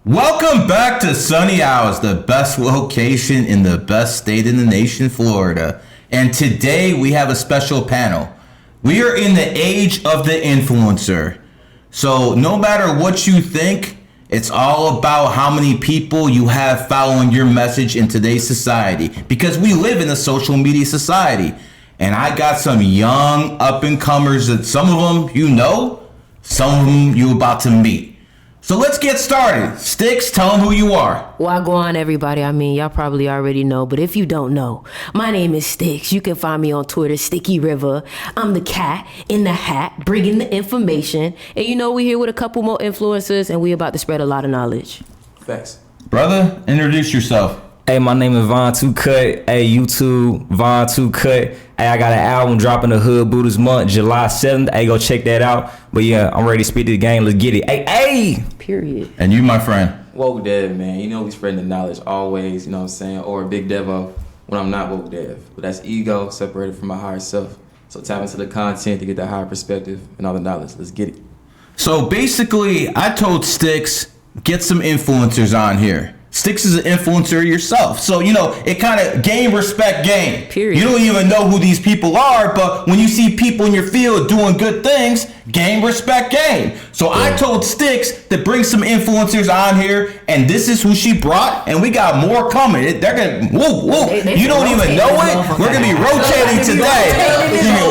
Welcome back to Sunny Hours, the best location in the best state in the nation, Florida. And today we have a special panel. We are in the age of the influencer. So no matter what you think, it's all about how many people you have following your message in today's society. Because we live in a social media society. And I got some young up-and-comers that some of them you know, some of them you about to meet. So let's get started. Sticks, tell them who you are. Wagwan, everybody. I mean, y'all probably already know, but if you don't know, my name is Sticks. You can find me on Twitter, Sticky River. I'm the cat in the hat, bringing the information. And you know, we're here with a couple more influencers, and we about to spread a lot of knowledge. Facts. Brother, introduce yourself. Hey, my name is Von 2 Cut. Hey, YouTube, Von 2 Cut. Hey, I got an album dropping the Hood Buddhist month, July 7th. Hey, go check that out. But yeah, I'm ready to speak to the game. Let's get it. Hey! Period. And you, my friend. Woke Dev, man. You know we spreading the knowledge always, you know what I'm saying? Or Big Devo when I'm not Woke Dev. But that's ego separated from my higher self. So tap into the content to get that higher perspective and all the knowledge. Let's get it. So basically, I told Sticks, get some influencers on here. Sticks is an influencer yourself. So, you know, it kind of game, respect, game. Period. You don't even know who these people are, but when you see people in your field doing good things, game, respect, game. So I told Sticks to bring some influencers on here, and this is who she brought, and we got more coming. They're going to, woo. You don't even know it. We're going to be rotating today.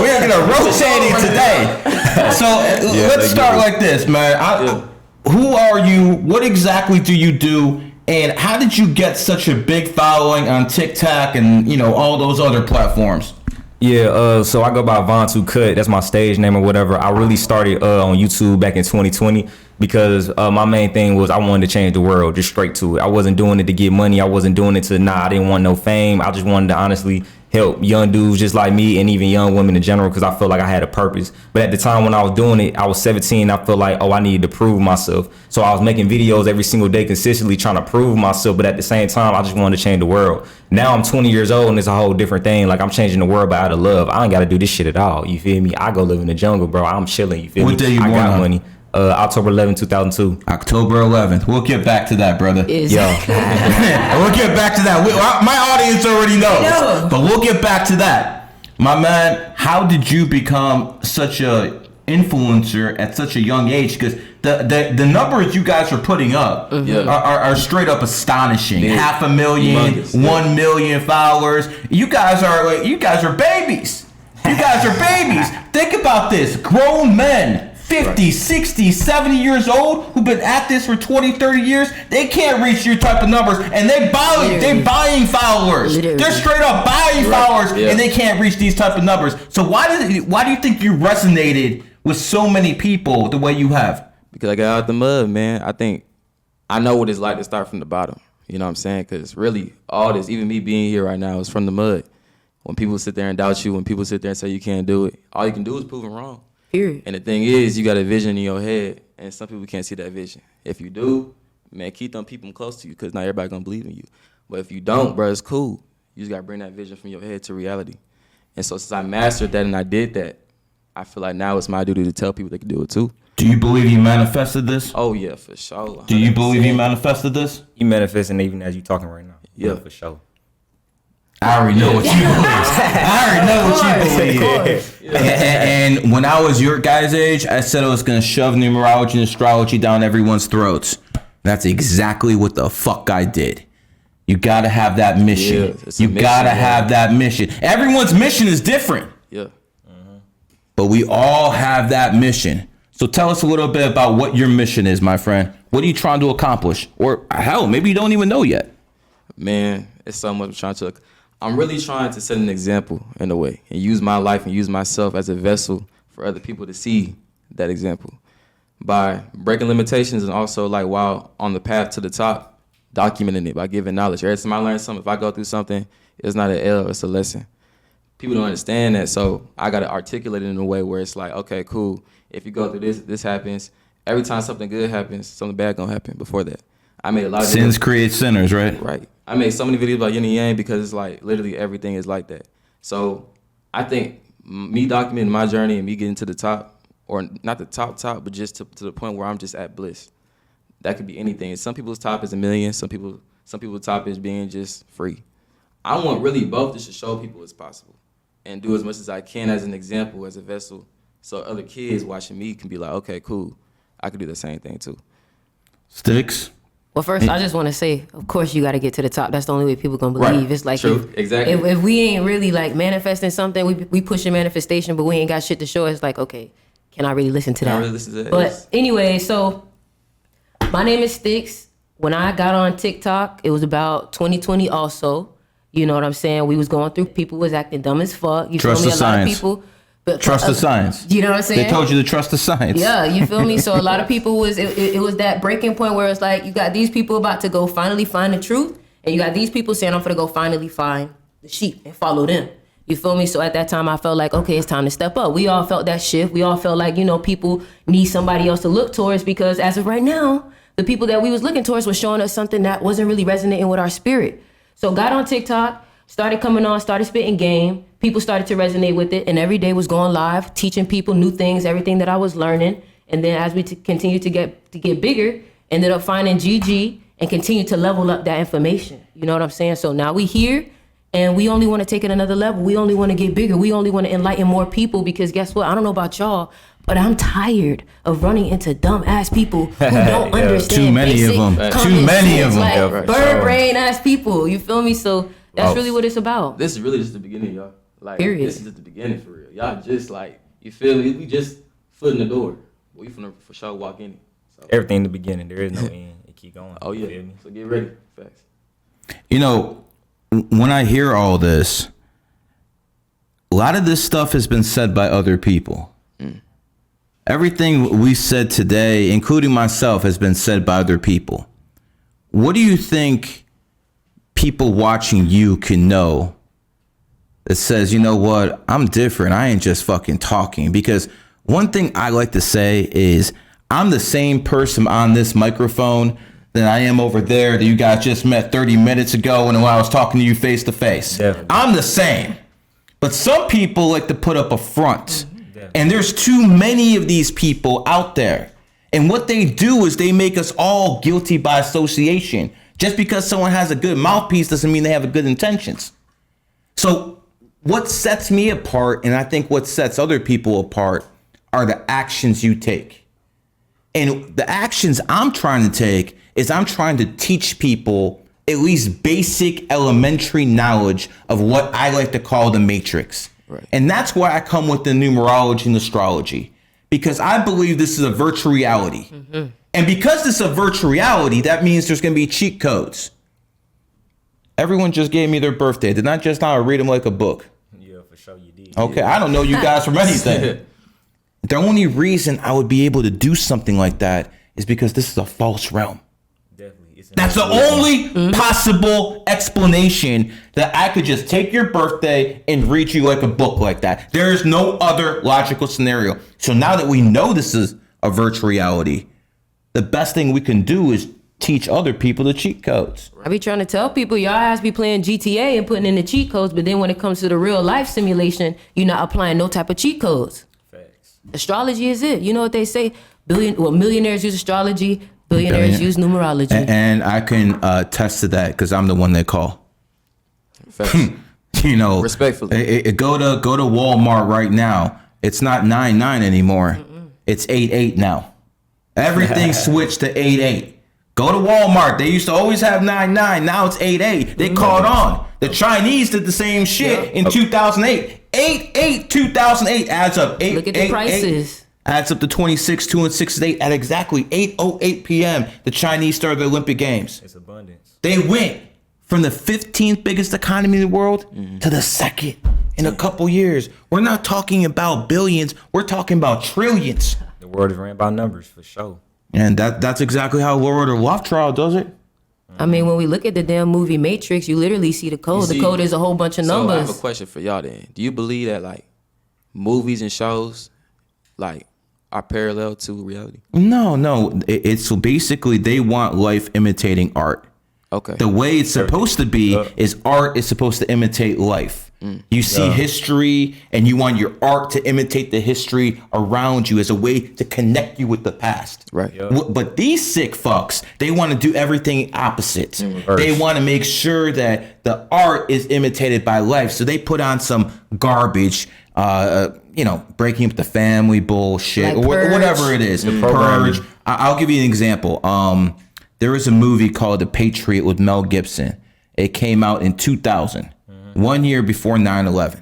We're going to rotating today. So let's start like this, man. Who are you? What exactly do you do? And how did you get such a big following on TikTok and, you know, all those other platforms? Yeah, so I go by Von 2 Cut. That's my stage name or whatever. I really started on YouTube back in 2020 because my main thing was I wanted to change the world, just straight to it. I wasn't doing it to get money. I wasn't doing it to, I didn't want no fame. I just wanted to honestly help young dudes just like me and even young women in general because I felt like I had a purpose. But at the time when I was doing it, I was 17. I felt like, I needed to prove myself. So I was making videos every single day consistently trying to prove myself. But at the same time, I just wanted to change the world. Now I'm 20 years old and it's a whole different thing. Like I'm changing the world out of love. I ain't got to do this shit at all. You feel me? I go live in the jungle, bro. I'm chilling. You feel me? What day you I born got on? money. October 11, 2002. October 11th. We'll get back to that, brother. Exactly. We'll get back to that. My audience already knows, but we'll get back to that. My man, how did you become such a influencer at such a young age? Because the numbers you guys are putting up are straight up astonishing. Yeah. 500,000, Humongous. 1 million followers. You guys are babies. You guys are babies. Think about this. Grown men. 50, 60, 70 years old who've been at this for 20, 30 years, they can't reach your type of numbers and they're buying followers. Literally. They're straight up buying followers Yeah. and they can't reach these type of numbers. So why do you think you resonated with so many people the way you have? Because I got out the mud, man. I know what it's like to start from the bottom. You know what I'm saying? Because really, all this, even me being here right now, is from the mud. When people sit there and doubt you, when people sit there and say you can't do it, all you can do is prove them wrong. Period. And the thing is, you got a vision in your head, and some people can't see that vision. If you do, man, keep them people close to you, because not everybody gonna believe in you. But if you don't, bro, it's cool. You just gotta bring that vision from your head to reality. And so since I mastered that and I did that, I feel like now it's my duty to tell people they can do it too. Do you believe you manifested this? Oh yeah, for sure. Do you believe you 100%. manifested this? You manifesting even as you talking right now. Yeah. For sure. I already know what you believe. And when I was your guys' age, I said I was going to shove numerology and astrology down everyone's throats. That's exactly what the fuck I did. You got to have that mission. Yeah, it's a You mission, got to yeah. have that mission. Everyone's mission is different, Yeah. but we all have that mission. So tell us a little bit about what your mission is, my friend. What are you trying to accomplish? Or hell, maybe you don't even know yet. Man, it's so much I'm really trying to set an example in a way and use my life and use myself as a vessel for other people to see that example by breaking limitations and also like while on the path to the top, documenting it by giving knowledge. Every time I learn something, if I go through something, it's not an L, it's a lesson. People don't understand that, so I got to articulate it in a way where it's like, okay, cool. If you go through this happens. Every time something good happens, something bad gonna happen before that. I made a lot of Sins create sinners, right? Right. I made so many videos about yin and yang because it's like literally everything is like that. So I think me documenting my journey and me getting to the top, or not the top, but just to the point where I'm just at bliss. That could be anything. Some people's top is $1 million. Some people's top is being just free. I want really both just to show people it's possible and do as much as I can as an example, as a vessel, so other kids watching me can be like, okay, cool, I could do the same thing too. Sticks. Well, first, I just want to say, of course, you got to get to the top. That's the only way people gonna believe. Right. It's like, True. Exactly. If we ain't really like manifesting something, we pushing manifestation, but we ain't got shit to show. It's like, okay, can I really listen to that? Can I really listen to that? But Yes. anyway, so my name is Sticks. When I got on TikTok, it was about 2020 also. You know what I'm saying? We was going through, people was acting dumb as fuck. You Trust feel me? the A lot science. of people. But Trust the science. You know what I'm saying? They told you to trust the science. Yeah, you feel me? So a lot of people it was that breaking point where it's like you got these people about to go finally find the truth, and you got these people saying I'm gonna go finally find the sheep and follow them. You feel me? So at that time I felt like, okay, it's time to step up. We all felt that shift. We all felt like, you know, people need somebody else to look towards, because as of right now, the people that we was looking towards was showing us something that wasn't really resonating with our spirit. So got on TikTok, started coming on, started spitting game. People started to resonate with it, and every day was going live, teaching people new things, everything that I was learning. And then as we continued to get bigger, ended up finding GG and continued to level up that information. You know what I'm saying? So now we here, and we only want to take it another level. We only want to get bigger. We only want to enlighten more people, because guess what? I don't know about y'all, but I'm tired of running into dumb ass people who don't understand. Too many of them. Too many of them. Like Yeah, right. bird brain ass people. You feel me? So that's really what it's about. This is really just the beginning, y'all. Like, Period. This is just the beginning for real. Y'all just like, you feel me? We just foot in the door. We finna for sure walk in it. So. Everything in the beginning, there is no end. It keep going. Oh You yeah. feel me? So get ready. Facts. You know, when I hear all this, a lot of this stuff has been said by other people. Everything we said today, including myself, has been said by other people. What do you think people watching you can know that says, you know what, I'm different. I ain't just fucking talking? Because one thing I like to say is I'm the same person on this microphone than I am over there that you guys just met 30 minutes ago when I was talking to you face to face. Definitely. I'm the same. But some people like to put up a front. And there's too many of these people out there. And what they do is they make us all guilty by association. Just because someone has a good mouthpiece doesn't mean they have good intentions. So what sets me apart, and I think what sets other people apart, are the actions you take. And the actions I'm trying to take is I'm trying to teach people at least basic elementary knowledge of what I like to call the matrix. Right. And that's why I come with the numerology and astrology, because I believe this is a virtual reality. Mm-hmm. And because this is a virtual reality, that means there's going to be cheat codes. Everyone just gave me their birthday. Did not just now read them like a book. Yeah, for sure you did. Okay, I don't know you guys from anything. The only reason I would be able to do something like that is because this is a false realm. Definitely. That's the only possible explanation, that I could just take your birthday and read you like a book like that. There is no other logical scenario. So now that we know this is a virtual reality, the best thing we can do is teach other people the cheat codes. I be trying to tell people, y'all ass be playing GTA and putting in the cheat codes, but then when it comes to the real life simulation, you're not applying no type of cheat codes. Facts. Astrology is it. You know what they say? Millionaires use astrology, billionaires use numerology. And I can attest to that because I'm the one they call. Facts. You know, Respectfully. Go to Walmart right now. It's not 99 anymore. It's 88 now. Everything switched to 88. Go to Walmart. They used to always have 99. Now it's 88. They caught on. The Chinese did the same shit in 2008. 88 2008 adds up. Look at the prices. Adds up to 26, 2 and 6 is 8. At exactly 8:08 p.m., the Chinese started the Olympic Games. It's abundance. They went from the 15th biggest economy in the world to the second in a couple years. We're not talking about billions. We're talking about trillions. The world is ran by numbers for sure. And that's exactly how Lord of Rothschild does it. I mean, when we look at the damn movie Matrix, you literally see the code. The code is a whole bunch of So I have numbers. a question for y'all then. Do you believe that like movies and shows like are parallel to reality? No. It's basically they want life imitating art. Okay. The way it's supposed to be is art is supposed to imitate life. You see history and you want your art to imitate the history around you as a way to connect you with the past. Right. But these sick fucks, they want to do everything opposite. They want to make sure that the art is imitated by life. So they put on some garbage, breaking up the family bullshit, Like or whatever it is. Purge. I'll give you an example. There was a movie called The Patriot with Mel Gibson. It came out in 2000. 1 year before 9/11.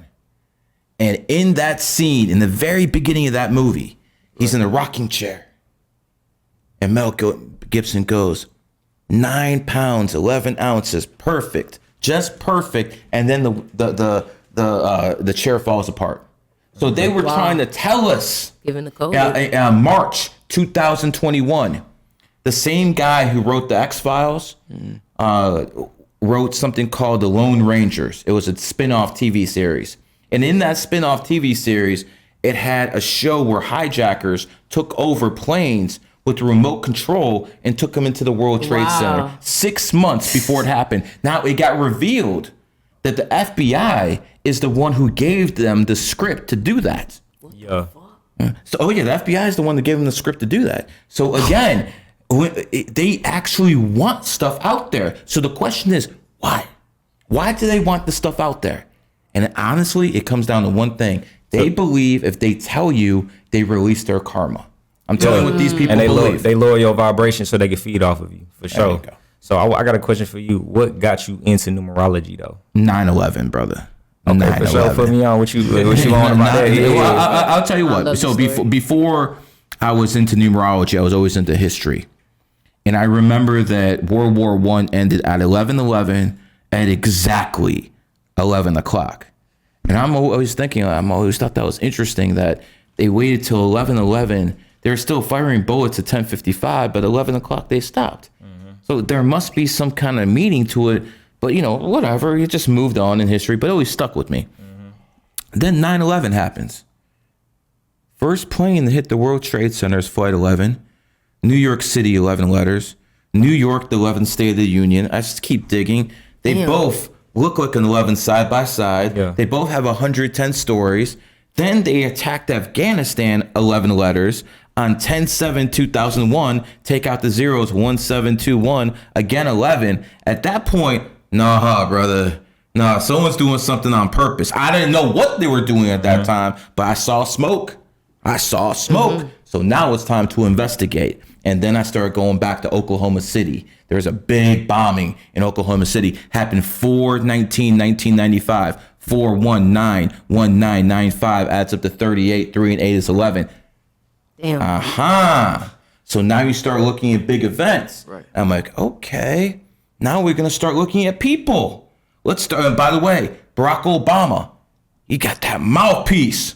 And in that scene, in the very beginning of that movie, he's in a rocking chair. And Mel Gibson goes, 9 pounds, 11 ounces, perfect, just perfect. And then the chair falls apart. So they were trying to tell us, Given the code. March 2021, the same guy who wrote the X-Files, wrote something called The Lone Rangers. It was a spin-off TV series. And in that spin-off TV series, it had a show where hijackers took over planes with remote control and took them into the World Trade Center 6 months before it happened. Now, it got revealed that the FBI is the one who gave them the script to do that. Yeah. So, the FBI is the one that gave them the script to do that. So, again... they actually want stuff out there. So the question is, why? Why do they want the stuff out there? And honestly, it comes down to one thing. They believe if they tell you, they release their karma. I'm telling you what these people believe. They lower your vibration so they can feed off of you, for sure. you go. So I got a question for you. What got you into numerology, though? 9/11, brother. Okay, for sure. Put me on what you on about that. Well, I'll tell you what. So before I was into numerology, I was always into history. And I remember that World War I ended at 11/11 at exactly 11 o'clock. And I always thought that was interesting that they waited till 11/11. They were still firing bullets at 10:55, but 11 o'clock they stopped. So there must be some kind of meaning to it. But, whatever. It just moved on in history, but it always stuck with me. Then 9/11 happens. First plane to hit the World Trade Center is Flight 11. New York City, 11 letters. New York, the 11th State of the Union. I just keep digging. They both look like an 11 side by side. Yeah. They both have 110 stories. Then they attacked Afghanistan, 11 letters. On 10/7/2001, take out the zeros, 1721, again 11. At that point, nah, brother. Nah, someone's doing something on purpose. I didn't know what they were doing at that time, but I saw smoke. So now it's time to investigate. And then I started going back to Oklahoma City. There's a big bombing in Oklahoma City. Happened 4/19/1995. 4/19/1995 adds up to 38. 3 and 8 is 11. Damn. So now you start looking at big events. Right. I'm like, okay, now we're going to start looking at people. Let's start. And by the way, Barack Obama, he got that mouthpiece.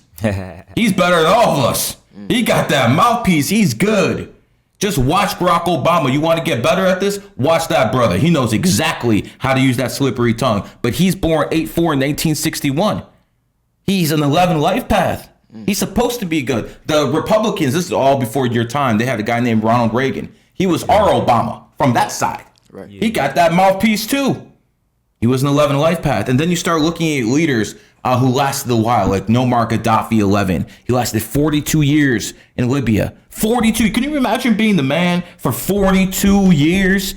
He's better than all of us. He got that mouthpiece. He's good. Just watch Barack Obama. You want to get better at this? Watch that brother. He knows exactly how to use that slippery tongue. But he's born 8/4/1961. He's an 11 life path. He's supposed to be good. The Republicans, this is all before your time. They had a guy named Ronald Reagan. He was our Obama from that side. Right. He got that mouthpiece too. He was an 11 life path. And then you start looking at leaders who lasted a while, like Muammar Gaddafi, 11. He lasted 42 years in Libya. 42. Can you imagine being the man for 42 years?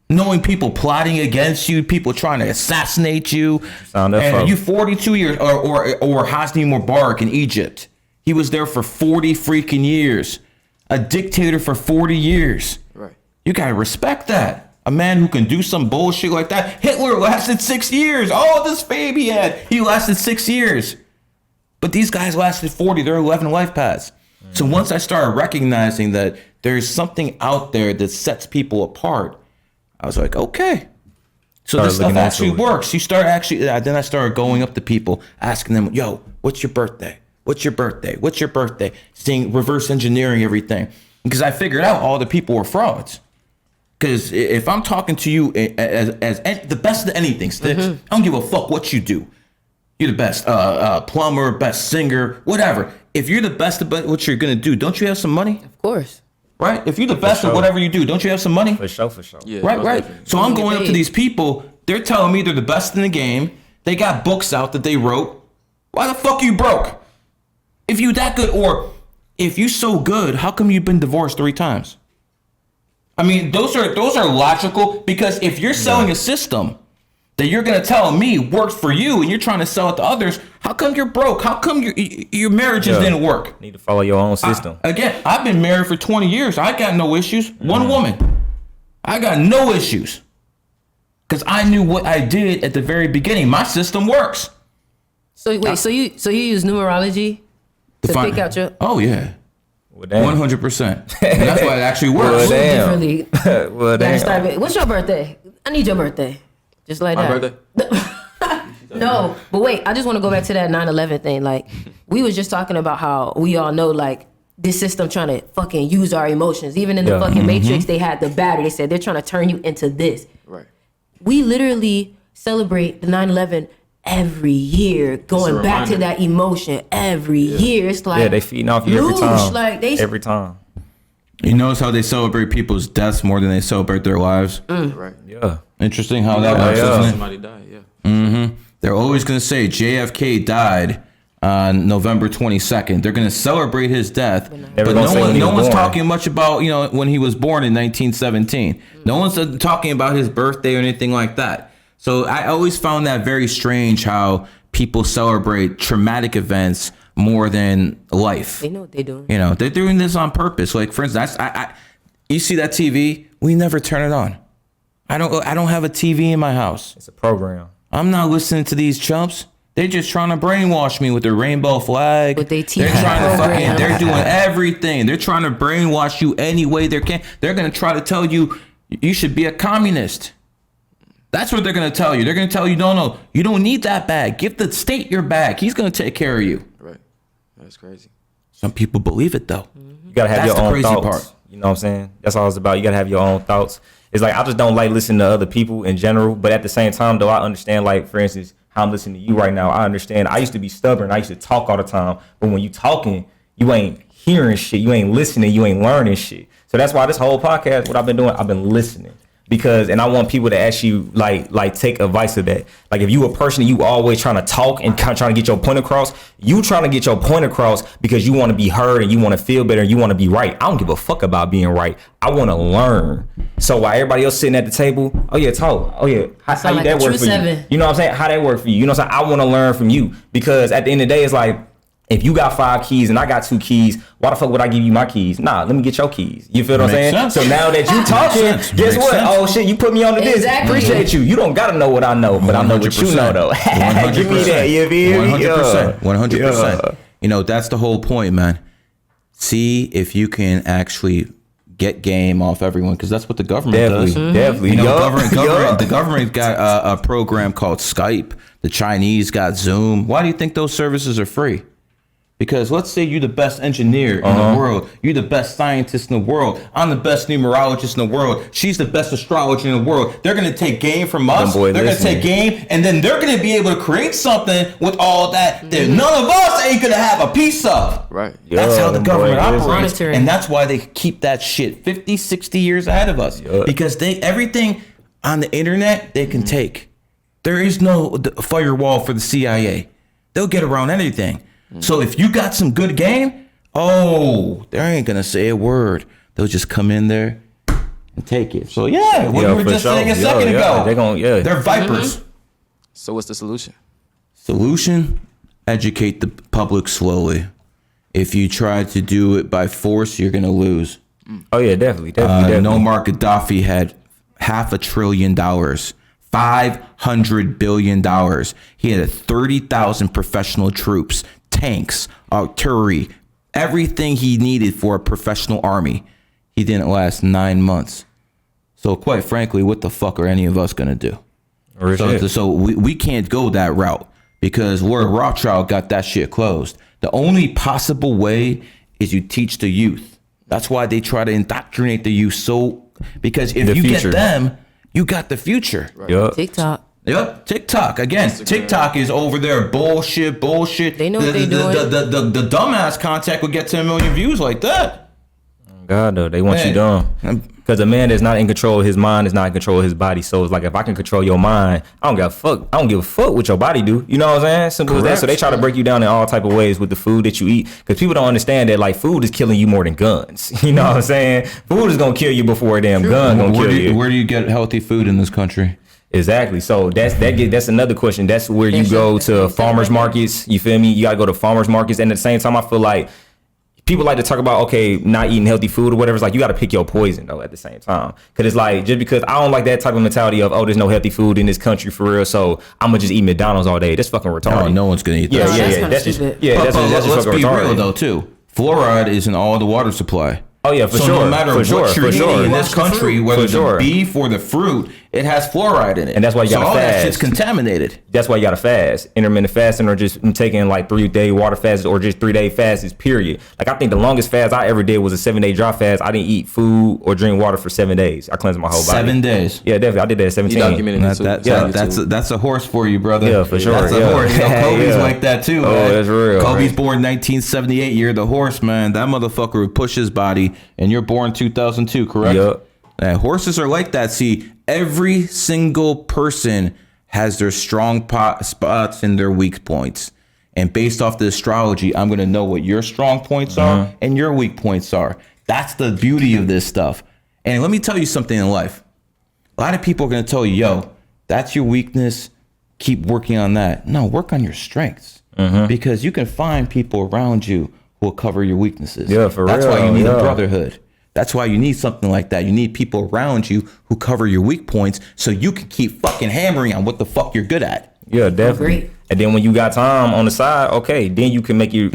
Knowing people plotting against you, people trying to assassinate you. And you 42 years, or Hosni Mubarak in Egypt. He was there for 40 freaking years. A dictator for 40 years. Right. You got to respect that. A man who can do some bullshit like that. Hitler lasted 6 years. Oh, this fame he had. He lasted 6 years. But these guys lasted 40. They're 11 life paths. So once I started recognizing that there's something out there that sets people apart, I was like, okay. So this stuff actually works. Then I started going up to people, asking them, yo, what's your birthday? What's your birthday? What's your birthday? Seeing reverse engineering everything. Because I figured out all the people were frauds. Because if I'm talking to you as the best of anything, Sticks, I don't give a fuck what you do. You're the best plumber, best singer, whatever. If you're the best at what you're going to do, don't you have some money? Of course. Right? If you're the best at whatever you do, don't you have some money? For sure. Yeah, Right. So I'm going up to these people. They're telling me they're the best in the game. They got books out that they wrote. Why the fuck you broke? If you that good, or if you so good, how come you've been divorced 3 times? I mean, those are logical, because if you're selling a system that you're gonna tell me works for you and you're trying to sell it to others, how come you're broke? How come your marriages didn't work? Need to follow your own system. Again, I've been married for 20 years. I got no issues. One woman. I got no issues. Because I knew what I did at the very beginning. My system works. So wait, so you use numerology to pick out your? Oh yeah, Well, damn. 100%. And that's why it actually works. Well, damn. Differently. Well, damn. What's your birthday? I need your birthday. Just like My that. birthday? No, but wait, I just want to go back to that 9/11 thing. Like, we was just talking about how we all know, like, this system trying to fucking use our emotions. Even in the fucking Matrix, they had the battery. They said they're trying to turn you into this. Right. We literally celebrate the 9/11 every year, going back to that emotion every year. It's like, they feeding off you every time. Like every time. You notice how they celebrate people's deaths more than they celebrate their lives? Right. Yeah. Interesting how that works, yeah. isn't it? Somebody died, yeah. They're always going to say JFK died on November 22nd. They're going to celebrate his death, but no one's talking much about, when he was born in 1917. No one's talking about his birthday or anything like that. So I always found that very strange how people celebrate traumatic events more than life. They know what they're doing. They're doing this on purpose. Like, for instance, you see that TV, we never turn it on. I don't have a TV in my house. It's a program. I'm not listening to these chumps. They're just trying to brainwash me with their rainbow flag. With their TV They're trying to program. they're doing everything. They're trying to brainwash you any way they can. They're going to try to tell you you should be a communist. That's what they're going to tell you. They're going to tell you, no, you don't need that bag. Give the state your bag. He's going to take care of you. Right. That's crazy. Some people believe it, though. You got to have your own thoughts. You know what I'm saying? That's all it's about. You got to have your own thoughts. It's like, I just don't like listening to other people in general. But at the same time, though, I understand, like, for instance, how I'm listening to you right now. I understand. I used to be stubborn. I used to talk all the time. But when you talking, you ain't hearing shit. You ain't listening. You ain't learning shit. So that's why this whole podcast, what I've been doing, I've been listening. And I want people to actually like take advice of that. Like, if you a person you always trying to talk and trying to get your point across, you trying to get your point across because you want to be heard and you want to feel better and you want to be right. I don't give a fuck about being right. I want to learn. So while everybody else sitting at the table, oh yeah, talk. Oh yeah, how like that work for seven. you? You know what I'm saying? How that work for you? You know what I'm saying? I want to learn from you, because at the end of the day, it's like, if you got 5 keys and I got 2 keys, why the fuck would I give you my keys? Nah, let me get your keys. You feel what I'm saying? Sense. So now that you talking, guess what? Sense. Oh shit, you put me on the disc. Exactly. Appreciate you. You don't gotta know what I know, but I know what you know though. 100%. Give me that. You feel me? 100%. 100%. Yeah. That's the whole point, man. See if you can actually get game off everyone, because that's what the government does. Definitely. The government got a program called Skype. The Chinese got Zoom. Why do you think those services are free? Because let's say you're the best engineer in the world. You're the best scientist in the world. I'm the best numerologist in the world. She's the best astrologer in the world. They're going to take game from us. They're going to take game, and then they're going to be able to create something with all that that none of us ain't going to have a piece of. Right. That's how the government operates. Monitoring. And that's why they keep that shit 50, 60 years ahead of us. Because everything on the internet, they can take. There is no firewall for the CIA. They'll get around anything. So if you got some good game, they ain't gonna say a word. They'll just come in there and take it. So what we were just saying a second ago. They're vipers. So what's the solution? Solution: educate the public slowly. If you try to do it by force, you're gonna lose. Oh yeah, definitely. Muammar Gaddafi had $500 billion. $500 billion. He had 30,000 professional troops, tanks, artillery, everything he needed for a professional army. He didn't last 9 months. So quite frankly, what the fuck are any of us gonna do? So we can't go that route, because Lord Rothschild got that shit closed. The only possible way is you teach the youth. That's why they try to indoctrinate the youth. Because if you get them, you got the future. Right. Yep. TikTok. Yep, TikTok. Again, Instagram. TikTok is over there. Bullshit. They know what they're doing. The dumbass contact would get 10 million views like that. God, though, they want you dumb. Because a man that's not in control of his mind is not in control of his body. So it's like, if I can control your mind, I don't give a fuck. I don't give a fuck what your body do. You know what I'm saying? Simple as that. So they try to break you down in all type of ways with the food that you eat. Because people don't understand that, like, food is killing you more than guns. You know what I'm saying? Food is gonna kill you before a damn gun gonna kill you. Where do you get healthy food in this country? Exactly. So that's another question. That's where you go to farmers markets. You feel me? You gotta go to farmers markets. And at the same time, I feel like people like to talk about, okay, not eating healthy food or whatever. It's like, you got to pick your poison though at the same time. Cause it's like, just because I don't like that type of mentality of, oh, there's no healthy food in this country for real, so I'm gonna just eat McDonald's all day. That's fucking retarded. No one's gonna eat that. Yeah. That's just let's fucking be retarded. real though too. Fluoride is in all the water supply. Oh yeah, for so sure. no matter for what sure, you're for eating sure. in this country, whether the beef or the fruit, it has fluoride in it. And that's why you gotta all fast. that shit's contaminated. That's why you gotta fast. Intermittent fasting, or just taking like 3-day water fasts, or just 3-day fasts, period. Like, I think the longest fast I ever did was a 7-day dry fast. I didn't eat food or drink water for 7 days. I cleansed my whole body. 7 days. Yeah, definitely. I did that at 17. You documented That's a horse for you, brother. Yeah, for sure. That's a horse. You know, Kobe's like that too. Oh, man. that's real. Kobe's born 1978. You're the horse, man. That motherfucker would push his body, and you're born 2002, correct? Yep. And horses are like that. See, every single person has their strong spots and their weak points. And based off the astrology, I'm going to know what your strong points are and your weak points are. That's the beauty of this stuff. And let me tell you something in life. A lot of people are going to tell you, yo, that's your weakness. Keep working on that. No, work on your strengths. Because you can find people around you who will cover your weaknesses. Yeah, for real. That's why you need a brotherhood. That's why you need something like that. You need people around you who cover your weak points so you can keep fucking hammering on what the fuck you're good at. Yeah, definitely. Agree. And then when you got time on the side, okay, then you can make your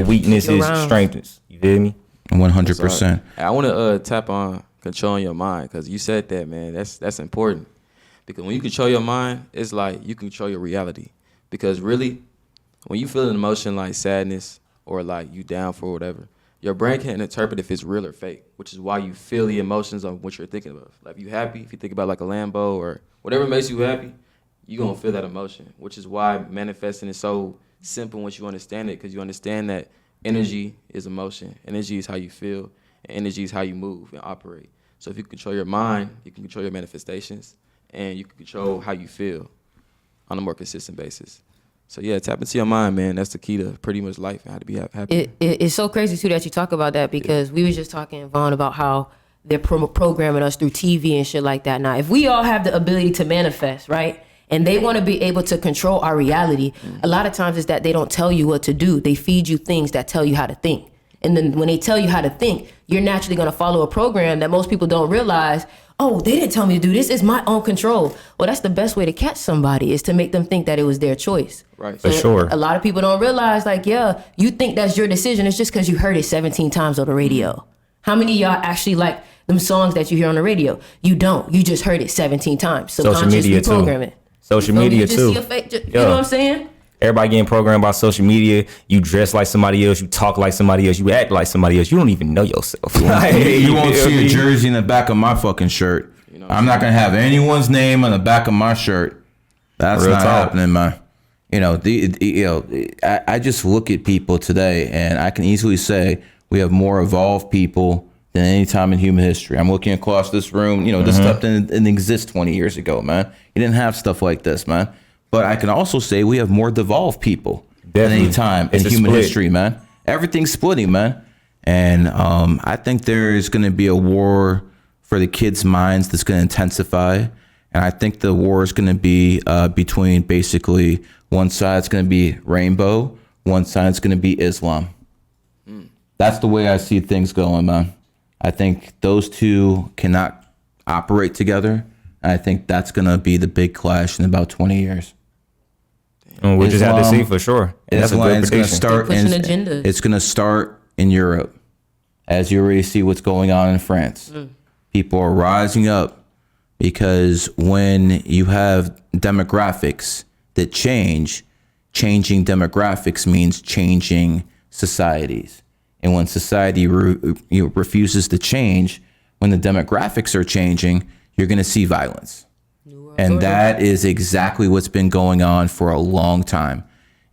weaknesses strengthens. You feel me? 100%. I want to tap on controlling your mind, because you said that, man. That's important. Because when you control your mind, it's like you control your reality. Because really, when you feel an emotion like sadness or like you down for whatever, your brain can't interpret if it's real or fake, which is why you feel the emotions of what you're thinking of. Like, if you happy, if you think about like a Lambo or whatever makes you happy, you're going to feel that emotion, which is why manifesting is so simple once you understand it, because you understand that energy is emotion. Energy is how you feel, and energy is how you move and operate. So if you control your mind, you can control your manifestations, and you can control how you feel on a more consistent basis. So yeah, tap into your mind, man. That's the key to pretty much life and how to be happy. It's so crazy too that you talk about that, because we was just talking, Vaughn, about how they're programming us through TV and shit like that. Now, if we all have the ability to manifest, right, and they want to be able to control our reality, a lot of times it's that they don't tell you what to do. They feed you things that tell you how to think. And then when they tell you how to think, you're naturally going to follow a program that most people don't realize, oh, they didn't tell me to do this. It's my own control. Well, that's the best way to catch somebody, is to make them think that it was their choice. Right. For sure. A lot of people don't realize, like, yeah, you think that's your decision. It's just because you heard it 17 times on the radio. How many of y'all actually like them songs that you hear on the radio? You don't. You just heard it 17 times. Social media too. Programming. Social media too. You know what I'm saying? Everybody getting programmed by social media. You dress like somebody else. You talk like somebody else. You act like somebody else. You don't even know yourself. You won't see a jersey in the back of my fucking shirt. I'm not gonna have anyone's name on the back of my shirt. That's Real not talk. happening, man. I just look at people today, and I can easily say we have more evolved people than any time in human history. I'm looking across this room. This stuff didn't exist 20 years ago, man. You didn't have stuff like this, man. But I can also say we have more devolved people than any time in human history, man. Everything's splitting, man. And I think there is going to be a war for the kids' minds that's going to intensify. And I think the war is going to be between basically one side's going to be rainbow, one side's going to be Islam. That's the way I see things going, man. I think those two cannot operate together. And I think that's going to be the big clash in about 20 years. And we'll just have to see for sure. And that's a good Islam's going to prediction. start. Pushing agendas. It's going to start in Europe, as you already see what's going on in France. People are rising up because when you have demographics that changing demographics means changing societies. And when society refuses to change, when the demographics are changing, you're going to see violence. And that is exactly what's been going on for a long time.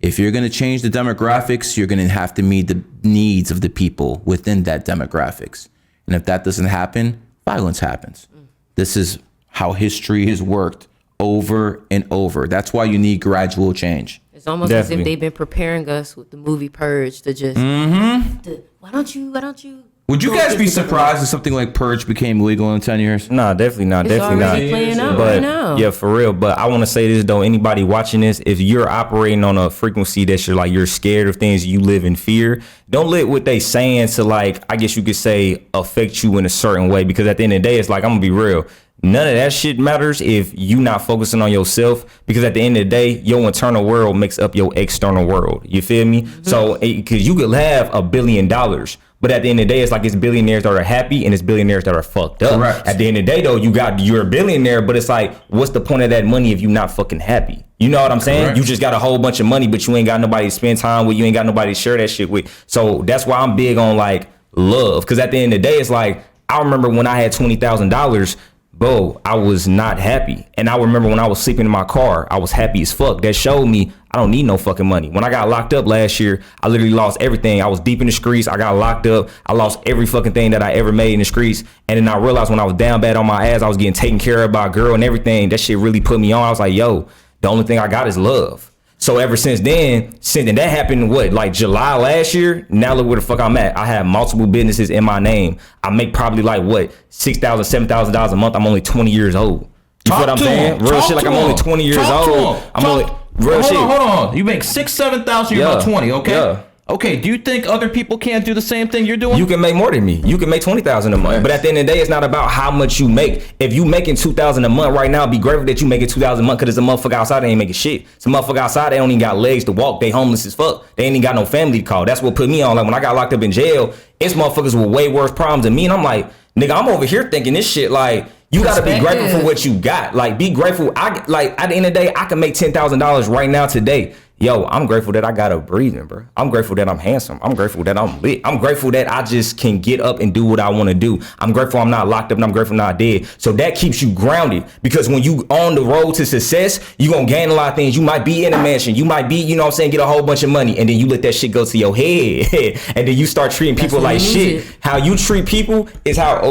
If you're going to change the demographics, you're going to have to meet the needs of the people within that demographics. And if that doesn't happen, violence happens. This is how history has worked over and over. That's why you need gradual change. It's almost as if they've been preparing us with the movie Purge to just, why don't you? Would you guys be surprised if something like Purge became legal in 10 years? Nah, definitely not. It's Definitely already not. playing out But right now. yeah, for real. But I want to say this though. Anybody watching this, if you're operating on a frequency that you're scared of things, you live in fear. Don't let what they saying to like, I guess you could say, affect you in a certain way. Because at the end of the day, it's like, I'm gonna be real. None of that shit matters if you not focusing on yourself, because at the end of the day, your internal world makes up your external world. You feel me? So, because you could have $1 billion, but at the end of the day, it's like it's billionaires that are happy and it's billionaires that are fucked up. Correct. At the end of the day, though, you're a billionaire, but it's like, what's the point of that money if you're not fucking happy? You know what I'm saying? Correct. You just got a whole bunch of money, but you ain't got nobody to spend time with. You ain't got nobody to share that shit with. So that's why I'm big on like love, because at the end of the day, it's like, I remember when I had $20,000. Bro, I was not happy. And I remember when I was sleeping in my car, I was happy as fuck. That showed me I don't need no fucking money. When I got locked up last year, I literally lost everything. I was deep in the streets. I got locked up. I lost every fucking thing that I ever made in the streets. And then I realized when I was down bad on my ass, I was getting taken care of by a girl and everything. That shit really put me on. I was like, yo, the only thing I got is love. So ever since then, that happened, like July last year, now look where the fuck I'm at. I have multiple businesses in my name. I make probably like $6,000, $7,000 a month. I'm only 20 years old. You feel what I'm saying? Real shit, like I'm only 20 years old. Hold on. You make $6,000, $7,000, you're about 20, okay? Yeah. Okay, do you think other people can't do the same thing you're doing? You can make more than me. You can make $20,000 a month. But at the end of the day, it's not about how much you make. If you making $2,000 a month right now, be grateful that you making $2,000 a month, because there's a motherfucker outside that ain't making shit. Some motherfucker outside, they don't even got legs to walk. They homeless as fuck. They ain't even got no family to call. That's what put me on. Like when I got locked up in jail, it's motherfuckers with way worse problems than me. And I'm like, nigga, I'm over here thinking this shit like, you gotta be grateful for what you got. Like, be grateful. At the end of the day, I can make $10,000 right now today. Yo, I'm grateful that I got up breathing, bro. I'm grateful that I'm handsome. I'm grateful that I'm lit. I'm grateful that I just can get up and do what I want to do. I'm grateful I'm not locked up, and I'm grateful I'm not dead. So that keeps you grounded, because when you on the road to success, you gonna gain a lot of things. You might be in a mansion. You might be, you know what I'm saying, get a whole bunch of money, and then you let that shit go to your head. And then you start treating people like shit. How you treat people is how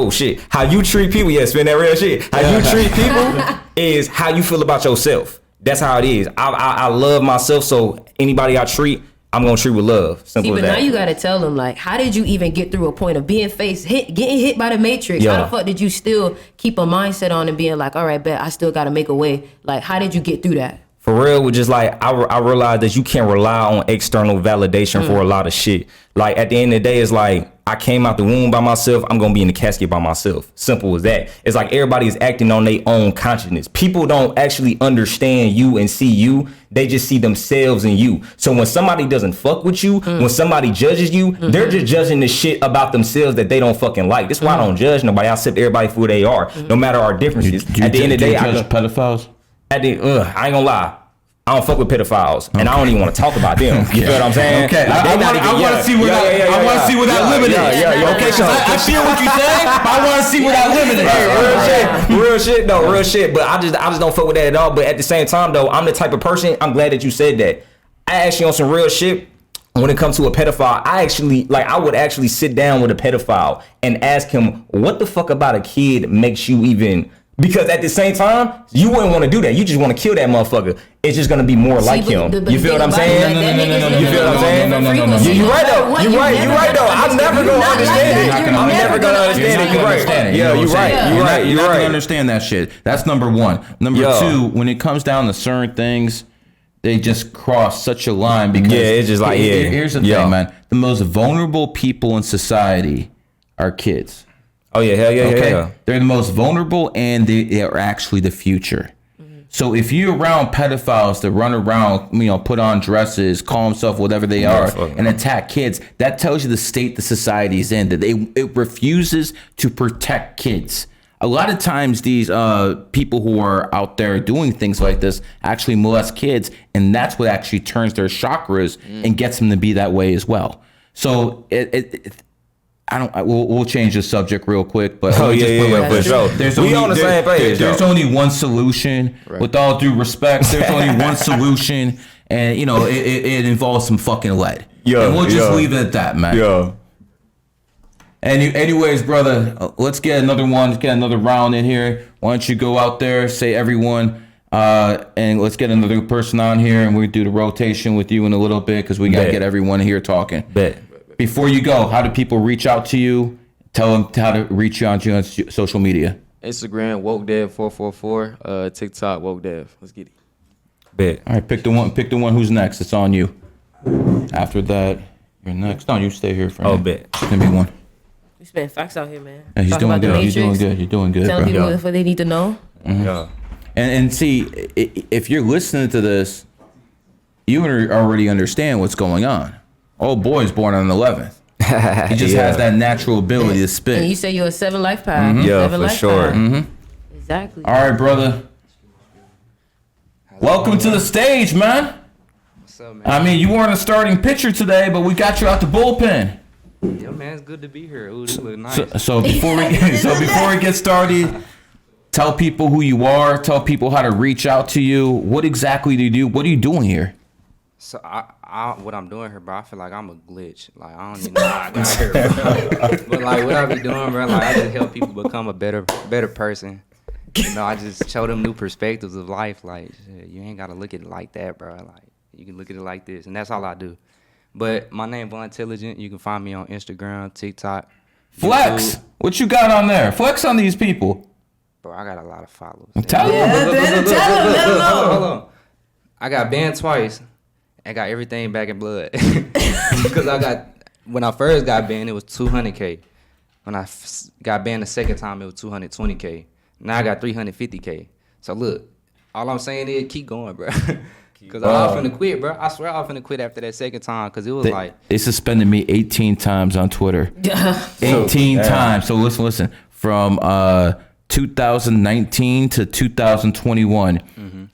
you treat people. Yeah, spend that real shit. How you treat people is how you feel about yourself. That's how it is. I love myself, so anybody I treat, I'm gonna treat with love. Simple as that. Now you gotta tell them, like, how did you even get through a point of being getting hit by the Matrix? Yeah. How the fuck did you still keep a mindset on and being like, all right, bet I still gotta make a way? Like, how did you get through that? For real, with just like, I realized that you can't rely on external validation for a lot of shit. Like at the end of the day, it's like, I came out the womb by myself. I'm gonna be in the casket by myself. Simple as that. It's like everybody is acting on their own consciousness. People don't actually understand you and see you. They just see themselves in you. So when somebody doesn't fuck with you, when somebody judges you, they're just judging the shit about themselves that they don't fucking like. That's why I don't judge nobody. I accept everybody for who they are, no matter our differences. At the end of the day, I judge pedophiles. I ain't gonna lie. I don't fuck with pedophiles, and I don't even want to talk about them. You feel what I'm saying? Okay, I want to see where that limit is. Okay, because I feel what you're saying, but I want to see where that limit is. Real shit. But I just don't fuck with that at all. But at the same time, though, I'm the type of person. I'm glad that you said that. I actually on some real shit. When it comes to a pedophile, I would actually sit down with a pedophile and ask him, what the fuck about a kid makes you even. Because at the same time, you wouldn't want to do that. You just want to kill that motherfucker. It's just going to be more like him. You feel what I'm saying? You feel what I'm saying? No. You're right, though. You're right, though. I'm never going to understand it. I'm never going to understand it. You're right. Yeah, you're right. You're not going to understand that shit. That's number one. Number two, when it comes down to certain things, they just cross such a line. Because it's just like, here's the thing, man. The most vulnerable people in society are kids. Oh yeah, hell yeah, yeah. They're the most vulnerable, and they are actually the future. So if you're around pedophiles that run around, put on dresses, call themselves whatever they are, and attack kids, that tells you the state the society is in. That it refuses to protect kids. A lot of times, these people who are out there doing things like this actually molest kids, and that's what actually turns their chakras and gets them to be that way as well. So we'll change the subject real quick, but for sure. There's only one solution. Right. With all due respect, there's only one solution, and it involves some fucking lead. Yeah, and we'll just leave it at that, man. Yeah. Anyways, brother, let's get another one. Let's get another round in here. Why don't you go out there, say everyone, and let's get another person on here, and we'll do the rotation with you in a little bit because we got to get everyone here talking. Bet. Before you go, how do people reach out to you? Tell them how to reach you on social media. Instagram, WokeDev444. TikTok, WokeDev. Let's get it. Bet. All right, pick the one who's next. It's on you. After that, you're next. No, you stay here for a minute. Bet. It's going to be one. You spitting facts out here, man. Yeah, he's Talking doing about the good. He's doing Matrix, good. You're doing good, telling bro. people what they need to know. Yeah. And see, if you're listening to this, you already understand what's going on. Old boy's born on the 11th. He just has that natural ability to spit. And you say you're a 7 life path. Yeah, Seven for life sure. path. Exactly. All right, brother. Welcome to the stage, man. What's up, man? I mean, you weren't a starting pitcher today, but we got you out the bullpen. Yeah, man, it's good to be here. Ooh, this look nice. So before we get started, tell people who you are. Tell people how to reach out to you. What exactly do you do? What are you doing here? So what I'm doing here, bro, I feel like I'm a glitch. Like, I don't even know how I got here, bro. But like, what I be doing, bro, like, I just help people become a better person. You know, I just show them new perspectives of life. Like, shit, you ain't gotta look at it like that, bro. Like, you can look at it like this, and that's all I do. But my name Von Intelligent. You can find me on Instagram, TikTok, Flex. YouTube. What you got on there? Flex on these people. Bro, I got a lot of followers. Tell them. Hold on. I got banned twice. I got everything back in blood. Because when I first got banned, it was 200K. When I got banned the second time, it was 220K. Now I got 350K. So look, all I'm saying is keep going, bro. Because I'm finna quit, bro. I swear I'm finna quit after that second time because it was They suspended me 18 times on Twitter. 18 times. So listen. From 2019 to 2021,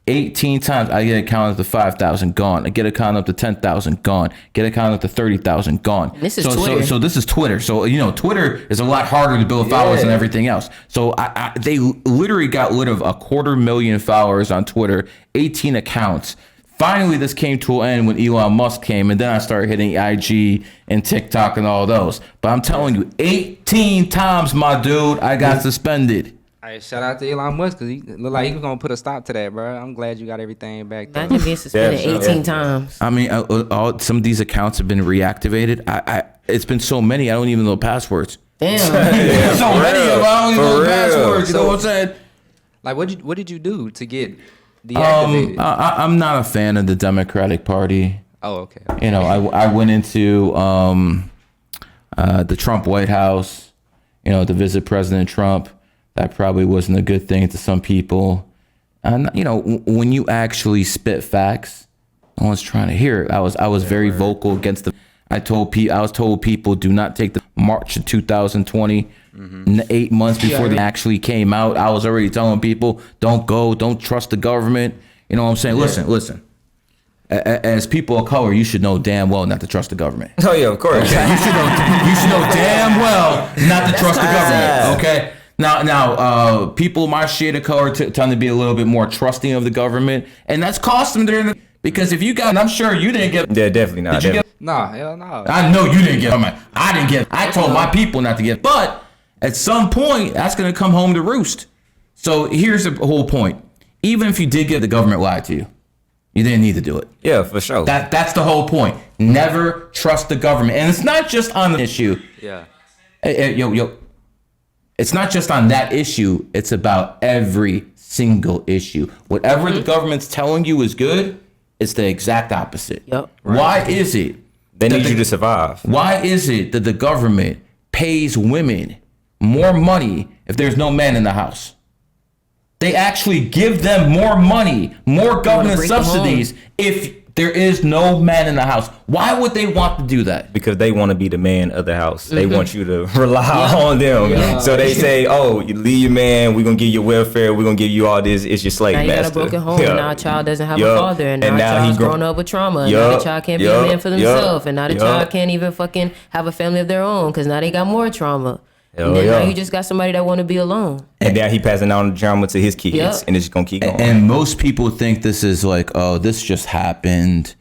18 times I get a count up to 5,000 gone. I get a count up to 10,000 gone. Get a count up to 30,000 gone. This is Twitter. So this is Twitter. So Twitter is a lot harder to build followers than everything else. So they literally got rid of 250,000 followers on Twitter, 18 accounts. Finally, this came to an end when Elon Musk came, and then I started hitting IG and TikTok and all those. But I'm telling you, 18 times, my dude, I got suspended. Hey, shout out to Elon Musk because he look like he was gonna put a stop to that, bro. I'm glad you got everything back there. Imagine being suspended 18 times. I mean, some of these accounts have been reactivated. It's been so many, I don't even know passwords. Damn. So many of them, I don't even know passwords. You know what I'm saying? Like, what did you do to get deactivated? I'm not a fan of the Democratic Party. Oh, okay. You know, I went into the Trump White House, to visit President Trump. That probably wasn't a good thing to some people. And when you actually spit facts, no one's trying to hear it. I was very vocal against the. I was told people do not take the March of 2020. 8 months before they actually came out, I was already telling people don't go, don't trust the government. You know what I'm saying? Listen. As people of color, you should know damn well not to trust the government. Oh yeah, of course. Okay? You should know damn well not to trust the government. Okay. Now, people my shade of color tend to be a little bit more trusting of the government, and that's cost them because if you got, and I'm sure you didn't get. Yeah, definitely not. Did you get? Nah, hell no. I know you didn't get. I didn't get. I told my people not to get. But at some point, that's gonna come home to roost. So here's the whole point. Even if you did get, the government lied to you. You didn't need to do it. Yeah, for sure. That's the whole point. Never trust the government, and it's not just on the issue. Yeah. Yo. It's not just on that issue. It's about every single issue. Whatever the government's telling you is good, it's the exact opposite. Yep. Why is it? They need you to survive. Why is it that the government pays women more money if there's no man in the house? They actually give them more money, more government subsidies if there is no man in the house. Why would they want to do that? Because they want to be the man of the house. They want you to rely on them. Yeah. So they say, oh, you leave your man, we're going to give you welfare, we're going to give you all this. It's your slave now master. Now you got a broken home, and now a child doesn't have a father, and now a child's grown up with trauma, and now the child can't be a man for themselves, and now the child can't even fucking have a family of their own because now they got more trauma. And then now you just got somebody that want to be alone. And now he passing down the drama to his kids, and it's just going to keep going. And most people think this is like, oh, this just happened.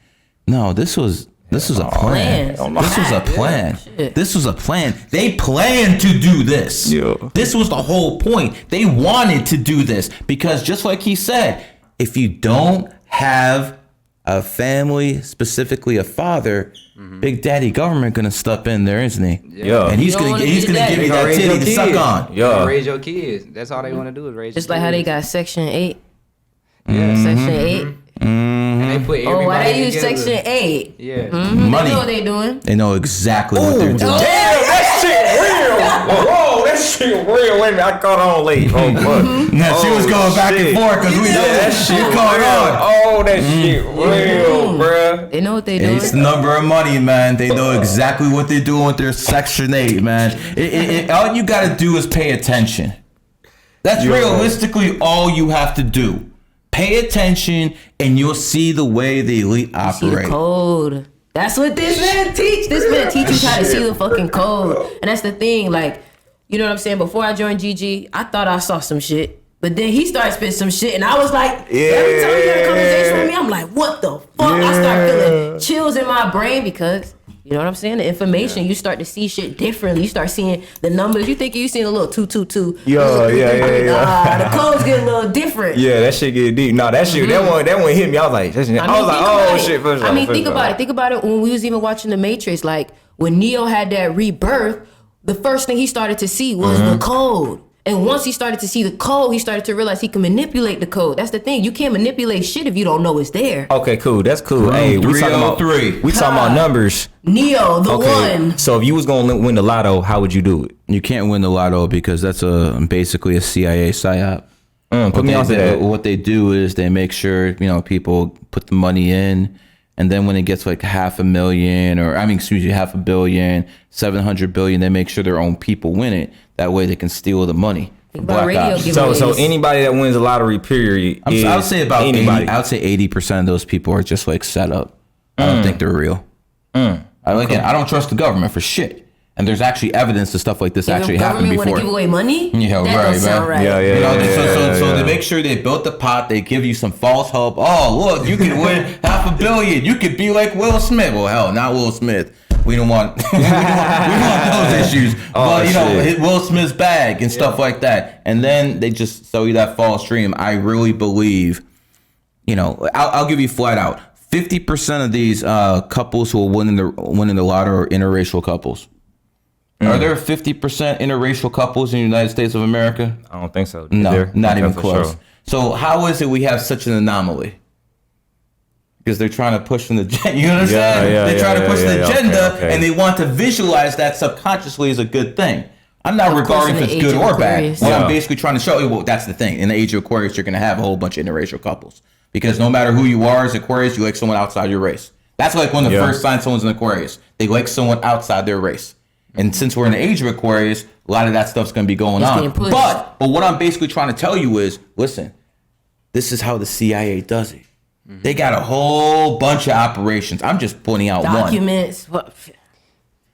No, this was This was a plan. Plans. This was a plan. Shit. This was a plan. They planned to do this. Yeah. This was the whole point. They wanted to do this because just like he said, if you don't have a family, specifically a father, Big Daddy government gonna step in there, isn't he? Yeah. And he's You don't gonna wanna give be the you daddy. that Raise titty your to suck kids. on. Yeah. Raise your kids. That's all they want to do is raise. Just your like how they kids. got Section 8. Yeah. Section 8. And they put everybody Oh, why they use together. Section 8? Yeah. Money. They know what they doing. They know exactly what they're doing. Damn, that shit real. Whoa, that shit real. Wait a minute, I caught on late. Oh, fuck. Now she was going back and forth because we know that shit caught real. on. Oh, that shit real, bruh. They know what they doing. It's the number of money, man. They know exactly what they're doing with their Section 8, man. All you got to do is pay attention. That's realistically all you have to do. Pay attention, and you'll see the way the elite See the operate. code. That's what this man teach. This man teaches how to see the fucking code. And that's the thing, like, you know what I'm saying? Before I joined GG, I thought I saw some shit. But then he started spitting some shit, and I was like, every time he had a conversation with me, I'm like, what the fuck? I start feeling chills in my brain because, you know what I'm saying? The information, you start to see shit differently. You start seeing the numbers. You think you seeing a little 222. Yeah. The codes get a little different. Yeah, that shit get deep. No, that shit, that one hit me. I was like, think about it. When we was even watching The Matrix, like when Neo had that rebirth, the first thing he started to see was the code. And once he started to see the code, he started to realize he can manipulate the code. That's the thing. You can't manipulate shit if you don't know it's there. Okay, cool. That's cool. Hey, we talking about 303. We talking about numbers. Neo, the one. So if you was gonna win the lotto, how would you do it? You can't win the lotto because that's basically a CIA psyop. Put me onto that. What they do is they make sure, people put the money in, and then when it gets like $500 million, $500 million, 700 billion, they make sure their own people win it. That way they can steal the money. About radio giveaways. So anybody that wins the lottery, period. I would say about anybody. 80, I would say 80% of those people are just like set up. I don't think they're real. I don't trust the government for shit. And there's actually evidence that stuff like this actually happened Government before. want to give away money? Yeah, that right, don't sound man. right. Yeah. So they make sure they built the pot. They give you some false hope. Oh, look, you can win $500 million. You could be like Will Smith. Well, hell, not Will Smith. We don't want we don't want those issues. But hit Will Smith's bag and stuff like that. And then they just sell you that false dream. I really believe, I'll give you flat out. 50% of these couples who are winning the lotto are interracial couples. Are there 50% interracial couples in the United States of America? I don't think so. No, not even close. Sure. So how is it we have such an anomaly? Because they're trying to push an agenda. You understand? They're trying to push the agenda, and they want to visualize that subconsciously as a good thing. I'm not regarding if it's good or bad. What I'm basically trying to show you, that's the thing. In the age of Aquarius, you're going to have a whole bunch of interracial couples. Because no matter who you are as Aquarius, you like someone outside your race. That's like one of the first signs someone's an Aquarius. They like someone outside their race. And since we're in the age of Aquarius, a lot of that stuff's going to be going on. But what I'm basically trying to tell you is, listen, this is how the CIA does it. They got a whole bunch of operations. I'm just pointing out documents.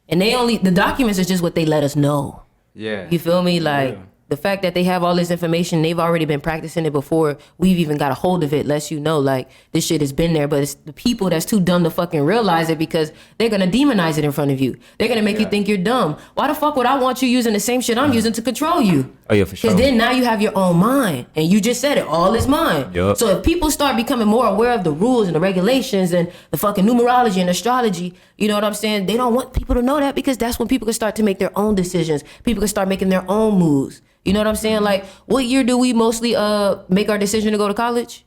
And the documents is just what they let us know. Yeah. You feel me? Like the fact that they have all this information, they've already been practicing it before we've even got a hold of it, lets you know, like, this shit has been there, but it's the people that's too dumb to fucking realize it because they're gonna demonize it in front of you. They're gonna make you think you're dumb. Why the fuck would I want you using the same shit I'm using to control you? Oh, yeah, for sure. Because then now you have your own mind, and you just said it, all is mine. Yep. So if people start becoming more aware of the rules and the regulations and the fucking numerology and astrology, you know what I'm saying? They don't want people to know that because that's when people can start to make their own decisions. People can start making their own moves. You know what I'm saying? Like, what year do we mostly make our decision to go to college?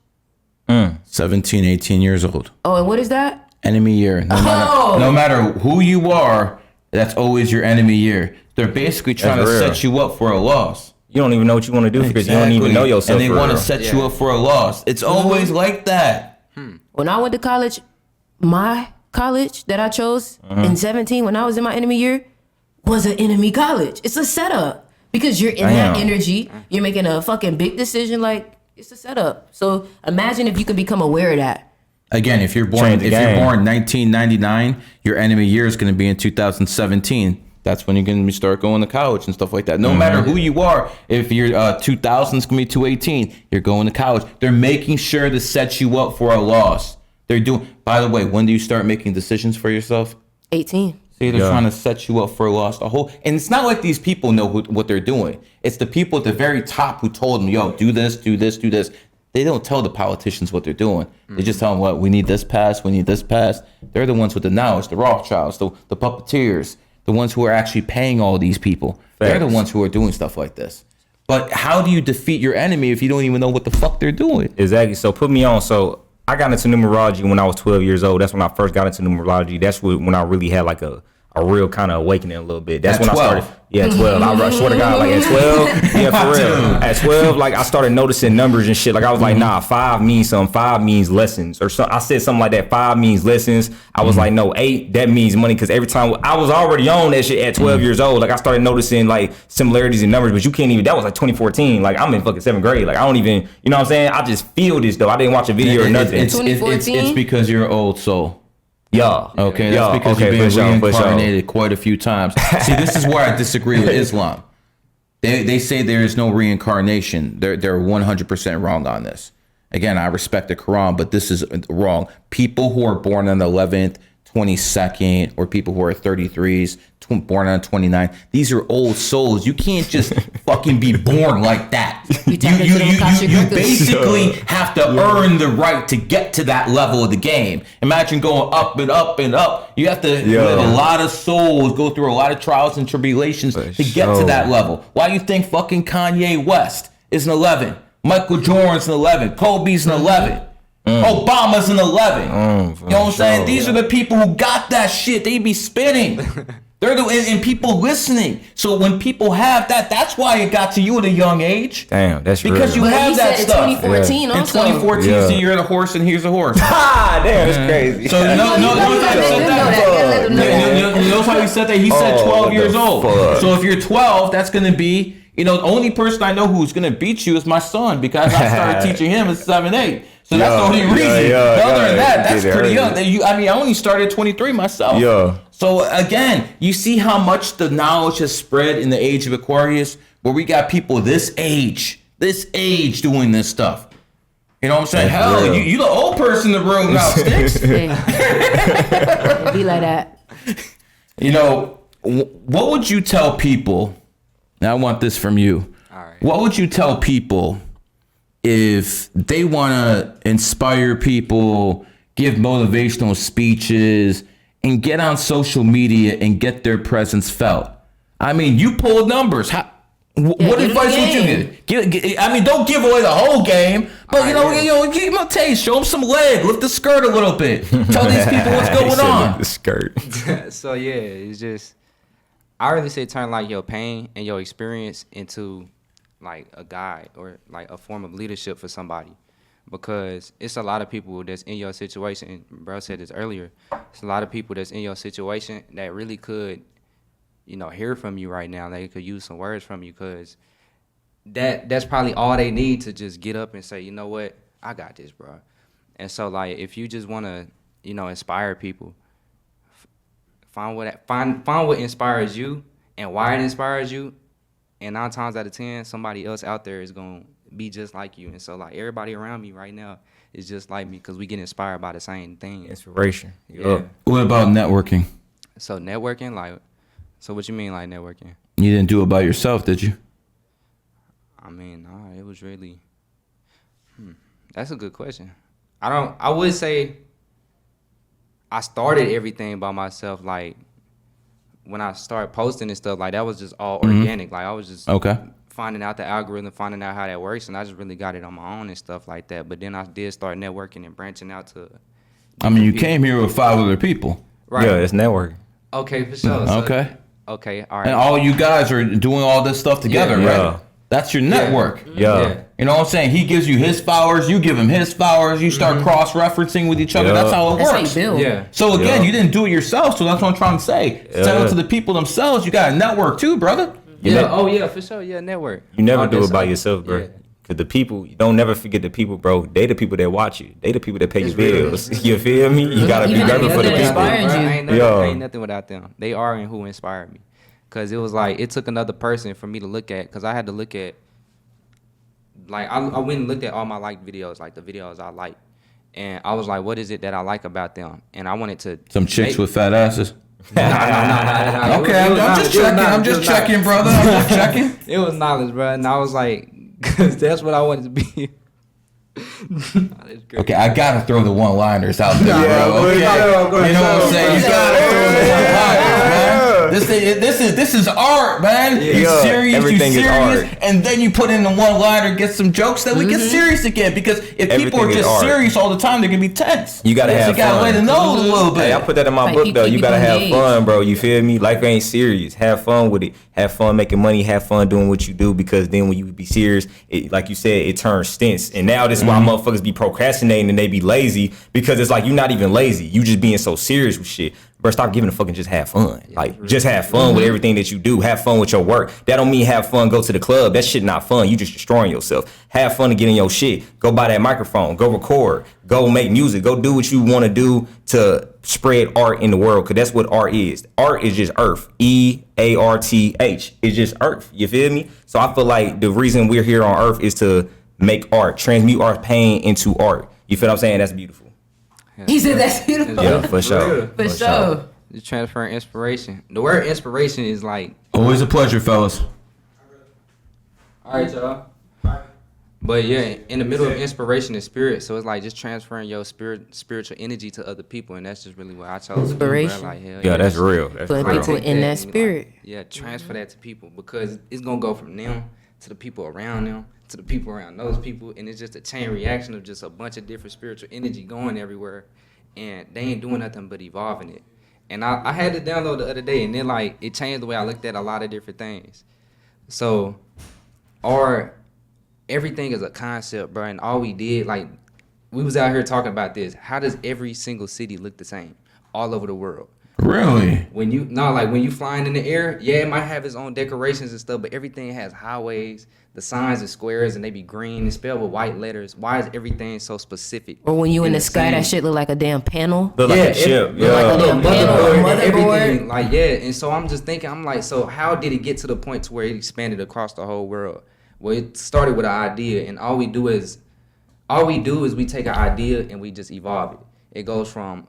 17, 18 years old. Oh, and what is that? Enemy year. No matter who you are, that's always your enemy year. They're basically trying to set you up for a loss. You don't even know what you want to do because you don't even know yourself. And they want to set you up for a loss. It's always like that. When I went to college, my college that I chose in 17, when I was in my enemy year, was an enemy college. It's a setup. Because you're in that energy, you're making a fucking big decision, like, it's a setup. So imagine if you can become aware of that. Again, if you're born 1999, your enemy year is going to be in 2017. That's when you're going to start going to college and stuff like that. No matter who you are, if you're 2000 is going to be 218, you're going to college. They're making sure to set you up for a loss. They're doing. By the way, when do you start making decisions for yourself? 18. See, they're trying to set you up for a loss. And it's not like these people know what they're doing. It's the people at the very top who told them, yo, do this, do this, do this. They don't tell the politicians what they're doing. They just tell them, what, we need this passed, we need this passed. They're the ones with the knowledge, the Rothschilds, the puppeteers, the ones who are actually paying all these people. Facts. They're the ones who are doing stuff like this. But how do you defeat your enemy if you don't even know what the fuck they're doing? Exactly. So put me on. So I got into numerology when I was 12 years old. That's when I first got into numerology. That's when I really had like a real kind of awakening a little bit. That's at when 12. I started. Yeah, 12. I swear to God, like at 12, yeah, for real. At 12, like I started noticing numbers and shit. Like I was like, nah, 5 means something. 5 means lessons. Or so, I said something like that. 5 means lessons. I was like, no, 8, that means money. Because every time I was already on that shit at 12 years old. Like I started noticing like similarities in numbers, but you can't even, that was like 2014. Like I'm in fucking 7th grade. Like I don't even, you know what I'm saying? I just feel this though. I didn't watch a video or nothing. It's because you're an old soul. Yeah. Okay, that's because you've been reincarnated quite a few times. See, this is where I disagree with Islam. They say there is no reincarnation. They're 100% wrong on this. Again, I respect the Quran, but this is wrong. People who are born on the 11th, 22nd, or people who are 33s, born on 29, these are old souls. You can't just fucking be born like that. You basically have to earn the right to get to that level of the game. Imagine going up and up and up. You have to live a lot of souls, go through a lot of trials and tribulations to get to that level. Why do you think fucking Kanye West is an 11? Michael Jordan's an 11. Kobe's an 11. Obama's an 11. You know what I'm saying? These are the people who got that shit. They be spinning. They're and people listening. So when people have that, that's why it got to you at a young age. Damn, that's Because real. you have that stuff. 2014 also. In 2014, is the year of the horse, and here's a horse. Ah, damn, that's crazy. So notice how he said that? He said 12 years old. So if you're 12, that's going to be, the only person I know who's going to beat you is my son, because I started teaching him at 7, 8. So that's the only reason. Other than that, that's pretty young. I only started at 23 myself. Yeah. So again, you see how much the knowledge has spread in the age of Aquarius, where we got people this age doing this stuff. You know what I'm saying? Hell, you the old person in the room now, Sticks. It'd be like that. What would you tell people? Now I want this from you. All right. What would you tell people if they want to inspire people, give motivational speeches, and get on social media and get their presence felt? I mean, you pulled numbers. What advice would you give? Don't give away the whole game, but give them a taste. Show them some leg. Lift the skirt a little bit. Tell these people what's going on. The skirt. So yeah, it's just, I really say turn like your pain and your experience into like a guide or like a form of leadership for somebody, because it's a lot of people that's in your situation. And bro said this earlier. It's a lot of people that's in your situation that really could, hear from you right now. They could use some words from you, because that's probably all they need to just get up and say, you know what, I got this, bro. And so like, if you just want to, inspire people, find what inspires you and why it inspires you. And 9 times out of 10, somebody else out there is going to be just like you. And so, like, everybody around me right now is just like me, because we get inspired by the same thing. Inspiration. Yeah. What about networking? So, networking, like, so what you mean, like, networking? You didn't do it by yourself, did you? I mean, nah, it was really, that's a good question. I would say I started everything by myself, like, when I started posting and stuff, like, that was just all organic. Like, I was just finding out the algorithm, finding out how that works, and I just really got it on my own and stuff like that. But then I did start networking and branching out to. You came here with 5 other people. Right. Yeah, it's networking. Okay, for sure. Okay, all right. And all you guys are doing all this stuff together, right? Yeah. That's your network. Yeah. You know what I'm saying? He gives you his followers, you give him his followers, you start cross-referencing with each other. That's how it works. That's how you build. Yeah. So again, you didn't do it yourself, so that's what I'm trying to say. Tell it to the people themselves. You got a network too, brother. Yeah, for sure. Yeah, network. You never do it by yourself, bro. Yeah. Cause the people, you don't never forget the people, bro. They the people that watch you. They the people that pay your bills. You feel me? You gotta be grateful for the people. Ain't nothing without them. They are and who inspired me. Cause it was like, it took another person for me to look at. Cause I had to look at, like, I went and looked at all my liked videos, like the videos I like. And I was like, what is it that I like about them? And I wanted to Some chicks with fat asses. No. Okay, I'm just checking. I'm just checking, brother. I'm just checking. It was knowledge, bro. And I was like, because that's what I wanted to be. Okay, I gotta throw the one-liners out there, bro. Okay. You know what I'm saying? You gotta throw the one-liners, man. This is art, man. You serious? Everything you serious? is art. And then you put in the one-liner, get some jokes that we get serious again. Because if people are Everything is just art. serious all the time, they're gonna be tense. You gotta have You gotta fun. let it know a little bit. Hey, I put that in my Like, book you though. keep You it gotta have engaged. fun, bro. You feel me? Life ain't serious. Have fun with it. Have fun making money. Have fun doing what you do. Because then when you be serious, it, like you said, it turns stints. And now this is why motherfuckers be procrastinating and they be lazy, because it's like you're not even lazy. You just being so serious with shit. Bro, stop giving a fuck and just have fun. Like, just have fun with everything that you do. Have fun with your work. That don't mean have fun, go to the club. That shit not fun. You just destroying yourself. Have fun to get in your shit. Go buy that microphone. Go record. Go make music. Go do what you want to do to spread art in the world, because that's what art is. Art is just earth. EARTH. It's just earth. You feel me? So I feel like the reason we're here on earth is to make art, transmute our pain into art. You feel what I'm saying? That's beautiful. He said that's beautiful. Yeah, for sure. For sure. Just transferring inspiration. The word inspiration is like, Always a pleasure, fellas. all right, y'all. But yeah, in the middle of inspiration is spirit. So it's like just transferring your spiritual energy to other people. And that's just really what I chose to do, bro. Inspiration. Like, hell Yeah, that's real. That's Putting real. people in that and, spirit. like, yeah, transfer that to people, because it's gonna go from them to the people around them to the people around those people, and it's just a chain reaction of just a bunch of different spiritual energy going everywhere, and they ain't doing nothing but evolving it. And I had to download the other day, and then like it changed the way I looked at a lot of different things. So, everything is a concept, bro, and all we did, like, we was out here talking about this. How does every single city look the same all over the world? Really? When you flying in the air, yeah, it might have its own decorations and stuff, but everything has highways. The signs are squares and they be green and spelled with white letters. Why is everything so specific? Or when you in the sky, same- that shit look like a damn panel. Look like a chip. look like a Yeah. little Panel or motherboard and motherboard. everything. Like, yeah, and so I'm just thinking, I'm like, so how did it get to the point to where it expanded across the whole world? Well, it started with an idea, and all we do is we take an idea and we just evolve it. It goes from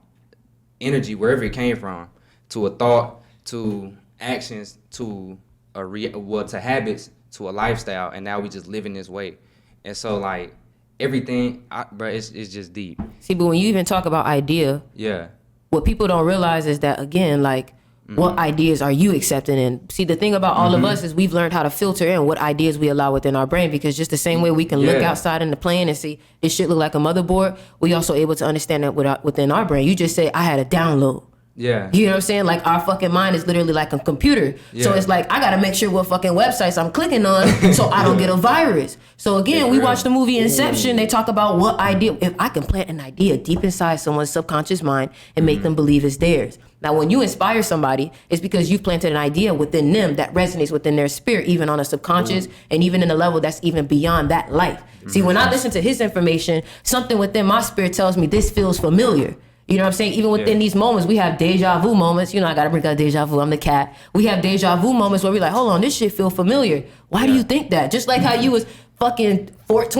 energy, wherever it came from, to a thought, to actions, to to habits, to a lifestyle, and now we just live in this way. And so like everything, bro, it's just deep. See, but when you even talk about idea, Yeah. what people don't realize is that, again, like, what ideas are you accepting? And see, the thing about all of us is we've learned how to filter in what ideas we allow within our brain, because just the same way we can look Yeah. outside in the plane and see this shit look like a motherboard, we also able to understand that within our brain. You just say, I had a download. Yeah. You know what I'm saying? Like, our fucking mind is literally like a computer. So Yeah. it's like, I gotta make sure what fucking websites I'm clicking on so I don't get a virus. So again, we watched the movie Inception. They talk about what idea, if I can plant an idea deep inside someone's subconscious mind and make them believe it's theirs. Now, when you inspire somebody, it's because you've planted an idea within them that resonates within their spirit, even on a subconscious and even in a level that's even beyond that life. See, when I listen to his information, something within my spirit tells me this feels familiar. You know what I'm saying? Even within these moments, we have deja vu moments. You know, I got to bring up deja vu. I'm the cat. We have deja vu moments where we're like, hold on, this shit feel familiar. Why do you think that? Just like how you was fucking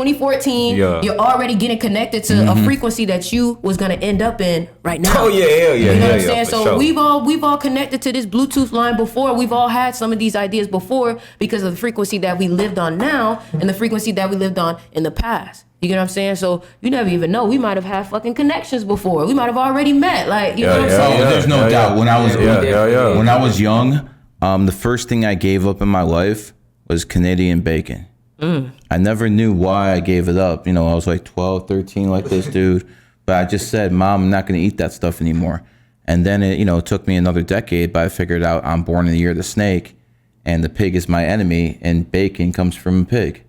2014, Yeah. you're already getting connected to a frequency that you was going to end up in right now. Oh yeah, hell yeah, You know hell what I'm yeah, saying? for So sure. we've all connected to this Bluetooth line before. We've all had some of these ideas before because of the frequency that we lived on now and the frequency that we lived on in the past. You get what I'm saying? So you never even know. We might have had fucking connections before. We might have already met. Like, you know what I'm saying? There's no doubt. When I was yeah. when I was young, the first thing I gave up in my life was Canadian bacon. I never knew why I gave it up. You know, I was like 12, 13, like this dude. But I just said, Mom, I'm not going to eat that stuff anymore. And then it took me another decade, but I figured out I'm born in the year of the snake, and the pig is my enemy, and bacon comes from a pig.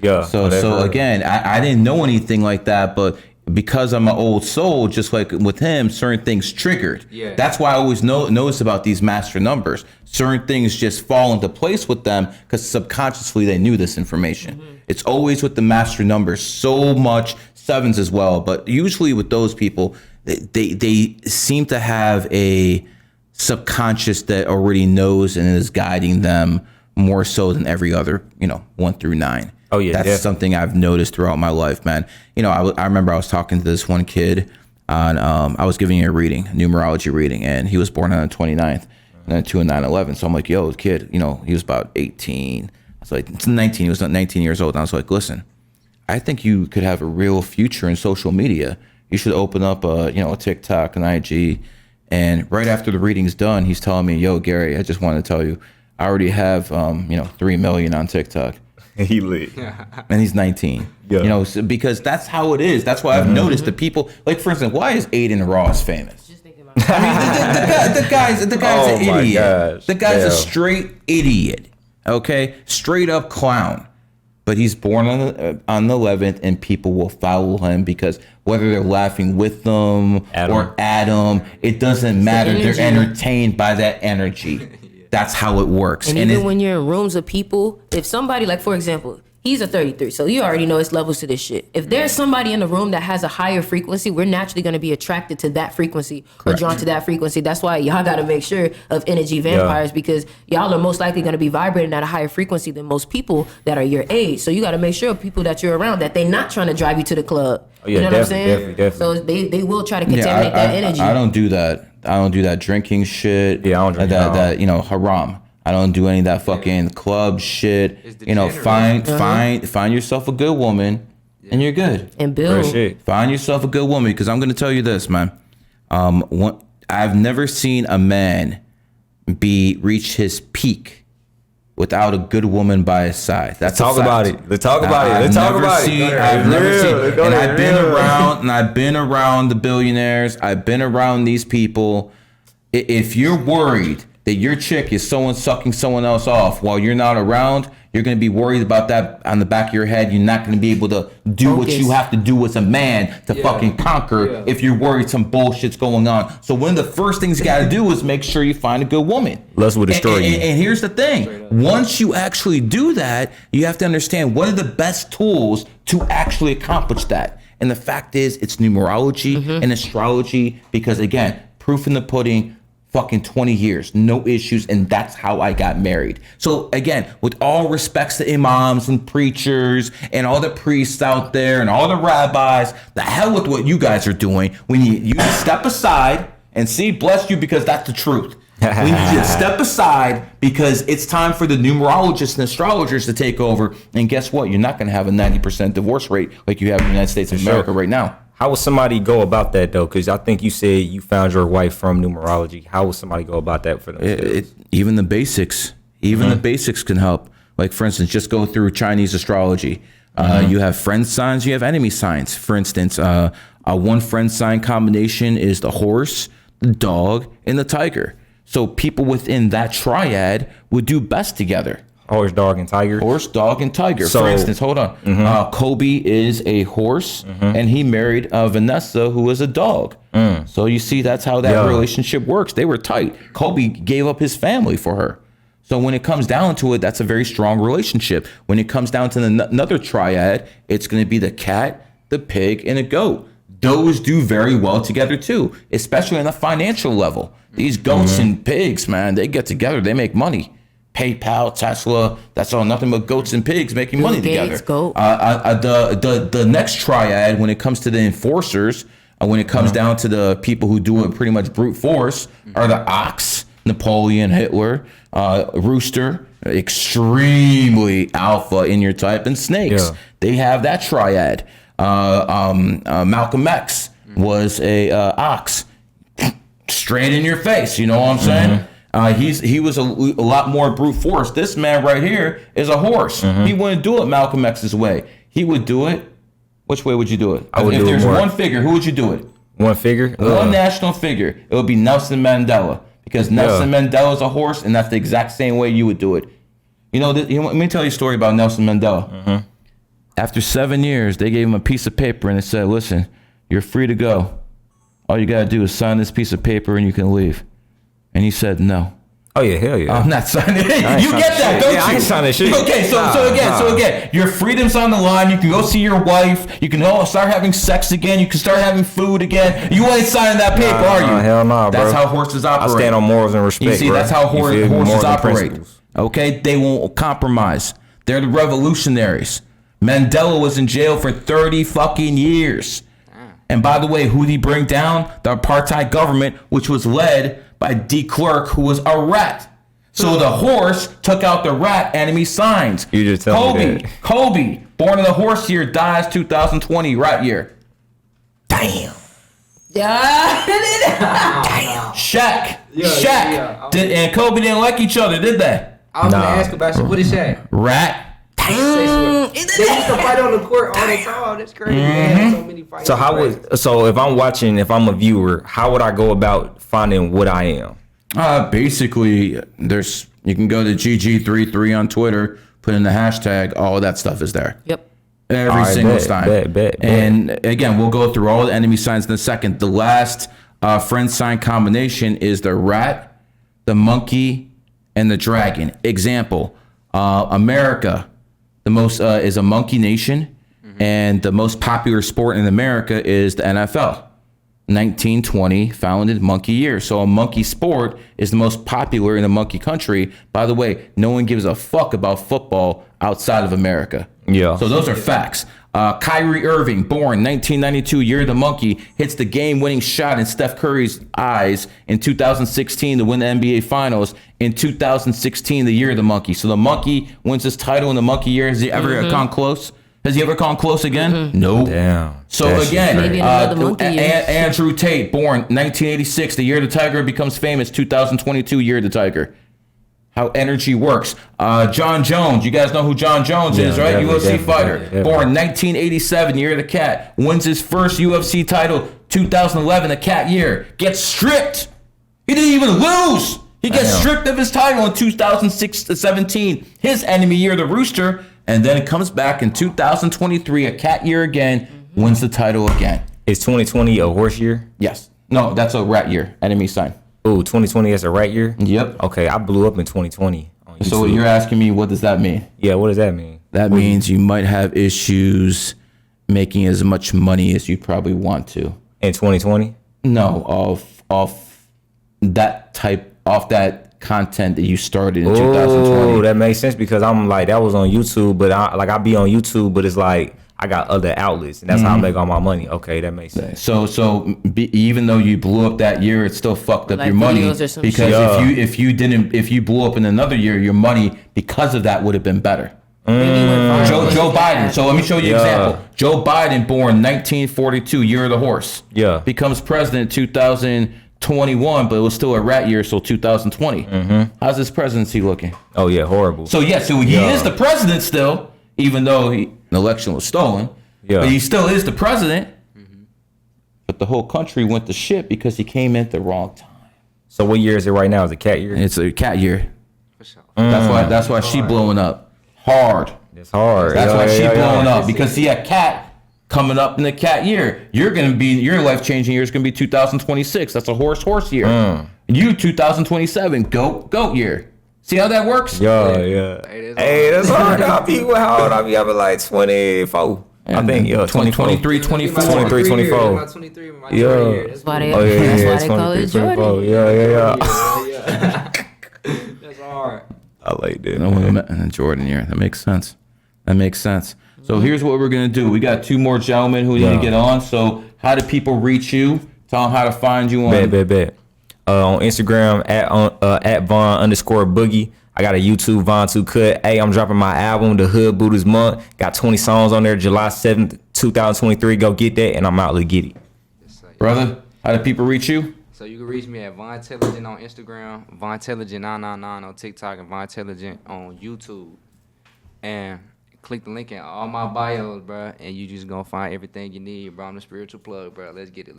Yeah. So again, I didn't know anything like that, but because I'm an old soul, just like with him, certain things triggered. Yeah. That's why I always notice about these master numbers. Certain things just fall into place with them because subconsciously they knew this information. It's always with the master numbers, so much sevens as well. But usually with those people, they seem to have a subconscious that already knows and is guiding them more so than every other, 1 through 9. Oh, yeah, That's definitely. something I've noticed throughout my life, man. You know, I remember I was talking to this one kid on, I was giving a reading, numerology reading, and he was born on the 29th, and then 2 and 9/11. So I'm like, yo, kid, you know, he was about 18. I was like, it's 19. He was 19 years old. And I was like, listen, I think you could have a real future in social media. You should open up a TikTok, an IG. And right after the reading's done, he's telling me, yo, Gary, I just want to tell you, I already have, 3 million on TikTok. He lit. And he's 19. Yeah. You know, so, because that's how it is. That's why I've noticed the people, like, for instance, why is Aiden Ross famous? I mean, the guy's an idiot. Gosh. The guy's a Damn. straight idiot. Okay, straight up clown. But he's born on the 11th, and people will follow him because whether they're laughing with them or at him, it doesn't matter. They're entertained by that energy. That's how it works. And even when you're in rooms of people, if somebody, like, for example, he's a 33, so you already know it's levels to this shit. If there's somebody in the room that has a higher frequency, we're naturally going to be attracted to that frequency or drawn to that frequency. That's why y'all got to make sure of energy vampires because y'all are most likely going to be vibrating at a higher frequency than most people that are your age. So you got to make sure of people that you're around that they're not trying to drive you to the club. Oh, yeah, you know what I'm saying? definitely. So they will try to contaminate that energy. I don't do that. I don't do that drinking shit. Yeah, I don't drink that haram. I don't do any of that fucking club shit. You know, find yourself a good woman, and you're good. And build. Find yourself a good woman, because I'm gonna tell you this, man. I've never seen a man reach his peak without a good woman by his side. That's Let's talk about it. I've never seen, and I've been around the billionaires. I've been around these people. If you're worried that your chick is sucking someone else off while you're not around, you're going to be worried about that on the back of your head. You're not going to be able to do what you have to do as a man to fucking conquer if you're worried some bullshit's going on. So one of the first things you got to do is make sure you find a good woman. Lust will destroy you. And here's the thing. Once you actually do that, you have to understand what are the best tools to actually accomplish that. And the fact is, it's numerology and astrology because, again, proof in the pudding, fucking 20 years, no issues, and that's how I got married. So again, with all respects to imams and preachers and all the priests out there and all the rabbis, the hell with what you guys are doing. We need you to step aside and see, bless you, because that's the truth. We need you to step aside because it's time for the numerologists and astrologers to take over. And guess what? You're not going to have a 90% divorce rate like you have in the United States of America right now. How would somebody go about that, though? Because I think you said you found your wife from numerology. How would somebody go about that for them? Even the basics. The basics can help. Like, for instance, just go through Chinese astrology. You have friend signs, you have enemy signs. For instance, a one friend sign combination is the horse, the dog, and the tiger. So people within that triad would do best together. Horse, dog, and tiger. Horse, dog, and tiger. So, for instance, hold on. Kobe is a horse, and he married Vanessa, who is a dog. So you see, that's how that relationship works. They were tight. Kobe gave up his family for her. So when it comes down to it, that's a very strong relationship. When it comes down to another triad, it's going to be the cat, the pig, and a goat. Those do very well together too, especially on a financial level. These goats and pigs, man, they get together, they make money. PayPal, Tesla, that's all nothing but goats and pigs making money together. The next triad, when it comes to the enforcers, when it comes down to the people who do it pretty much brute force, are the ox, Napoleon, Hitler, rooster, extremely alpha in your type, and snakes. They have that triad. Malcolm X was a ox, straight in your face. You know what I'm saying? He was a lot more brute force. This man right here is a horse. He wouldn't do it Malcolm X's way. He would do it. Which way would you do it? If there's one figure, who would you do it? One figure? One national figure. It would be Nelson Mandela. Because Nelson Mandela is a horse, and that's the exact same way you would do it. You know, let me tell you a story about Nelson Mandela. After 7 years, they gave him a piece of paper, and it said, listen, you're free to go. All you got to do is sign this piece of paper, and you can leave. And he said no. Oh yeah, hell yeah. I'm not signing it. You get that, don't you? I ain't signing shit. Okay, so again, your freedom's on the line. You can go see your wife. You can start having sex again. You can start having food again. You ain't signing that paper, are you? Hell no, bro. That's how horses operate. I stand on morals and respect. You see, that's how horses operate. Okay, they won't compromise. They're the revolutionaries. Mandela was in jail for 30 fucking years. And by the way, who did he bring down? The apartheid government, which was led by de Klerk, who was a rat. So the horse took out the rat, enemy signs. You just tell me that. Kobe, born in the horse year, dies 2020, rat year. Damn. Yeah. Damn. Shaq. And Kobe didn't like each other, did they? I was gonna ask about you. What is Shaq? Rat. They used to fight on the court all the time. That's crazy. They had so many fights. So if I'm watching, if I'm a viewer, how would I go about finding what I am? Basically, you can go to GG33 on Twitter, put in the hashtag, all that stuff is there. Yep. Every single time. Bet. And again, we'll go through all the enemy signs in a second. The last friend sign combination is the rat, the monkey, and the dragon. Example, America, the most is a monkey nation, and the most popular sport in America is the NFL. 1920 founded monkey year. So a monkey sport is the most popular in a monkey country. By the way, no one gives a fuck about football outside of America. Yeah. So those are facts. Kyrie Irving, born 1992, year of the monkey, hits the game-winning shot in Steph Curry's eyes in 2016 to win the NBA Finals. In 2016, the year of the monkey. So the monkey wins his title in the monkey year. Has he ever gone close? Has he ever gone close again? No. Damn. So again, Maybe another monkey year. Andrew Tate, born 1986, the year the tiger becomes famous. 2022, year of the tiger. How energy works. John Jones, you guys know who John Jones is, right? UFC fighter. Born 1987, year of the cat. Wins his first UFC title. 2011, the cat year. Gets stripped. He didn't even lose. He gets stripped of his title in 2017. His enemy year, the rooster. And then it comes back in 2023, a cat year again, wins the title again. Is 2020 a horse year? Yes. No, that's a rat year, enemy sign. Ooh, 2020 is a rat year? Yep. Okay, I blew up in 2020 on YouTube. So you're asking me, what does that mean? Yeah, what does that mean? That means you might have issues making as much money as you probably want to. In 2020? No, off that content that you started in 2020. Oh, that makes sense because I'm like, that was on YouTube, but I be on YouTube, but it's like I got other outlets, and that's how I make all my money. Okay, that makes sense. So even though you blew up that year, it still fucked up Like your money videos or some because shit. if you blew up in another year, your money because of that would have been better. Joe Biden. So let me show you an example. Joe Biden, born 1942, year of the horse. Yeah. Becomes president 2021, but it was still a rat year, so 2020. How's his presidency looking? Oh yeah, horrible. So he is the president still, even though an election was stolen. Yeah. But he still is the president. But the whole country went to shit because he came in at the wrong time. So what year is it right now? Is it cat year? It's a cat year. That's why she blowing up hard. It's hard. That's why she blowing up because see a cat coming up in the cat year. Your life changing year is gonna be 2026. That's a horse year. You 2027 goat year. See how that works? Yeah. Hey, that's hard. How old? I'll be like 24. I think 23, 24. 23, 24. 23 my Yeah. year. That's why they, Yeah, call it Jordan. Yeah. That's hard. I like that. Jordan year. That makes sense. So here's what we're gonna do. We got two more gentlemen who need to get on. So how do people reach you? Tell them how to find you on. Bet. On Instagram at Von_Boogie. I got a YouTube Von2Cut. Hey, I'm dropping my album, The Hood Buddhist Month. Got 20 songs on there. July 7th, 2023. Go get that, and I'm out to get it. Brother, how do people reach you? So you can reach me at Vontelligent on Instagram, Vontelligent999 on TikTok, and Vontelligent on YouTube. And click the link in all my bios, bro, and you just gonna find everything you need, bro. I'm the spiritual plug, bro. Let's get it.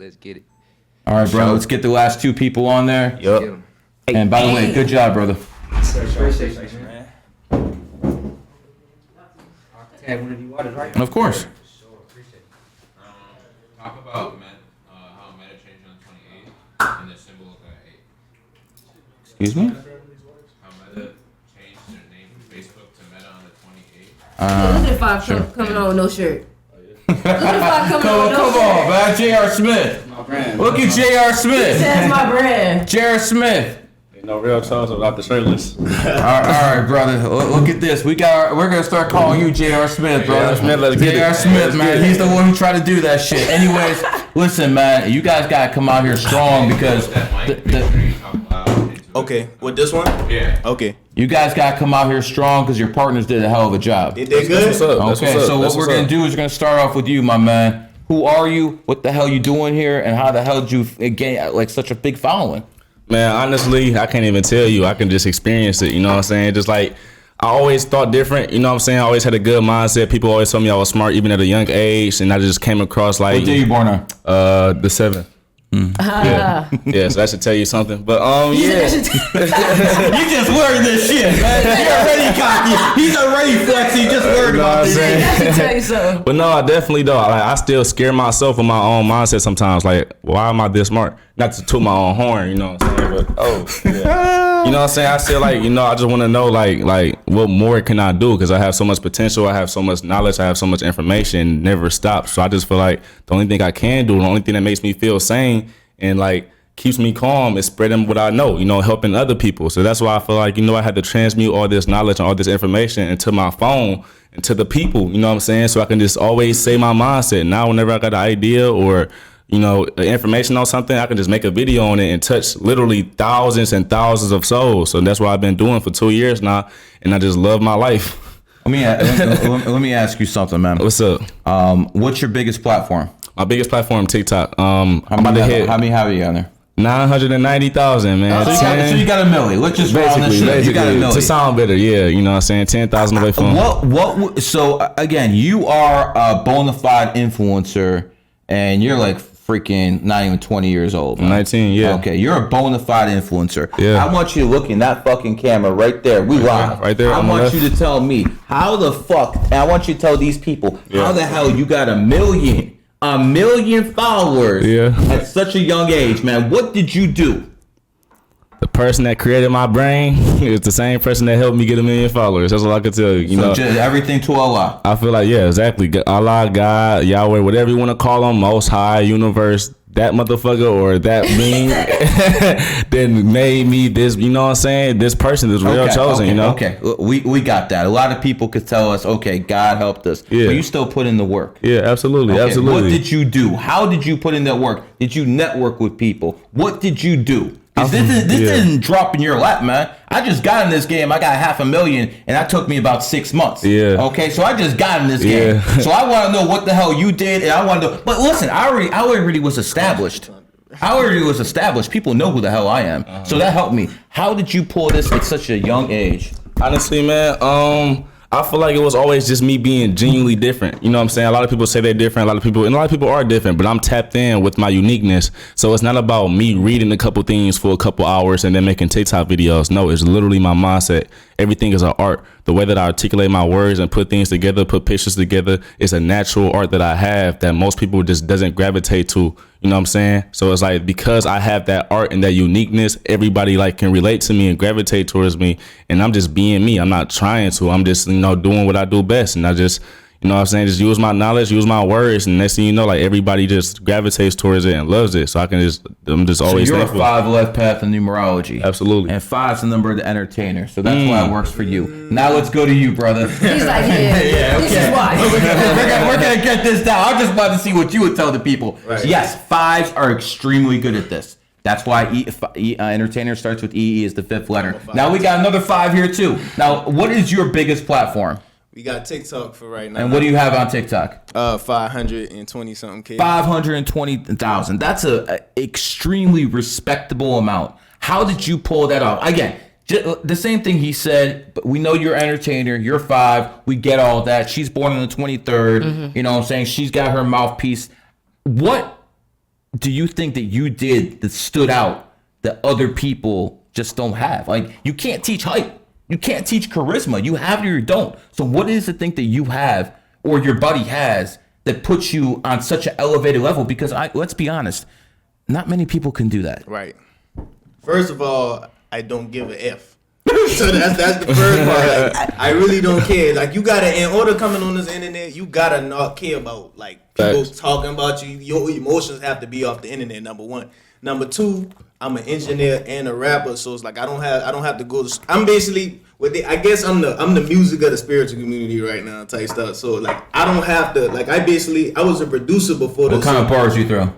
All right, bro. Let's get the last two people on there. Yup. And by the way, good job, brother. Appreciate you, man. Tag one of you waters, right? Of course. Talk about how meta changed on the 28th and the symbol of that 8. Excuse me? How meta changed their name from Facebook to meta on the 28th. Look at the five coming on with no shirt. Look at the five coming on with no Come shirt. on, man. J.R. Smith. Look at J.R. Smith. That's my brand. J.R. Smith. real chosen without the shirtless. All right, brother. Look at this. We're gonna start calling you J.R. Smith, brother. J.R. Smith, let's get it. J.R. Smith, man. He's the one who tried to do that shit. Anyways, listen, man. You guys gotta come out here strong because Okay, with this one? Yeah. Okay. you guys gotta come out here strong because your partners did a hell of a job. They did good? That's what's up. Okay, so what we're gonna do is we're gonna start off with you, my man. Who are you? What the hell you doing here? And how the hell did you gain like such a big following? Man, honestly, I can't even tell you. I can just experience it. You know what I'm saying? Just like I always thought different. You know what I'm saying? I always had a good mindset. People always told me I was smart even at a young age, and I just came across like What day you born on? the 7th. Yeah, so that should tell you something. But yeah, You just learned this shit, man. You're already cocky. He's already flexing. Just worried about this shit. I can tell you so. but no, I definitely though. Like I still scare myself with my own mindset sometimes. Like, why am I this smart? Not to toot my own horn, you know what I'm saying? But yeah. You know what I'm saying? I feel like, I just want to know like what more can I do? Because I have so much potential, I have so much knowledge, I have so much information, never stop. So I just feel like the only thing I can do, the only thing that makes me feel sane and like keeps me calm is spreading what I know, helping other people. So that's why I feel like, I had to transmute all this knowledge and all this information into my phone and to the people, you know what I'm saying? So I can just always say my mindset. Now whenever I got an idea or information on something, I can just make a video on it and touch literally thousands and thousands of souls. So that's what I've been doing for 2 years now, and I just love my life. Let me ask you something, man. What's up? What's your biggest platform? My biggest platform, TikTok. How many have you on there? 990,000, man. So you got a milli. Let's just roll on this shit. You got a milli. To sound better, yeah. You know what I'm saying? 10,000 away from. So again, you are a bona fide influencer, and you're like freaking not even 20 years old. Man. 19, yeah. Okay, you're a bona fide influencer. Yeah. I want you to look in that fucking camera right there. We live. Right there. I want you to tell me how the fuck, and I want you to tell these people how the hell you got a million followers at such a young age, man. What did you do? The person that created my brain is the same person that helped me get 1 million followers. That's all I can tell you. So just everything to Allah. I feel like, yeah, exactly. Allah, God, Yahweh, whatever you want to call them, Most High, Universe, that motherfucker or that being, then made me this, you know what I'm saying? This person, this real chosen, Okay, we got that. A lot of people could tell us, okay, God helped us. Yeah. But you still put in the work. Yeah, absolutely, absolutely. What did you do? How did you put in that work? Did you network with people? What did you do? This didn't drop in your lap, man. I just got in this game. I got 500,000, and that took me about 6 months. Yeah. Okay, so I just got in this game. So I want to know what the hell you did, and I want to know. But listen, I already was established. People know who the hell I am. So that helped me. How did you pull this at such a young age? Honestly, man, I feel like it was always just me being genuinely different. You know what I'm saying? A lot of people say they're different. A lot of people are different, but I'm tapped in with my uniqueness. So it's not about me reading a couple things for a couple hours and then making TikTok videos. No, it's literally my mindset. Everything is an art. The way that I articulate my words and put things together, put pictures together, is a natural art that I have that most people just doesn't gravitate to. You know what I'm saying? So it's like, because I have that art and that uniqueness, everybody like can relate to me and gravitate towards me. And I'm just being me. I'm not trying to. I'm just, doing what I do best. And I just, you know what I'm saying, just use my knowledge, use my words, and next thing you know, like everybody just gravitates towards it and loves it. So I'm just always so you're thankful. a 5 left path in numerology. Absolutely. And 5's the number of the entertainer. So that's why it works for you. Now let's go to you, brother. He's like, this is why. We're gonna get this down. I just wanted to see what you would tell the people. Right. Yes, 5's are extremely good at this. That's why entertainer starts with E is the 5th letter. Now we got another 5 here too. Now, what is your biggest platform? We got TikTok for right now. And what do you have on TikTok? 520 something K. 520,000. That's a extremely respectable amount. How did you pull that off? Again, the same thing he said, but we know you're an entertainer, you're 5, we get all that. She's born on the 23rd, you know what I'm saying? She's got her mouthpiece. What do you think that you did that stood out that other people just don't have? Like, you can't teach hype. You can't teach charisma. You have it or you don't. So what is the thing that you have or your buddy has that puts you on such an elevated level? Because let's be honest, not many people can do that. Right. First of all, I don't give a F. So that's the first part. Like, I really don't care. Like you gotta, in order coming on this internet, you gotta not care about like people talking about you. Your emotions have to be off the internet. Number one. Number two, I'm an engineer and a rapper, so it's like I don't have to go. I'm basically I guess I'm the music of the spiritual community right now type stuff. So like I don't have to like I was a producer before. What kind of bars you throw?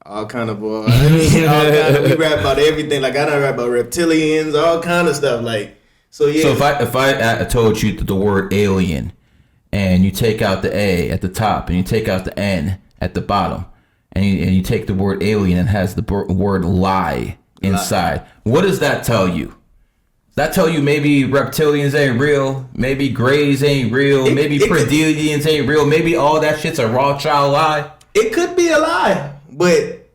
All kind of bars. I mean, we rap about everything. Like I done rap about reptilians, all kind of stuff. Like so yeah. So if I told you the word alien, and you take out the A at the top and you take out the N at the bottom, and you take the word alien and has the word lie inside, what does that tell you? Does that tell you maybe reptilians ain't real? Maybe Greys ain't real? Maybe Predelians ain't real? Maybe all that shit's a Rothschild lie? It could be a lie, but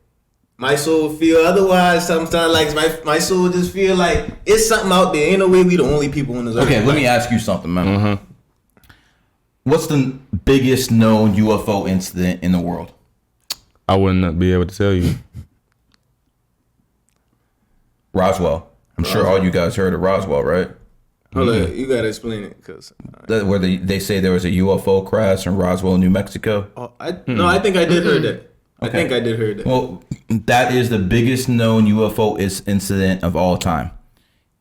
my soul feel otherwise sometimes. Like my soul just feel like it's something out there. Ain't no way we the only people on this earth. Okay, let me ask you something, man. What's the biggest known UFO incident in the world? I wouldn't be able to tell you. Roswell. I'm sure all you guys heard of Roswell, right? Hold on, you gotta explain it, cause Where they say there was a UFO crash in Roswell, New Mexico. I think I did hear that. I think I did hear that. Well, that is the biggest known UFO incident of all time,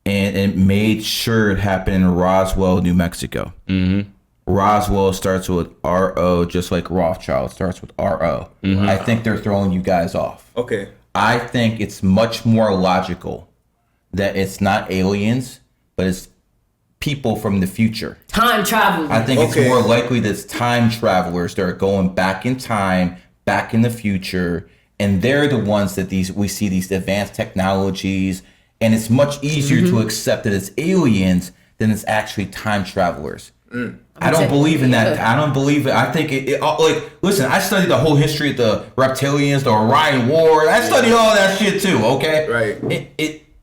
and it made sure it happened in Roswell, New Mexico. Roswell starts with R-O, just like Rothschild starts with R-O. I think they're throwing you guys off. Okay. I think it's much more logical that it's not aliens, but it's people from the future. Time travel. I think it's more likely that it's time travelers that are going back in time, back in the future, and they're the ones that we see these advanced technologies, and it's much easier to accept that it's aliens than it's actually time travelers. I don't believe in that. I don't believe it. I think like, listen, I studied the whole history of the reptilians, the Orion War. I studied all that shit too, okay? Right.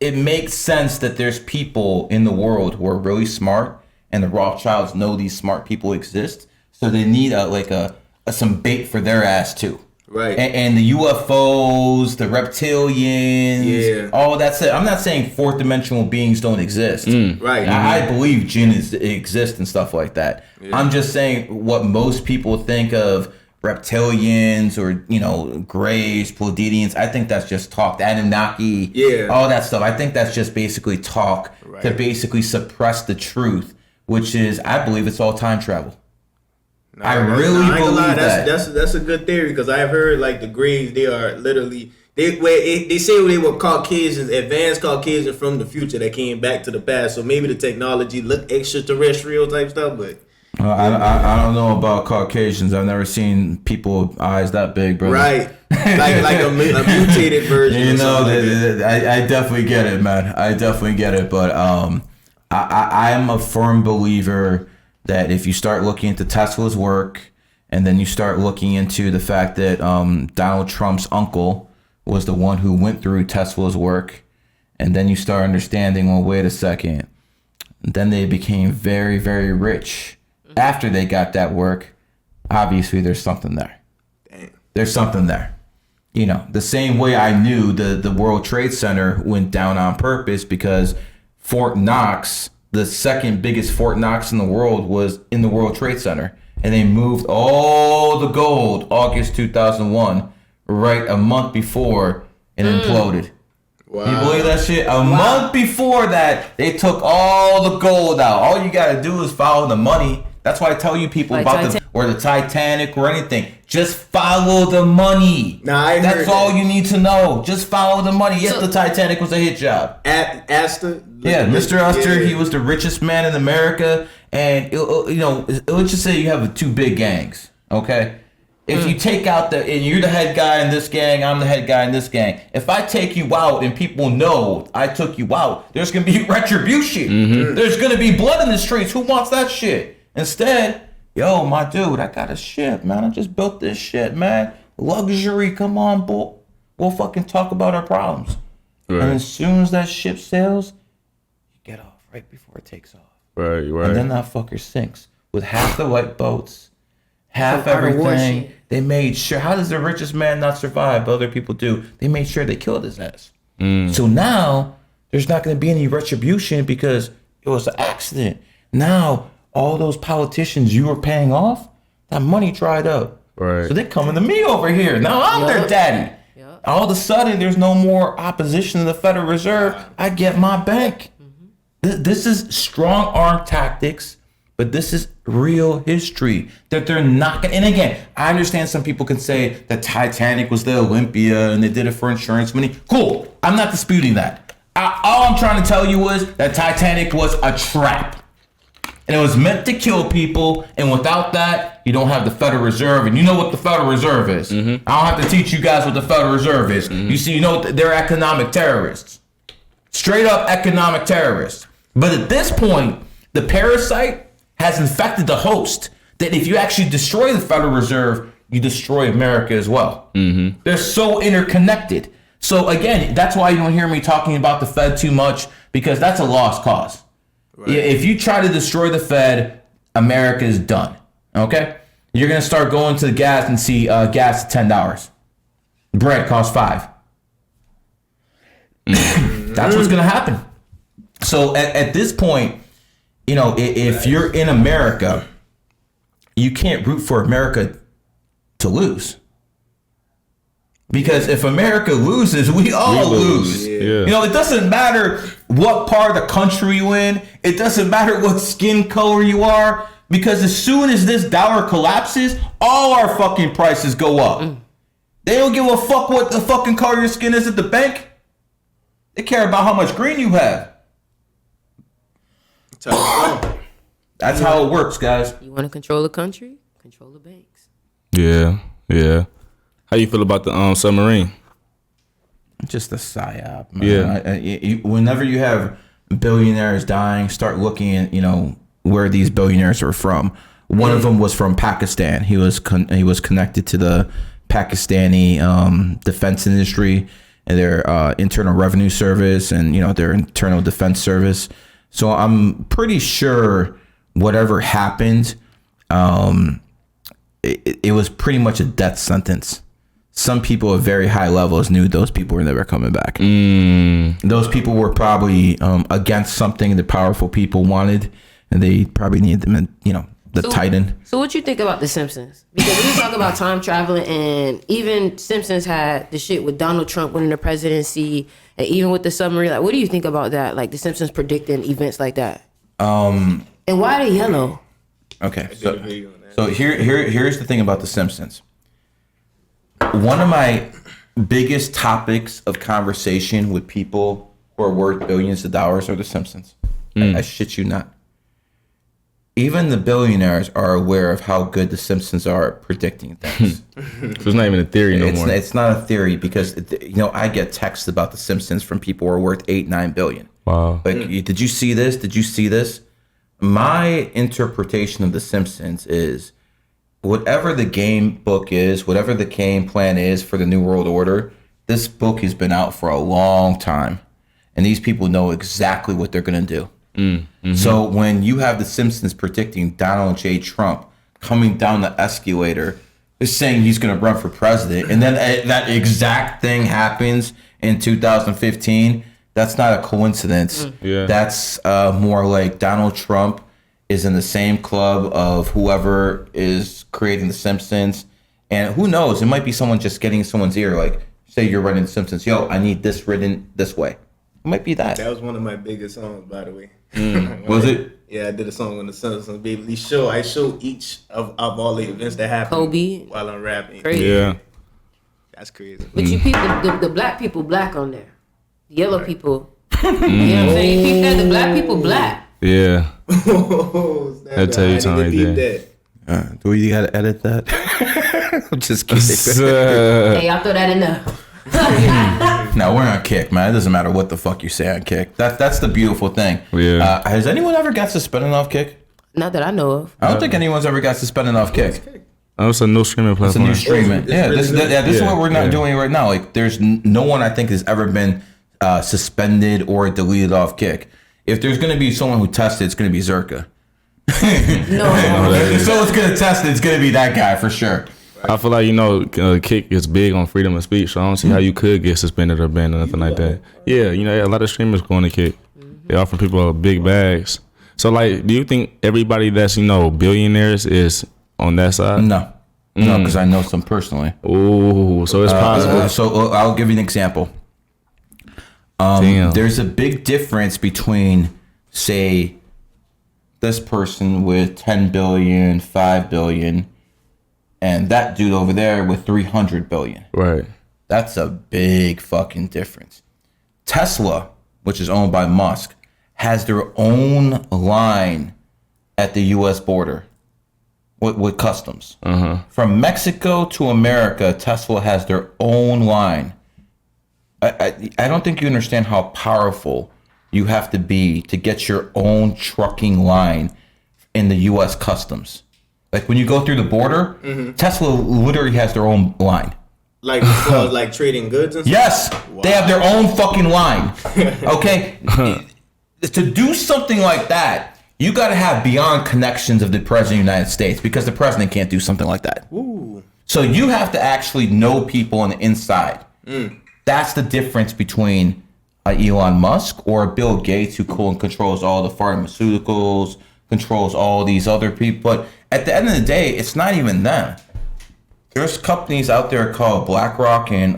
It makes sense that there's people in the world who are really smart, and the Rothschilds know these smart people exist, so they need some bait for their ass too. Right. And the UFOs, the reptilians, all that stuff. I'm not saying fourth dimensional beings don't exist. Right. I believe jinns exist and stuff like that. Yeah. I'm just saying what most people think of reptilians or, Greys, Pleiadians. I think that's just talk. The Anunnaki, all that stuff. I think that's just basically talk to basically suppress the truth, which is, I believe it's all time travel. No, I really believe that. That's a good theory, because I've heard like the Greys, they are literally they say they were Caucasians, advanced Caucasians from the future that came back to the past. So maybe the technology looked extraterrestrial type stuff, but I don't know about Caucasians. I've never seen people with eyes that big, brother. Right, like a mutated version. I definitely get it, man. I definitely get it, but I'm a firm believer that if you start looking into Tesla's work, and then you start looking into the fact that Donald Trump's uncle was the one who went through Tesla's work, and then you start understanding, well, wait a second, then they became very, very rich after they got that work. Obviously, there's something there. There's something there. The same way I knew the World Trade Center went down on purpose, because Fort Knox, the second biggest Fort Knox in the world, was in the World Trade Center. And they moved all the gold August 2001, right a month before it imploded. Wow. You believe that shit? A month before that, they took all the gold out. All you got to do is follow the money. That's why I tell you people about the Titanic or anything. Just follow the money. That's all you need to know. Just follow the money. Yes, the Titanic was a hit job. Astor? Yeah, Mr. Astor, he was the richest man in America. And, let's just say you have two big gangs, okay? If you take out and you're the head guy in this gang, I'm the head guy in this gang. If I take you out and people know I took you out, there's going to be retribution. There's going to be blood in the streets. Who wants that shit? Instead, yo, my dude, I got a ship, man. I just built this shit, man. Luxury, come on, boy. We'll fucking talk about our problems. Right. And as soon as that ship sails, you get off right before it takes off. Right. And then that fucker sinks with half the white boats, half everything. They made sure. How does the richest man not survive, but other people do? They made sure they killed his ass. So now there's not going to be any retribution, because It was an accident. Now, all those politicians you were paying off, that money dried up. Right. So they're coming to me over here. Now I'm their daddy. All of a sudden, there's no more opposition to the Federal Reserve. I get my bank. This is strong arm tactics, but this is real history that they're not gonna. And again, I understand some people can say that Titanic was the Olympia and they did it for insurance money. Cool. I'm not disputing that. All I'm trying to tell you is that Titanic was a trap. And it was meant to kill people, and without that, you don't have the Federal Reserve, and you know what the Federal Reserve is. I don't have to teach you guys what the Federal Reserve is. You see, you know they're economic terrorists. Straight up economic terrorists. But at this point, the parasite has infected the host, that if you actually destroy the Federal Reserve, you destroy America as well. They're so interconnected. So again, that's why you don't hear me talking about the Fed too much, because that's a lost cause. Right. If you try to destroy the Fed, America is done. Okay? You're going to start going to the gas and see gas at $10. Bread costs $5. That's what's going to happen. So at this point, you know, if you're in America, you can't root for America to lose. Because if America loses, we all lose. Yeah. You know, it doesn't matter what part of the country you in. It doesn't matter what skin color you are. Because as soon as this dollar collapses, all our fucking prices go up. They don't give a fuck what the fucking color your skin is at the bank. They care about how much green you have. That's how it works, guys. You want to control the country? Control the banks. Yeah. How you feel about the submarine? Just a psyop, man. Yeah. Whenever you have billionaires dying, start looking at, you know, where these billionaires are from. One of them was from Pakistan. He was connected to the Pakistani defense industry and their internal revenue service and, you know, their internal defense service. So I'm pretty sure whatever happened, it was pretty much a death sentence. Some people at very high levels knew those people were never coming back. Those people were probably against something the powerful people wanted, and they probably needed them in, you know, the Titan. So what you think about The Simpsons? Because when you talk about time traveling, and even Simpsons had the shit with Donald Trump winning the presidency, and even with the submarine, like, what do you think about that? Like The Simpsons predicting events like that? And why are they yellow? Okay, so here's the thing about The Simpsons. One of my biggest topics of conversation with people who are worth billions of dollars are The Simpsons. I shit you not. Even the billionaires are aware of how good The Simpsons are at predicting things. So it's not even a theory no more. It's not a theory because, you know, I get texts about The Simpsons from people who are worth 8-9 billion. Wow. Like, did you see this? Did you see this? My interpretation of The Simpsons is whatever the game book is, whatever the game plan is for the New World Order, this book has been out for a long time. And these people know exactly what they're going to do. So when you have The Simpsons predicting Donald J. Trump coming down the escalator, saying he's going to run for president, and then that exact thing happens in 2015, that's not a coincidence. That's more like Donald Trump is in the same club of whoever is creating The Simpsons. And who knows, it might be someone just getting in someone's ear, like, say you're running The Simpsons, yo, I need this written this way. It might be that. That was one of my biggest songs, by the way. Was it? Yeah, I did a song on The Simpsons. Baby, I show each of all the events that happen Kobe. while I'm rapping. Crazy. Yeah. That's crazy. But you peep the black people black on there. The yellow people. You know what I'm saying? You peep that the black people black. Yeah. I'll tell you something right there. Do we gotta edit that? I'm just kidding. Hey, I'll throw that in there. No, we're on Kick, man. It doesn't matter what the fuck you say on Kick. That's the beautiful thing. Yeah. Has anyone ever got suspended off Kick? Not that I know of. I don't think anyone's ever got suspended off Kick. Oh, it's a new streaming It's a platform. new streaming. This is what we're not Yeah. doing right now. Like, there's no one I think has ever been suspended or deleted off Kick. If there's gonna be someone who tested, it's gonna be Zerka. No. If someone's gonna test it, it's gonna be that guy for sure. I feel like, you know, Kick is big on freedom of speech, so I don't see how you could get suspended or banned or nothing like that. Yeah, you know, a lot of streamers going to Kick. They offering people big bags. So like, do you think everybody that's billionaires is on that side? No, because I know some personally. Ooh, so it's possible. So I'll give you an example. There's a big difference between, say, this person with 10 billion, 5 billion, and that dude over there with 300 billion. Right. That's a big fucking difference. Tesla, which is owned by Musk, has their own line at the U.S. border with customs. From Mexico to America, Tesla has their own line. I don't think you understand how powerful you have to be to get your own trucking line in the U.S. customs. Like when you go through the border, Tesla literally has their own line. Like as far as like trading goods and stuff? Yes, wow. They have their own fucking line. Okay, to do something like that, you got to have beyond connections of the president of the United States, because the president can't do something like that. Ooh. So you have to actually know people on the inside. That's the difference between Elon Musk or Bill Gates, who controls all the pharmaceuticals, controls all these other people. But at the end of the day, it's not even them. There's companies out there called BlackRock and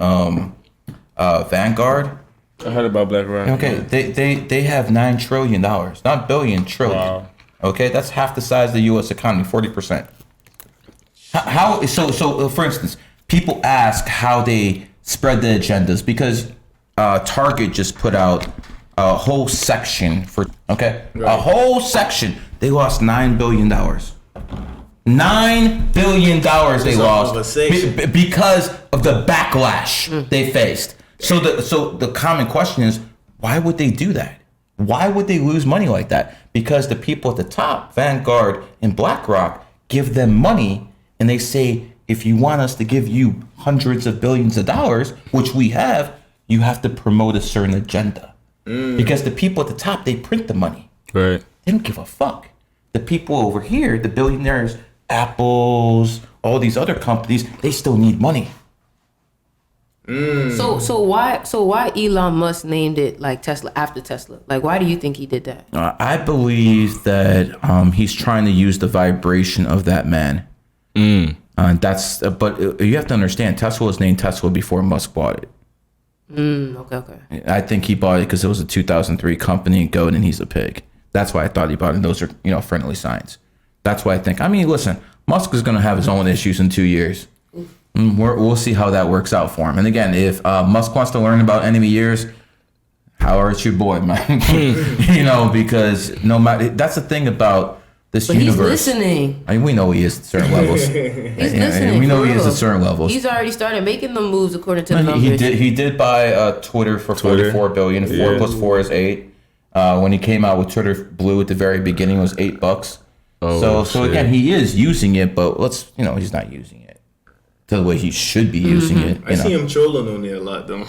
Vanguard. I heard about BlackRock. Okay, they have $9 trillion, not billion, trillion. Wow. Okay, that's half the size of the U.S. economy, 40%. How? So for instance, people ask how they spread the agendas, because Target just put out a whole section for a whole section. They lost $9 billion. $9 billion they lost because of the backlash they faced. So the common question is, why would they do that? Why would they lose money like that? Because the people at the top, Vanguard and BlackRock, give them money, and they say, if you want us to give you hundreds of billions of dollars, which we have, you have to promote a certain agenda. Because the people at the top, they print the money. Right. They don't give a fuck. The people over here, the billionaires, Apples, all these other companies, they still need money. So why Elon Musk named it like Tesla after Tesla? Like, why do you think he did that? I believe that he's trying to use the vibration of that man. But you have to understand, Tesla was named Tesla before Musk bought it. Okay. I think he bought it because it was a 2003 company and goat, and he's a pig. That's why I thought he bought it. And those are, friendly signs. That's why I think. I mean, listen, Musk is going to have his own issues in 2 years. We'll see how that works out for him. And again, if Musk wants to learn about enemy years, however, it's your boy, man. Because no matter, that's the thing about this universe. He's listening. I mean, we know he is at certain levels. He's listening. We know he is at certain levels. He's already started making the moves according to the numbers. He did buy Twitter for $44 billion. 4 plus 4 is 8. When he came out with Twitter Blue at the very beginning, it was $8. So again, he is using it, but he's not using it to the way he should be using it. I see him trolling on there a lot, though.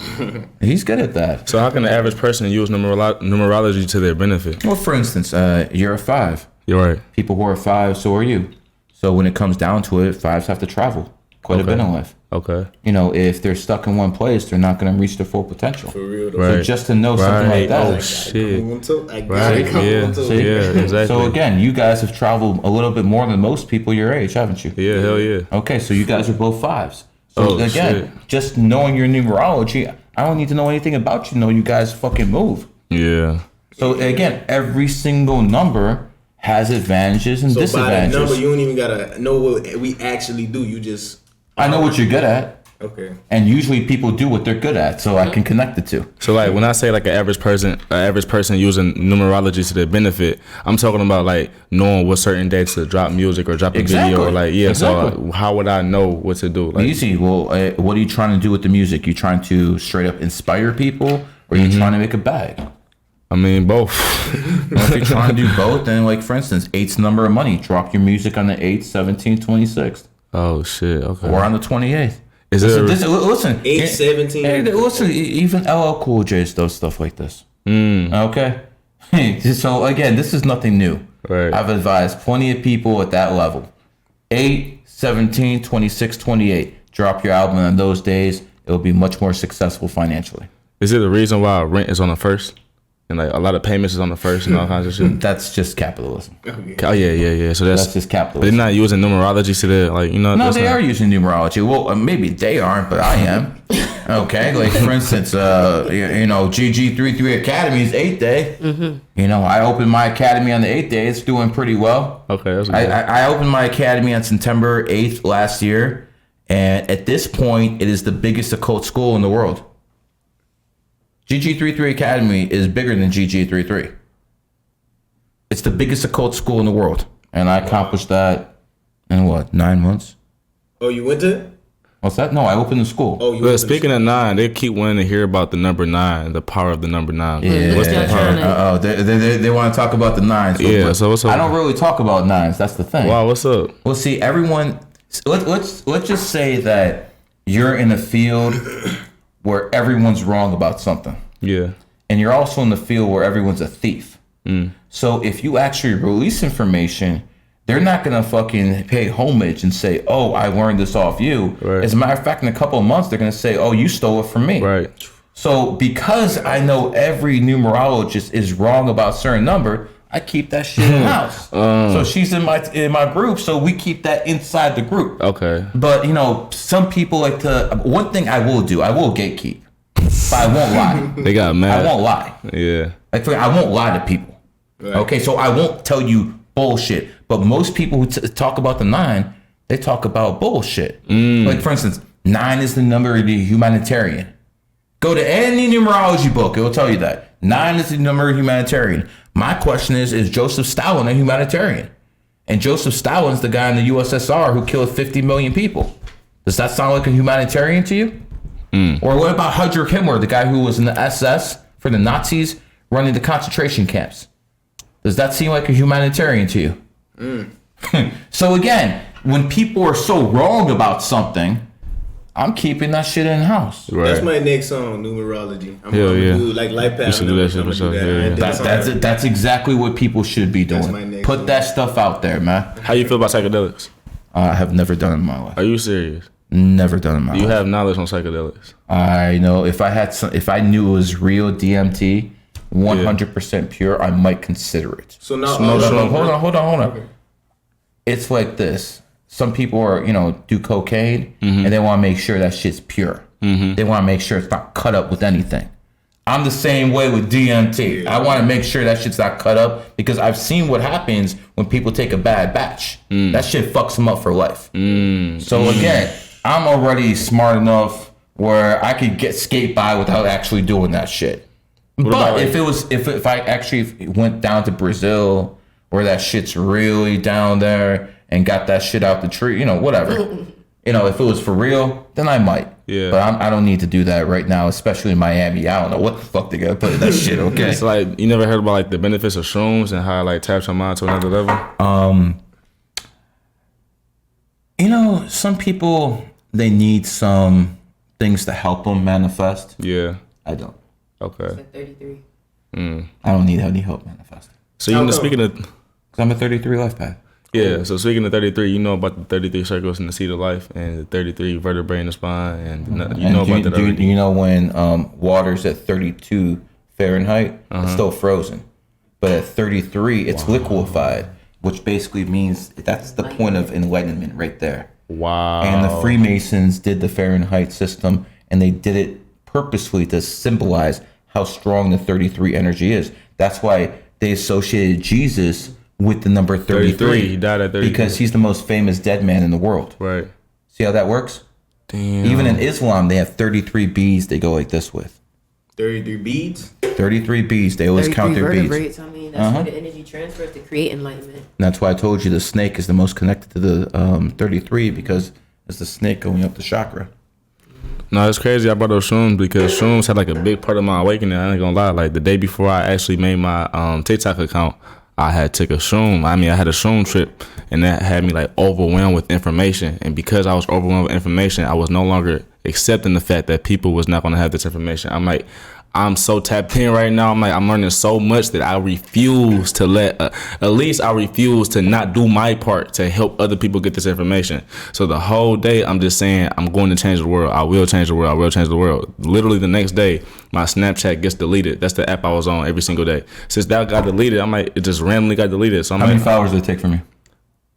He's good at that. So how can the average person use numerology to their benefit? Well, for instance, you're a 5. You're right. People who are 5, so are you. So when it comes down to it, 5s have to travel quite a bit in life. Okay. If they're stuck in one place, they're not going to reach their full potential. For real, though. Right. So just to know something like that. Oh, shit. Yeah, exactly. So again, you guys have traveled a little bit more than most people your age, haven't you? Yeah, hell yeah. Okay, so you guys are both 5s. So again, just knowing your numerology, I don't need to know anything about you. Know you guys fucking move. Yeah. So again, every single number has advantages and disadvantages. By the number, you don't even gotta know what we actually do. You just I know what you're good at. Okay. And usually people do what they're good at, so I can connect the two. So like when I say like an average person using numerology to their benefit, I'm talking about like knowing what certain days to drop music or drop a video or like So how would I know what to do? Like, easy. Well, what are you trying to do with the music? You trying to straight up inspire people, or are you trying to make a bag? I mean, both. Well, if you're trying to do both, then like for instance, 8's the number of money. Drop your music on the 8th, 17th, 26th. Oh shit! Okay. Or on the 28th. Listen, 8, 17. Hey, listen, even LL Cool J does stuff like this. Okay. So again, this is nothing new. Right. I've advised plenty of people at that level. 8, 17, 26, 28. Drop your album on those days. It'll be much more successful financially. Is it the reason why rent is on the 1st? And like a lot of payments is on the first and all kinds of shit. That's just capitalism. Oh yeah. So that's just But capitalism. they're not using numerology to the like No, they are using numerology. Well, maybe they aren't, but I am. Okay, like for instance, GG33 Academy is 8th day. You know, I opened my academy on the 8th day. It's doing pretty well. Okay, that's good. I opened my academy on September 8th last year, and at this point, it is the biggest occult school in the world. GG33 Academy is bigger than GG33. It's the biggest occult school in the world, and I accomplished that in 9 months? Oh, you went to it? What's that? No, I opened the school. Oh, you But went speaking of 9, they keep wanting to hear about the number 9, the power of the number 9. Yeah. What's the Yeah. power? They want to talk about the 9s. Yeah, so what's up? I don't really talk about 9s. That's the thing. Wow, what's up? Well, see, everyone. Let's just say that you're in a field where everyone's wrong about something, Yeah. and you're also in the field where everyone's a thief. So if you actually release information, they're not gonna fucking pay homage and say, "Oh, I learned this off you." Right. As a matter of fact, in a couple of months, they're gonna say, "Oh, you stole it from me." Right. So because I know every numerologist is wrong about a certain number, I keep that shit in house. So she's in my group, so we keep that inside the group. Okay. But you know, some people like to. One thing I will do, I will gatekeep, but I won't lie. They got mad. I won't lie. Yeah. Like I won't lie to people. Okay, so I won't tell you bullshit. But most people who talk about the 9, they talk about bullshit. Like for instance, 9 is the number of the humanitarian. Go to any numerology book; it will tell you that 9 is the number of humanitarian. My question is Joseph Stalin a humanitarian? And Joseph Stalin's the guy in the USSR who killed 50 million people. Does that sound like a humanitarian to you? Or what about Heinrich Himmler, the guy who was in the SS for the Nazis running the concentration camps? Does that seem like a humanitarian to you? So again, when people are so wrong about something, I'm keeping that shit in house. Right. That's my next song, Numerology. I'm Hell gonna yeah. do like life path. You should do that shit for sure. Yeah. That's exactly what people should be That's my doing. next Put one. that stuff out there, man. How you feel about psychedelics? I have never done it in my life. Are you serious? Never done it in my Do you life. have knowledge on psychedelics? I know if I knew it was real DMT, 100% pure, I might consider it. So now, No, Hold on. It's like this. Some people are, do cocaine and they want to make sure that shit's pure. They want to make sure it's not cut up with anything. I'm the same way with DMT. I want to make sure that shit's not cut up because I've seen what happens when people take a bad batch. That shit fucks them up for life. So again, I'm already smart enough where I could skate by without actually doing that shit. But if I actually went down to Brazil where that shit's really down there and got that shit out the tree, whatever. If it was for real, then I might. Yeah. But I don't need to do that right now, especially in Miami. I don't know what the fuck they gotta put in that shit, okay? It's like, you never heard about like the benefits of shrooms and how it like taps your mind to another level? Some people, they need some things to help them manifest. Yeah. I don't. Okay. 33. I don't need any help manifesting. So How you know, come? speaking of, Because I'm a 33 life path. yeah, so speaking of 33, you know about the 33 circles in the seat of life and the 33 vertebrae in the spine, and you know about that already. You know when water's at 32 Fahrenheit, it's still frozen. But at 33, it's liquefied, which basically means that's the point of enlightenment right there. Wow. And the Freemasons did the Fahrenheit system, and they did it purposefully to symbolize how strong the 33 energy is. That's why they associated Jesus with the number 33. He died at 33. Because he's the most famous dead man in the world. Right. See how that works? Damn. Even in Islam, they have 33 bees they go like this with. 33 beads. 33 bees. They always count their bees. And vertebrates. I mean, that's where the energy transfers to create enlightenment. that's why I told you the snake is the most connected to the 33 because it's the snake going up the chakra. No, it's crazy. I brought those shrooms because shrooms had like a big part of my awakening. I ain't gonna lie. Like the day before I actually made my TikTok account, I had took a shroom. I had a shroom trip, and that had me like overwhelmed with information. And because I was overwhelmed with information, I was no longer accepting the fact that people was not gonna have this information. I'm so tapped in right now. I'm learning so much that I refuse to I refuse to not do my part to help other people get this information. So the whole day, I'm just saying, I'm going to change the world. I will change the world. I will change the world. Literally the next day, my Snapchat gets deleted. That's the app I was on every single day. Since that got deleted, I'm like, it just randomly got deleted. So I'm How like, many followers did it take from you?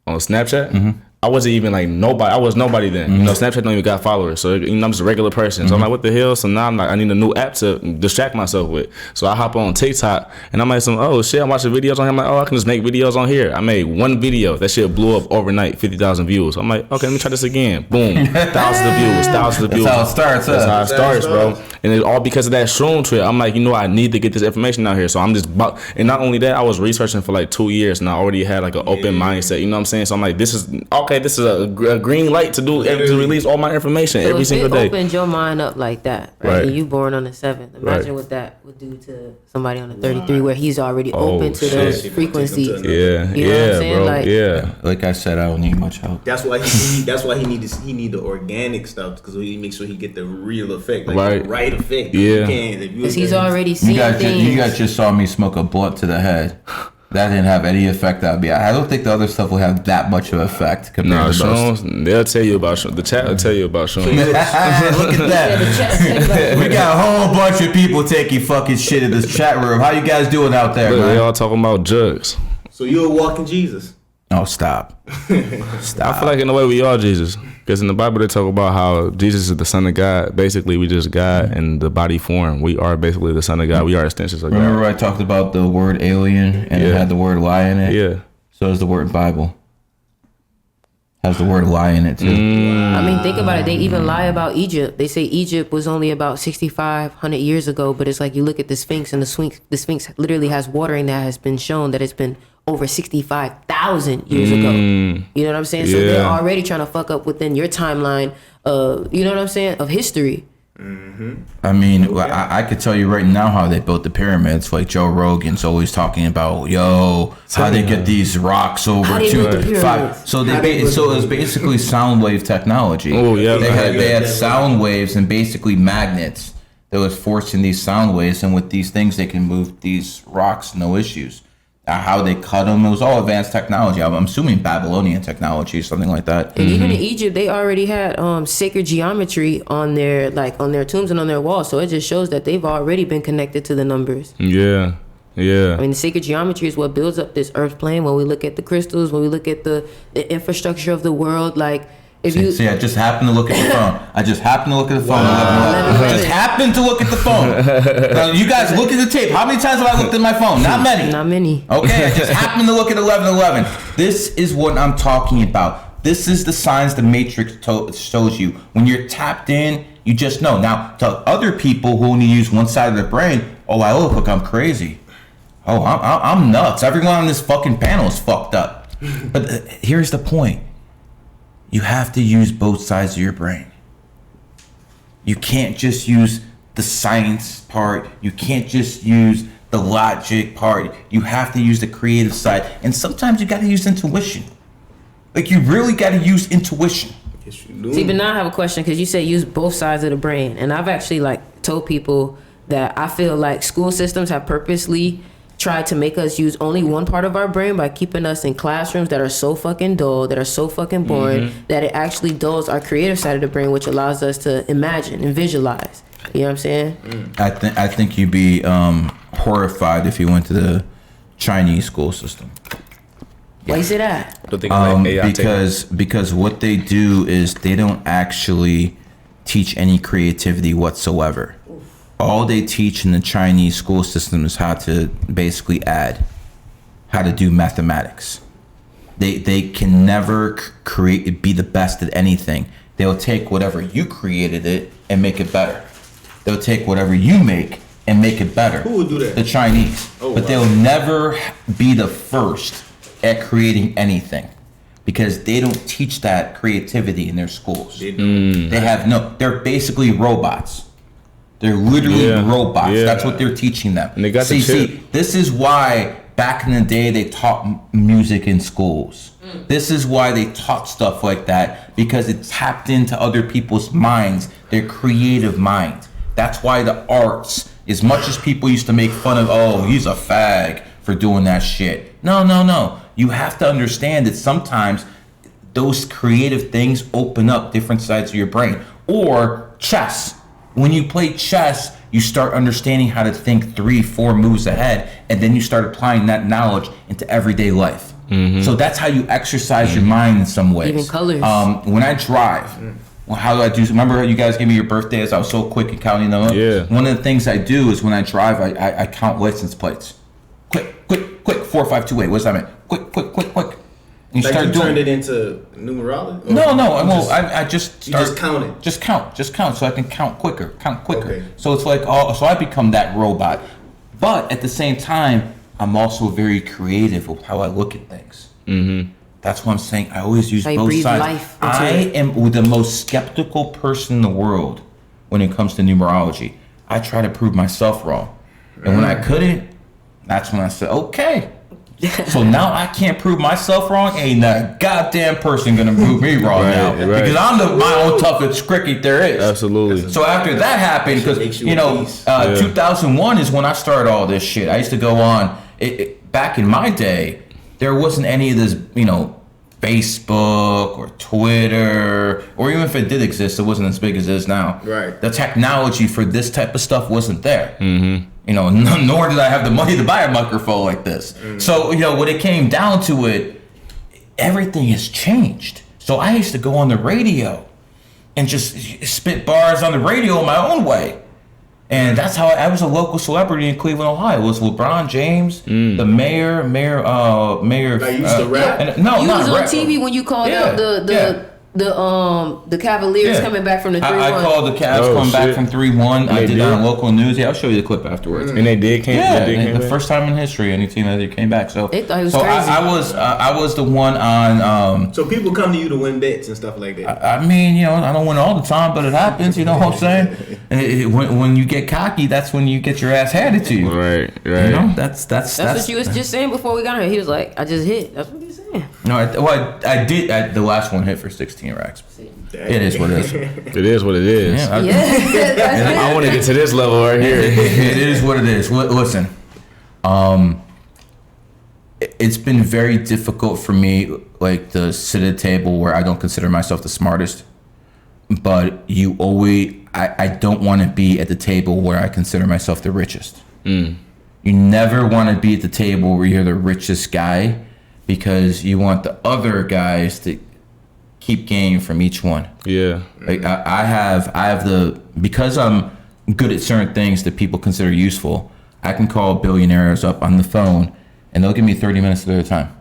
on Snapchat, I wasn't even like nobody. I was nobody then. You know, Snapchat don't even got followers. So you know, I'm just a regular person. So I'm like, what the hell? So now I'm like, I need a new app to distract myself with. So I hop on TikTok and I'm like, oh shit, I'm watching videos on here. I'm like, oh, I can just make videos on here. I made one video. That shit blew up overnight, 50,000 views. I'm like, okay, let me try this again. Boom, thousands of views. That's how it starts. That's how it starts, bro. And it's all because of that shroom trip. I'm like, you know, I need to get this information out here. So I'm just, and not only that, I was researching for like 2 years and I already had like an open mindset. You know what I'm saying? So I'm like, this is okay. This is a green light to release all my information every single day. It opened your mind up like that, right? And you born on the 7th. Imagine what that would do to somebody on the 33, where he's already open to those frequencies. Yeah, you know what I'm saying? bro. Like, like I said, I don't need much help. That's why he need the organic stuff, because he make sure he get the real effect, like the right effect. Yeah, because he's already seen things. You guys just saw me smoke a blunt to the head. That didn't have any effect on me. I don't think the other stuff will have that much of effect compared to most. They'll tell you about the chat. Will tell you about Sean. Look at that. We got a whole bunch of people taking fucking shit in this chat room. How you guys doing out there, man? They all talking about jugs. So you're a walking Jesus. Oh, stop. Stop. I feel like in a way we are Jesus. Because in the Bible they talk about how Jesus is the Son of God. Basically, we just God in the body form. We are basically the Son of God. We are extensions of God. Remember I talked about the word alien and it had the word lie in it? Yeah. So is the word Bible. Has the word lie in it too. I mean, think about it. They even lie about Egypt. They say Egypt was only about 6,500 years ago, but it's like you look at the Sphinx, and the Sphinx literally has watering that has been shown that it's been over 65,000 years ago. You know what I'm saying? So they're already trying to fuck up within your timeline of, you know what I'm saying, of history. I mean, I could tell you right now how they built the pyramids. Like Joe Rogan's always talking about, how they get these rocks over 2-5. So so it was basically sound wave technology. Oh yeah, they had sound waves and basically magnets that was forcing these sound waves, and with these things they can move these rocks no issues. How they cut them, it was all advanced technology. I'm assuming Babylonian technology, something like that. And even in Egypt, they already had sacred geometry on their tombs and on their walls. So it just shows that they've already been connected to the numbers. Yeah. I mean, the sacred geometry is what builds up this earth plane. When we look at the crystals, when we look at the infrastructure of the world, like. I just happened to look at the phone. I just happened to look at the phone. I just happened to look at the phone. Now, you guys look at the tape. How many times have I looked at my phone? Not many. Not many. Okay, I just happened to look at 11:11. This is what I'm talking about. This is the signs the Matrix shows you. When you're tapped in, you just know. Now, to other people who only use one side of their brain, I look like I'm crazy. Oh, I'm nuts. Everyone on this fucking panel is fucked up. But here's the point. You have to use both sides of your brain. You can't just use the science part. You can't just use the logic part. You have to use the creative side. And sometimes you got to use intuition. Like, you really got to use intuition. Yes, you do. See, but now I have a question, because you say use both sides of the brain. And I've actually told people that I feel like school systems have purposely tried to make us use only one part of our brain by keeping us in classrooms that are so fucking dull, that are so fucking boring, that it actually dulls our creative side of the brain, which allows us to imagine and visualize. You know what I'm saying? I think you'd be horrified if you went to the Chinese school system. Why you say that? Because what they do is they don't actually teach any creativity whatsoever. All they teach in the Chinese school system is how to basically add, how to do mathematics. They can never be the best at anything. They'll take whatever you created it and make it better. They'll take whatever you make and make it better. Who would do that? The Chinese. But they'll never be the first at creating anything, because they don't teach that creativity in their schools. They're basically robots. They're literally robots. Yeah. That's what they're teaching them. And they got see, this is why back in the day they taught music in schools. This is why they taught stuff like that, because it tapped into other people's minds, their creative mind. That's why the arts, as much as people used to make fun of, he's a fag for doing that shit. No. You have to understand that sometimes those creative things open up different sides of your brain. Or chess. when you play chess, you start understanding how to think 3-4 moves ahead, and then you start applying that knowledge into everyday life. So that's how you exercise your mind in some ways. Even colors. When I drive, well, how do I do? Remember how you guys gave me your birthdays? I was so quick at counting them up. Yeah. One of the things I do is when I drive, I count license plates. Quick, 4528. What does that mean? Quick. You Like start you doing turned it into numerology? Or No. you I just you start, just count it. Just count, so I can count quicker. Okay. So it's like, so I become that robot. But at the same time, I'm also very creative with how I look at things. That's what I'm saying. I always use How you both breathe sides. life into I it. am the most skeptical person in the world when it comes to numerology. I try to prove myself wrong, and when I couldn't, that's when I said, okay. So now I can't prove myself wrong. Ain't a goddamn person gonna prove me wrong now, because I'm my own toughest cricket there is. Absolutely. So after that happened, because Makes you you a know, beast. 2001 is when I started all this shit. I used to go on. Back in my day, there wasn't any of this, Facebook or Twitter, or even if it did exist, it wasn't as big as it is now. Right. The technology for this type of stuff wasn't there. Nor did I have the money to buy a microphone like this. So, when it came down to it, everything has changed. So I used to go on the radio and just spit bars on the radio in my own way. And that's how I was a local celebrity in Cleveland, Ohio. It was LeBron James, the mayor. Like you used to rap? No, You not was on rap. TV when you called out the Cavaliers coming back from the 3-1. I called the Cavs coming back from 3-1. I did that on local news. Yeah, I'll show you the clip afterwards. And they did came. Yeah, they did came the back? first time in history any team that came back. So They thought it was so crazy. I was the one on. So people come to you to win bets and stuff like that. I mean, I don't win all the time, but it happens. You know what I'm saying? When you get cocky, that's when you get your ass handed to you. Right. That's That's what you was just saying before we got here. He was like, I just hit. That's what he was saying. No, I did. The last one hit for 16 racks. It is what it is. It is what it is. Yeah. I want to get to this level right here. It is what it is. Listen, it's been very difficult for me, like, to sit at a table where I don't consider myself the smartest. But I don't want to be at the table where I consider myself the richest. You never want to be at the table where you're the richest guy, because you want the other guys to keep gaining from each one. Yeah. Like I have because I'm good at certain things that people consider useful, I can call billionaires up on the phone and they'll give me 30 minutes of their time.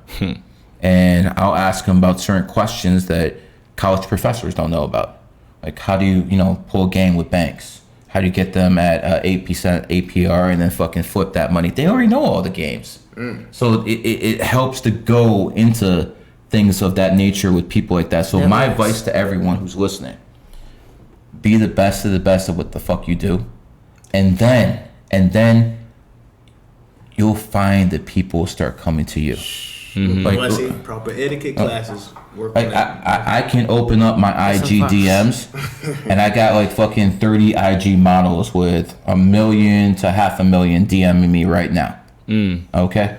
And I'll ask them about certain questions that college professors don't know about. Like, how do you, pull a game with banks? How do you get them at 8% APR and then fucking flip that money? They already know all the games. So it helps to go into things of that nature with people like that. So my advice to everyone who's listening, be the best of the best of what the fuck you do. And then you'll find that people will start coming to you. Like, I see proper etiquette classes. Work on that. I can open up my IG DMs and I got like fucking 30 IG models with 1 million to 500,000 DMing me right now. Okay?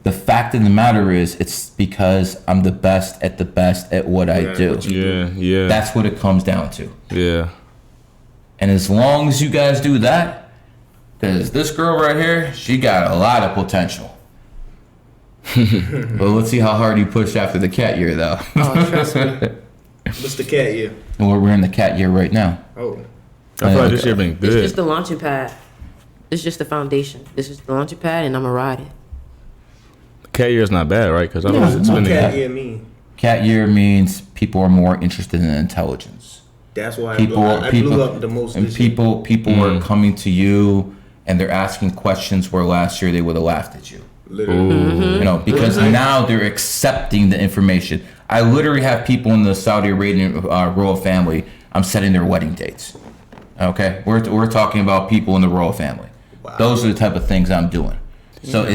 The fact of the matter is, it's because I'm the best at what I do. Yeah. That's what it comes down to. Yeah. And as long as you guys do that, because this girl right here, she got a lot of potential. But let's see how hard you push after the cat year, though. Oh, trust me. What's the cat year? And we're in the cat year right now. Oh. I feel like this year been It's good. just the launching pad. It's just the foundation. This is the launching pad, and I'm going to ride it. Cat year is not bad, right? Because it's been Cat year mean? Cat year means people are more interested in intelligence. That's why People I blew up the most. and this year. people are coming to you and they're asking questions where last year they would have laughed at you. Literally. Because now they're accepting the information. I literally have people in the Saudi Arabian royal family. I'm setting their wedding dates. Okay, we're talking about people in the royal family. Wow. Those are the type of things I'm doing. So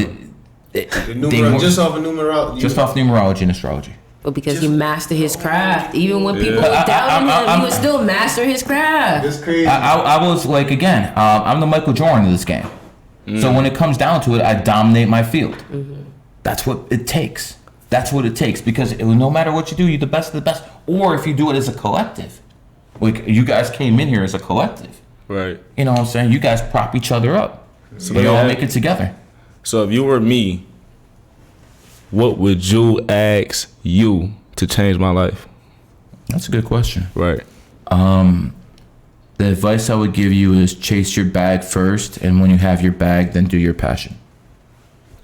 Just off of numerology. just off numerology and astrology. But because he mastered his craft, even when people doubted him, he would still master his craft. That's crazy. I was like, again, I'm the Michael Jordan of this game. So when it comes down to it, I dominate my field. That's what it takes. That's what it takes, because no matter what you do, you're the best of the best. Or if you do it as a collective, like you guys came in here as a collective, Right. You know what I'm saying? You guys prop each other up. So you all make it together. So if you were me, what would you ask you to change my life? That's a good question. Right. The advice I would give you is chase your bag first, and when you have your bag, then do your passion.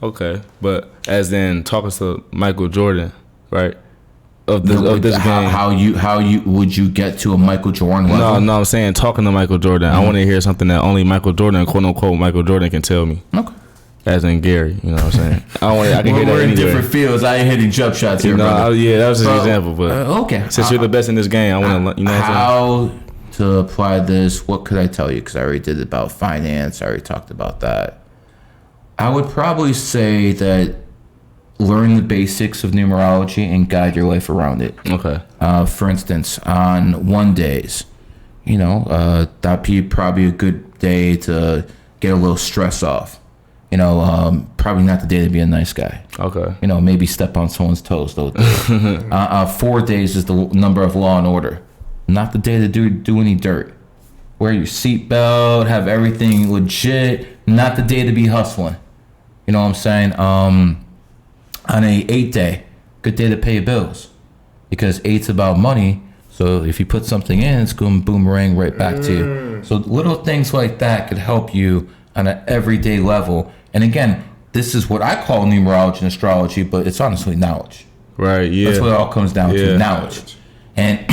Okay, but as in talking to Michael Jordan, right? Of this game. How you would you get to a Michael Jordan level? No, I'm saying talking to Michael Jordan. I want to hear something that only Michael Jordan, quote unquote, Michael Jordan can tell me. Okay. As in Gary, you know what I'm saying? I can hear that We're in anywhere. different fields. I ain't hitting jump shots here, brother. Yeah, that was just an example. But okay, since you're the best in this game, I want to, you know what I'm saying? How to apply this? What could I tell you? Because I already did about finance. I already talked about that. I would probably say that learn the basics of numerology and guide your life around it. Okay. For instance, on 1 days, that'd be probably a good day to get a little stress off. Probably not the day to be a nice guy. Okay. Maybe step on someone's toes though. 4 days is the number of law and order. Not the day to do any dirt. Wear your seatbelt, have everything legit. Not the day to be hustling. You know what I'm saying? On a 8 day, good day to pay your bills, because 8's about money. So if you put something in, it's going to boomerang right back to you. So little things like that could help you on an everyday level. And again, this is what I call numerology and astrology, but it's honestly knowledge. Right. Yeah. That's what it all comes down to, knowledge. And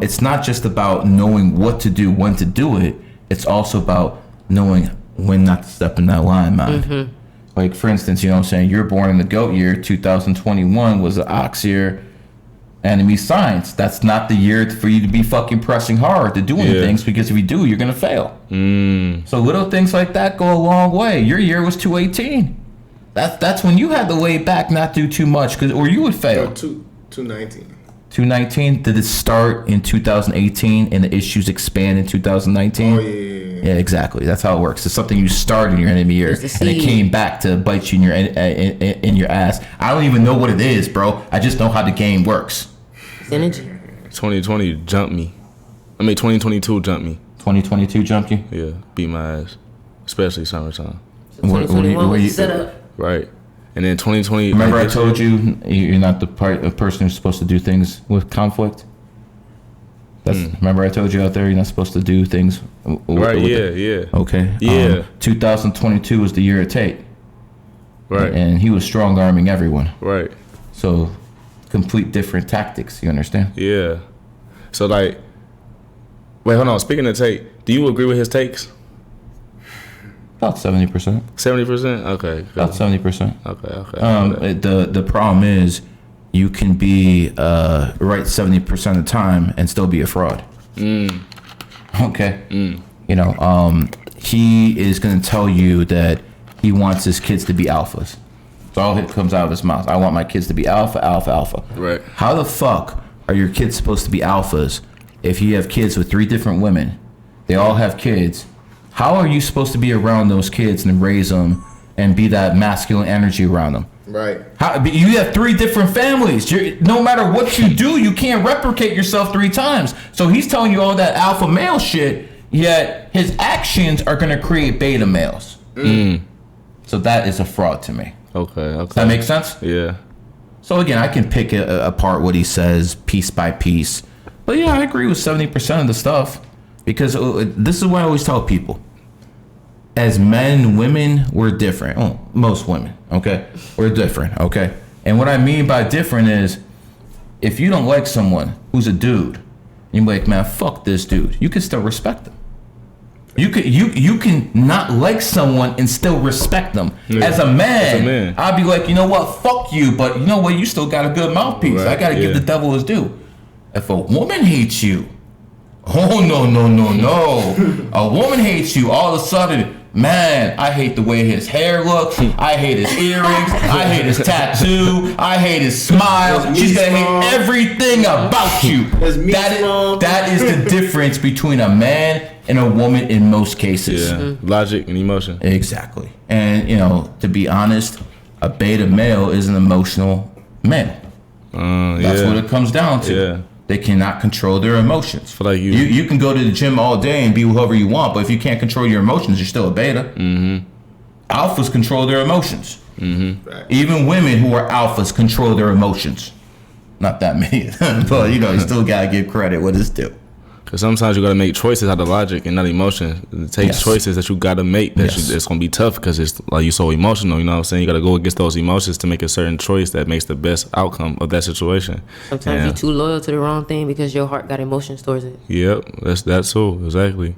it's not just about knowing what to do, when to do it. It's also about knowing when not to step in that line, man. Mm-hmm. Like, for instance, you know what I'm saying? You're born in the GOAT year. 2021 was the ox year, enemy signs. That's not the year for you to be fucking pressing hard to do any things, because if you do, you're going to fail. So little things like that go a long way. Your year was 218. That's when you had to lay back, not do too much, or you would fail. 219. 219. Did it start in 2018 and the issues expand in 2019? Oh, yeah. Yeah, exactly. That's how it works. It's something you start in your enemy year, and it came back to bite you in your ass. I don't even know what it is, bro. I just know how the game works. Energy. 2020 jumped me. 2022 jumped me. 2022 jumped you? Yeah, beat my ass, especially summertime. 2021 was set up. Right. And then 2020. Remember, I told you you're not the person who's supposed to do things with conflict. Remember, I told you out there you're not supposed to do things. Right. Yeah. Okay. Yeah. 2022 was the year of Tate. Right. And he was strong arming everyone. Right. So, complete different tactics. You understand? Yeah. So wait, hold on. Speaking of Tate, do you agree with his takes? About 70%. 70%. Okay. Cool. About 70%. Okay. The problem is, you can be right 70% of the time and still be a fraud. Okay. He is going to tell you that he wants his kids to be alphas. It's all that comes out of his mouth. I want my kids to be alpha. Right. How the fuck are your kids supposed to be alphas if you have kids with 3 different women? They all have kids. How are you supposed to be around those kids and raise them and be that masculine energy around them? Right. You have 3 different families. No matter what you do, you can't replicate yourself 3 times. So he's telling you all that alpha male shit, yet his actions are going to create beta males. So that is a fraud to me. Okay. Does that make sense? Yeah. So again, I can pick apart what he says piece by piece. But yeah, I agree with 70% of the stuff, because this is what I always tell people. As men, women, we're different. Oh, most women, okay? We're different, okay? And what I mean by different is, if you don't like someone who's a dude, you're like, man, fuck this dude, you can still respect them. You can not like someone and still respect them. Yeah. As a man, I'd be like, you know what, fuck you, but you know what, you still got a good mouthpiece. Right. I gotta give the devil his due. If a woman hates you, oh no. A woman hates you, all of a sudden, man, I hate the way his hair looks. I hate his earrings. I hate his tattoo. I hate his smile. She's gonna hate everything about you. That is the difference between a man and a woman in most cases. Yeah. Logic and emotion. Exactly. And to be honest, a beta male is an emotional male. That's what it comes down to. Yeah. They cannot control their emotions. feel like you can go to the gym all day and be whoever you want, but if you can't control your emotions, you're still a beta. Alphas control their emotions. Even women who are alphas control their emotions. Not that many of them, but you still gotta give credit what it's due. Because sometimes you got to make choices out of logic and not emotion. It takes choices that you got to make it's going to be tough because it's like you're so emotional, you know what I'm saying? You got to go against those emotions to make a certain choice that makes the best outcome of that situation. Sometimes you're too loyal to the wrong thing because your heart got emotions towards it. Yep, that's so, exactly.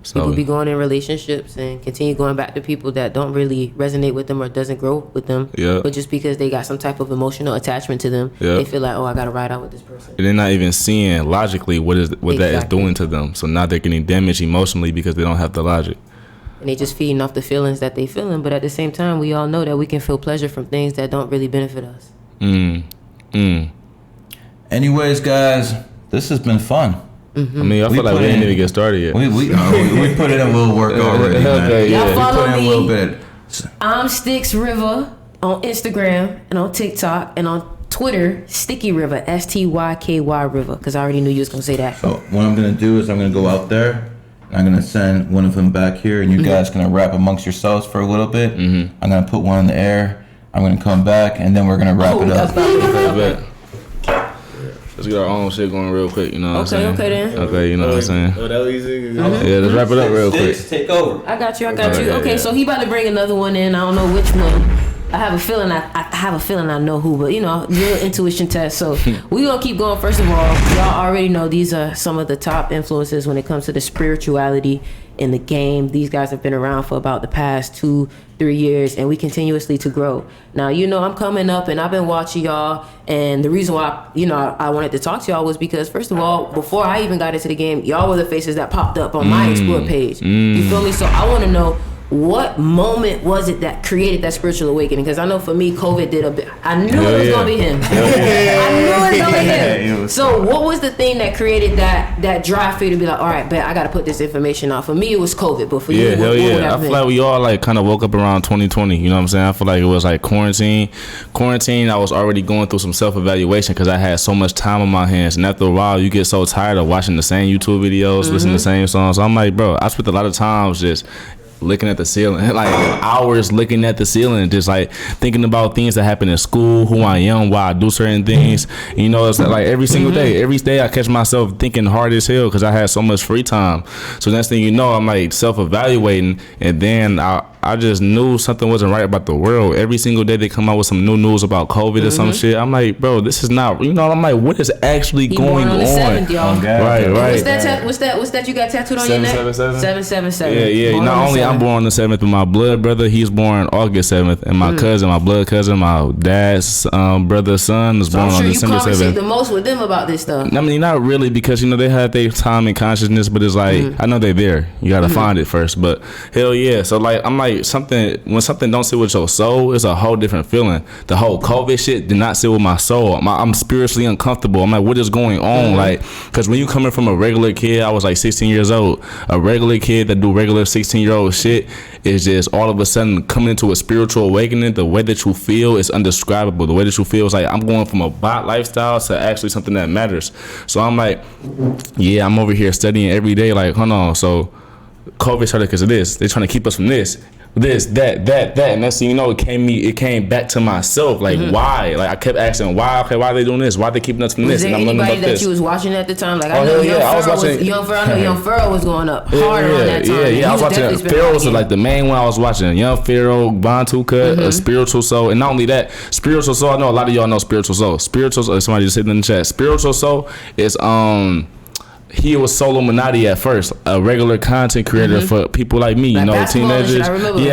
So, people be going in relationships and continue going back to people that don't really resonate with them or doesn't grow with them. Yeah. But just because they got some type of emotional attachment to them, they feel like, oh, I got to ride out with this person. And they're not even seeing logically what that is doing to them. So now they're getting damaged emotionally because they don't have the logic. And they just feeding off the feelings that they feeling. But at the same time, we all know that we can feel pleasure from things that don't really benefit us. Anyways, guys, this has been fun. I mean, I feel like we didn't even get started yet. We put in a little work already, man. Okay, Y'all follow We put in a little bit. I'm Sticks River on Instagram and on TikTok and on Twitter, Sticky River, STYKY River, because I already knew you was going to say that. So what I'm going to do is I'm going to go out there. I'm going to send one of them back here, and you guys going to rap amongst yourselves for a little bit. I'm going to put one in the air. I'm going to come back, and then we're going to wrap it up. Let's get our own shit going real quick, you know what I'm saying? Okay, then. Okay, you know what I'm saying? Oh, that was easy. Yeah, let's wrap it up real quick. Take over. I got you. Okay, Okay, yeah. so he about to bring another one in. I don't know which one. I have a feeling I know who, but real intuition test. So we gonna keep going. First of all, y'all already know these are some of the top influences when it comes to the spirituality in the game. These guys have been around for about the past 2-3 years, and we continuously to grow. Now, I'm coming up and I've been watching y'all, and the reason why I wanted to talk to y'all was because, first of all, before I even got into the game, y'all were the faces that popped up on my Explore page. You feel me? So I want to know, what moment was it that created that spiritual awakening? Because I know for me, COVID did a bit. I knew it was gonna be him. I knew it was gonna be him. So what was the thing that created that drive for you to be like, all right, bet I gotta put this information out? For me, it was COVID, but for you, Hell what would I have feel been? like we all kind of woke up around 2020. You know what I'm saying? I feel like it was like quarantine. I was already going through some self-evaluation because I had so much time on my hands, and after a while, you get so tired of watching the same YouTube videos, listening to the same songs. So I'm like, bro, I spent a lot of times just looking at the ceiling, like hours looking at the ceiling, just like thinking about things that happen in school, who I am, why I do certain things. It's like every single day I catch myself thinking hard as hell because I had so much free time. So next thing you know, I'm like self-evaluating, and then I just knew something wasn't right about the world. Every single day they come out with some new news about COVID or some shit. I'm like, bro, this is not, I'm like, what is actually going on? 7th, y'all. Right. What's that you got tattooed on your neck? 777. Yeah. Not only I'm born on the 7th, but my blood brother, he's born August 7th, and my cousin, my blood cousin, my dad's brother's son was born on December 7th. I'm sure you conversate the most with them about this stuff. I mean, not really, because they had their time and consciousness, but it's like I know they're there. You gotta find it first. But hell yeah. So like I'm like, when something don't sit with your soul, it's a whole different feeling. The whole COVID shit did not sit with my soul. I'm spiritually uncomfortable. I'm like, what is going on? Like, because when you coming from a regular kid, I was like 16 years old. A regular kid that do regular 16-year-old shit is just all of a sudden coming into a spiritual awakening. The way that you feel is undescribable. The way that you feel is like, I'm going from a bot lifestyle to actually something that matters. So I'm like, yeah, I'm over here studying every day. Like, hold on. So COVID started because of this. They're trying to keep us from this, that, and that's, it came back to myself. Like, why? Like, I kept asking, why? Okay, why are they doing this? Why are they keeping us from this? Was there And I'm learning anybody about that this. you was watching at the time? Like, Oh, I know Young Pharaoh was going up hard around that time. Yeah, I was watching Pharaoh was like the main one I was watching. Young Pharaoh, Bantu Cut, Spiritual Soul, and not only that, Spiritual Soul. I know a lot of y'all know Spiritual Soul. Spiritual Soul. Somebody just said in the chat. Spiritual Soul is he was Solo Minati at first, a regular content creator for people like me, teenagers.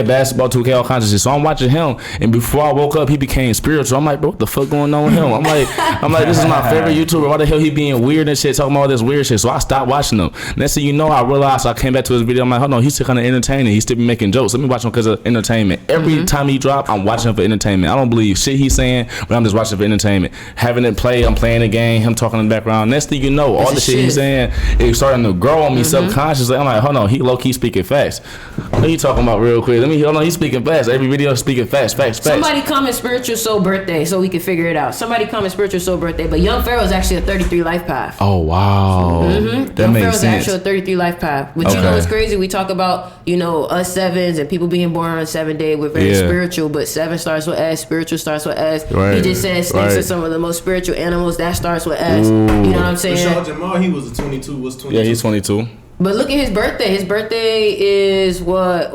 Basketball 2K, all kinds of shit. So I'm watching him, and before I woke up, he became spiritual. I'm like, bro, what the fuck going on with him? I'm like, this is my favorite YouTuber. Why the hell he being weird and shit, talking about all this weird shit? So I stopped watching him. Next thing you know, I realized. So I came back to his video. I'm like, hold on, he's still kind of entertaining. He's still making jokes. Let me watch him because of entertainment. Every time he drop, I'm watching him for entertainment. I don't believe shit he's saying, but I'm just watching for entertainment. Having it play, I'm playing the game, him talking in the background. Next thing you know, all the shit he's saying saying? It starting to grow on me subconsciously. I'm like, hold on, he low key speaking facts. What are you talking about real quick? Hold on, he's speaking facts. Every video is speaking facts. Somebody comment spiritual soul birthday so we can figure it out. Somebody comment spiritual soul birthday, but Young Pharaoh is actually a 33 life path. Oh wow, that Young makes Pharaoh's sense. actually a 33 life path. But you know what's crazy? We talk about, us sevens and people being born on a 7 day. We're very spiritual, but 7 starts with S, spiritual starts with S. Right. He just said snakes are some of the most spiritual animals. That starts with S. Ooh. You know what I'm saying? Rashad Jamal, he was a 22. What's 22? Yeah, he's 22. But look at his birthday. His birthday is what?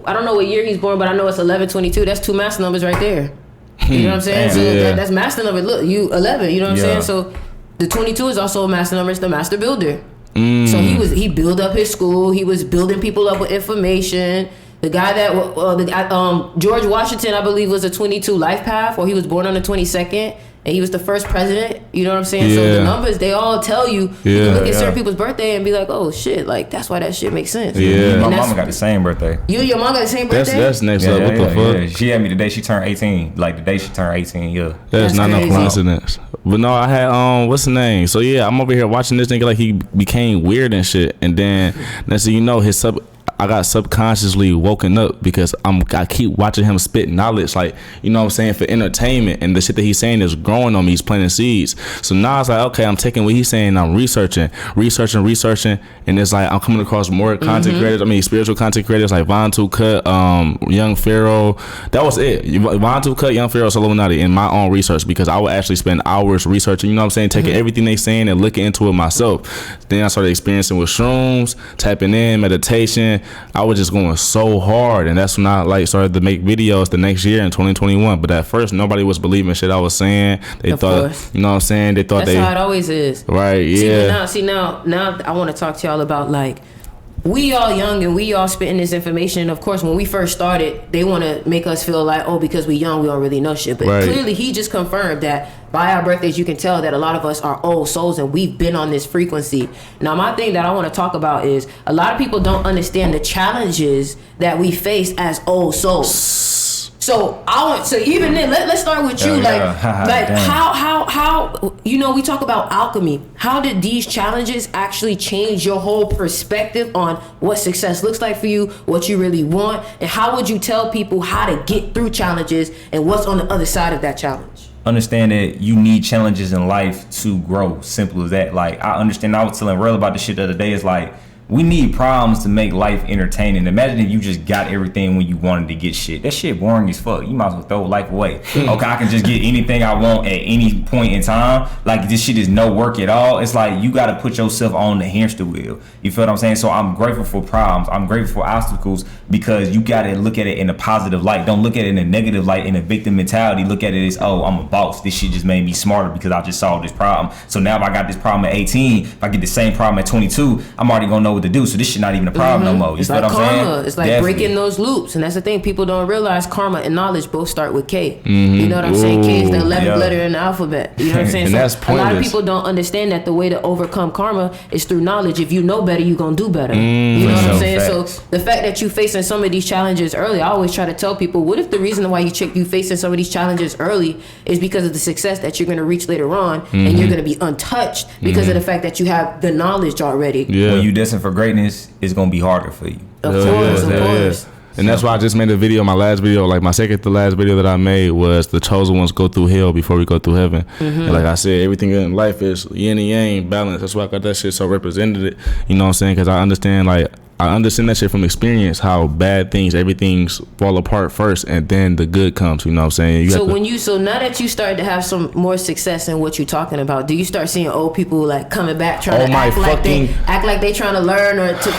I don't know what year he's born, but I know it's 11/22. That's 2 master numbers right there. You know what I'm saying? So that's master number. Look, you 11. You know what I'm saying? So the 22 is also a master number. It's the master builder. So he built up his school. He was building people up with information. The guy that George Washington, I believe, was a 22 life path, or he was born on the 22nd. And he was the first president. You know what I'm saying? So the numbers, they all tell you. You can look at certain people's birthday and be like, oh shit, like that's why that shit makes sense. Yeah. My mama got the same birthday. You and your mom got the same birthday? That's next up. What the fuck? Yeah. She had me the day she turned 18. Like the day she turned 18, That's not crazy. no coincidence. But no, I had what's the name? So yeah, I'm over here watching this nigga like he became weird and shit. And then next thing you know, I got subconsciously woken up because I keep watching him spit knowledge, like, you know what I'm saying, for entertainment, and the shit that he's saying is growing on me. He's planting seeds. So now it's like, okay, I'm taking what he's saying and I'm researching, and it's like I'm coming across more content creators. I mean, spiritual content creators like Von Two Cut, Young Pharaoh. That was it. Von Two Cut, Young Pharaoh, Illuminati in my own research, because I would actually spend hours researching, you know what I'm saying, taking everything they saying and looking into it myself. Then I started experiencing with shrooms, tapping in, meditation. I was just going so hard, and that's when I started to make videos the next year in 2021. But at first, nobody was believing shit I was saying. They thought, you know what I'm saying? They thought that's how it always is. Right, yeah. See now I want to talk to y'all about, like, we all young and we all spitting this information. And of course, when we first started, they want to make us feel like, oh, because we young, we don't really know shit. But clearly, he just confirmed that by our birthdays, you can tell that a lot of us are old souls and we've been on this frequency. Now, my thing that I want to talk about is a lot of people don't understand the challenges that we face as old souls. So even then, let's start with you. How we talk about alchemy. How did these challenges actually change your whole perspective on what success looks like for you, what you really want, and how would you tell people how to get through challenges and what's on the other side of that challenge? Understand that you need challenges in life to grow. Simple as that. Like, I understand. I was telling Real about the shit the other day. It's like, we need problems to make life entertaining. Imagine if you just got everything when you wanted to get shit. That shit boring as fuck. You might as well throw life away. Okay, I can just get anything I want at any point in time. Like, this shit is no work at all. It's like you got to put yourself on the hamster wheel. You feel what I'm saying? So I'm grateful for problems. I'm grateful for obstacles, because you got to look at it in a positive light. Don't look at it in a negative light, in a victim mentality. Look at it as, oh, I'm a boss. This shit just made me smarter because I just solved this problem. So now if I got this problem at 18, if I get the same problem at 22, I'm already going to know what to do. So this shit not even a problem no more. You it's feel like what I'm karma. saying? It's like breaking those loops. And that's the thing. People don't realize karma and knowledge both start with K. You know what I'm saying? K is the 11th letter in the alphabet. You know what I'm saying? And so that's a pointless. lot of people don't understand that the way to overcome karma is through knowledge. If you know better, you're going to do better. You know what I'm saying? Facts. So the fact that you facing some of these challenges early, I always try to tell people, what if the reason why you facing some of these challenges early is because of the success that you're going to reach later on, and you're going to be untouched because of the fact that you have the knowledge already. Yeah. When you destined for greatness, it's going to be harder for you. Of course. And that's why I just made a video. My last video, like my second to last video that I made, was the chosen ones go through hell before we go through heaven. And like I said, everything in life is yin and yang, balance. That's why I got that shit so represented. You know what I'm saying? Because I understand that shit from experience, how bad things, everything's fall apart first and then the good comes. You know what I'm saying? So now that you started to have some more success in what you're talking about, do you start seeing old people like coming back trying to act like they trying to learn or to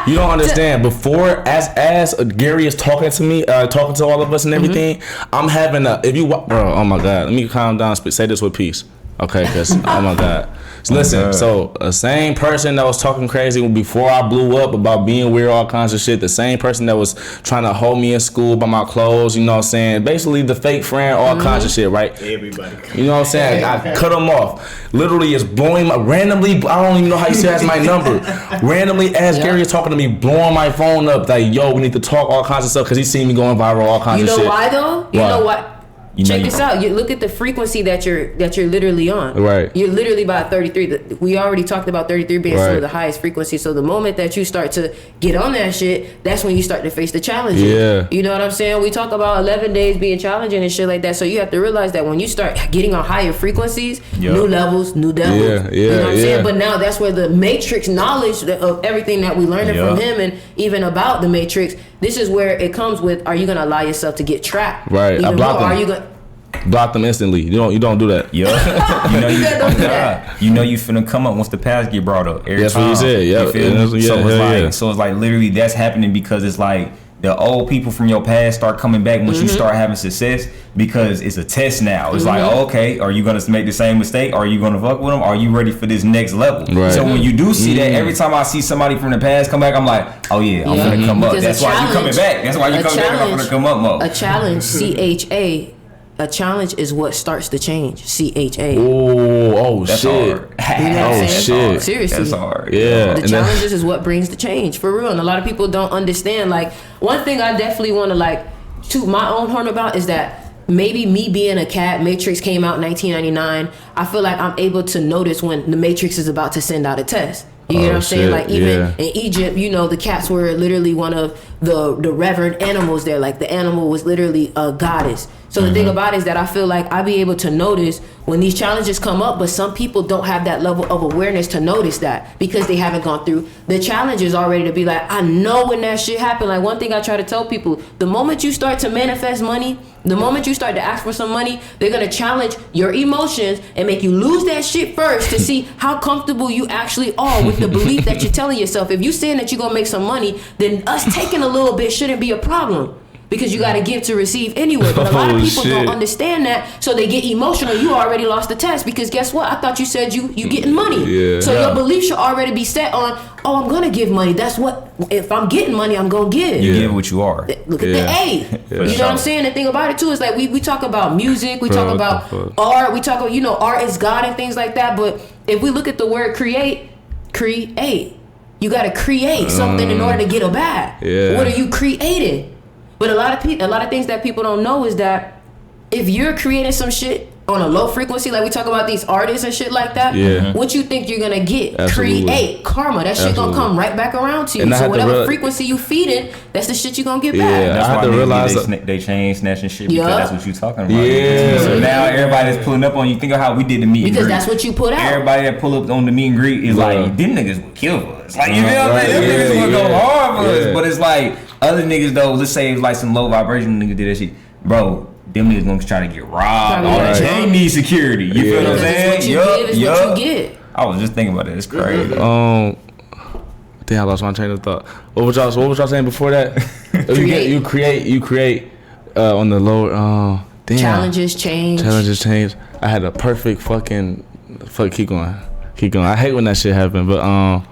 You don't understand. Before, as Gary is talking to me, talking to all of us and everything, I'm having oh my God, let me calm down. Say this with peace, okay? Because oh my God. Listen, so the same person that was talking crazy before I blew up about being weird, all kinds of shit, the same person that was trying to hold me in school by my clothes, you know what I'm saying? Basically the fake friend, all kinds of shit, right? Everybody. You know what I'm saying? I cut him off. Literally is blowing my, randomly, I don't even know how you say that's my number. Randomly, as Gary is talking to me, blowing my phone up, like, yo, we need to talk, all kinds of stuff, because he's seen me going viral, all kinds of shit. You know why though? You know what? Check this out. You look at the frequency that you're literally on. Right. You're literally about 33. We already talked about 33 being some of the highest frequency. So the moment that you start to get on that shit, that's when you start to face the challenges. Yeah. You know what I'm saying? We talk about 11 days being challenging and shit like that. So you have to realize that when you start getting on higher frequencies, new levels, new devils. Yeah, you know what I'm saying? yeah. But now that's where the matrix knowledge of everything that we learned from him and even about the matrix, this is where it comes with, are you going to allow yourself to get trapped? Right. I blocked them. Are you going Block them instantly. You don't do that. Yeah. You know don't do that. You know you finna come up once the past get brought up. Every That's time. what you said. Yeah. You feel me? Yeah, So it's like literally that's happening because it's like the old people from your past start coming back once you start having success because it's a test now. It's like, okay, are you gonna make the same mistake? Are you gonna fuck with them? Are you ready for this next level? Right. So when you do see that, every time I see somebody from the past come back, I'm like, oh yeah, I'm gonna come up. Because That's why you coming back. That's why you coming back. I'm gonna come up more. A challenge, CHA. A challenge is what starts the change. CHA. Oh That's shit. hard. You know what I'm saying? shit. Seriously. That's hard. Yeah. The challenges is what brings the change, for real. And a lot of people don't understand. Like, one thing I definitely want to like toot my own horn about is that maybe me being a cat, Matrix came out in 1999. I feel like I'm able to notice when the Matrix is about to send out a test. You know what I'm saying? Like, even in Egypt, you know, the cats were literally one of the revered animals there. Like, the animal was literally a goddess. So the thing about it is that I feel like I'll be able to notice when these challenges come up, but some people don't have that level of awareness to notice that because they haven't gone through the challenges already to be like, I know when that shit happened. Like, one thing I try to tell people, the moment you start to manifest money, the moment you start to ask for some money, they're going to challenge your emotions and make you lose that shit first to see how comfortable you actually are with the belief that you're telling yourself. If you're saying that you're going to make some money, then us taking a little bit shouldn't be a problem. Because you got to give to receive anyway. But a lot of people don't understand that, so they get emotional. You already lost the test because guess what? I thought you said you getting money. Yeah. So your belief should already be set on, oh, I'm going to give money. That's what, if I'm getting money, I'm going to give. You give what you are. Look at the A. You know what I'm saying? The thing about it too is like we talk about music, we talk about art, we talk about, you know, art is God and things like that. But if we look at the word create. You got to create something in order to get a bag. Yeah. What are you creating? But a lot of things that people don't know is that if you're creating some shit on a low frequency, like we talk about these artists and shit like that, what you think you're gonna get? Absolutely. Create karma. That shit gonna come right back around to you. And I so have to whatever frequency you feeding, that's the shit you gonna get back. That's I had why to realize they chain snatching shit because that's what you talking about. Yeah. So now everybody's pulling up on you. Think of how we did the meet and greet. Because that's what you put out. Everybody that pull up on the meet and greet is like, them niggas would kill for us. Like, you feel me? Them niggas would go hard for us. But it's like, other niggas though, let's say it's like some low vibration niggas did that shit. Bro, them niggas gonna try to get robbed. They need security. You feel what I'm saying? What you get. I was just thinking about it. It's crazy. Damn, I lost my train of thought. What was y'all saying before that? You create on the lower. Damn. Challenges change. I had a perfect keep going. I hate when that shit happen, but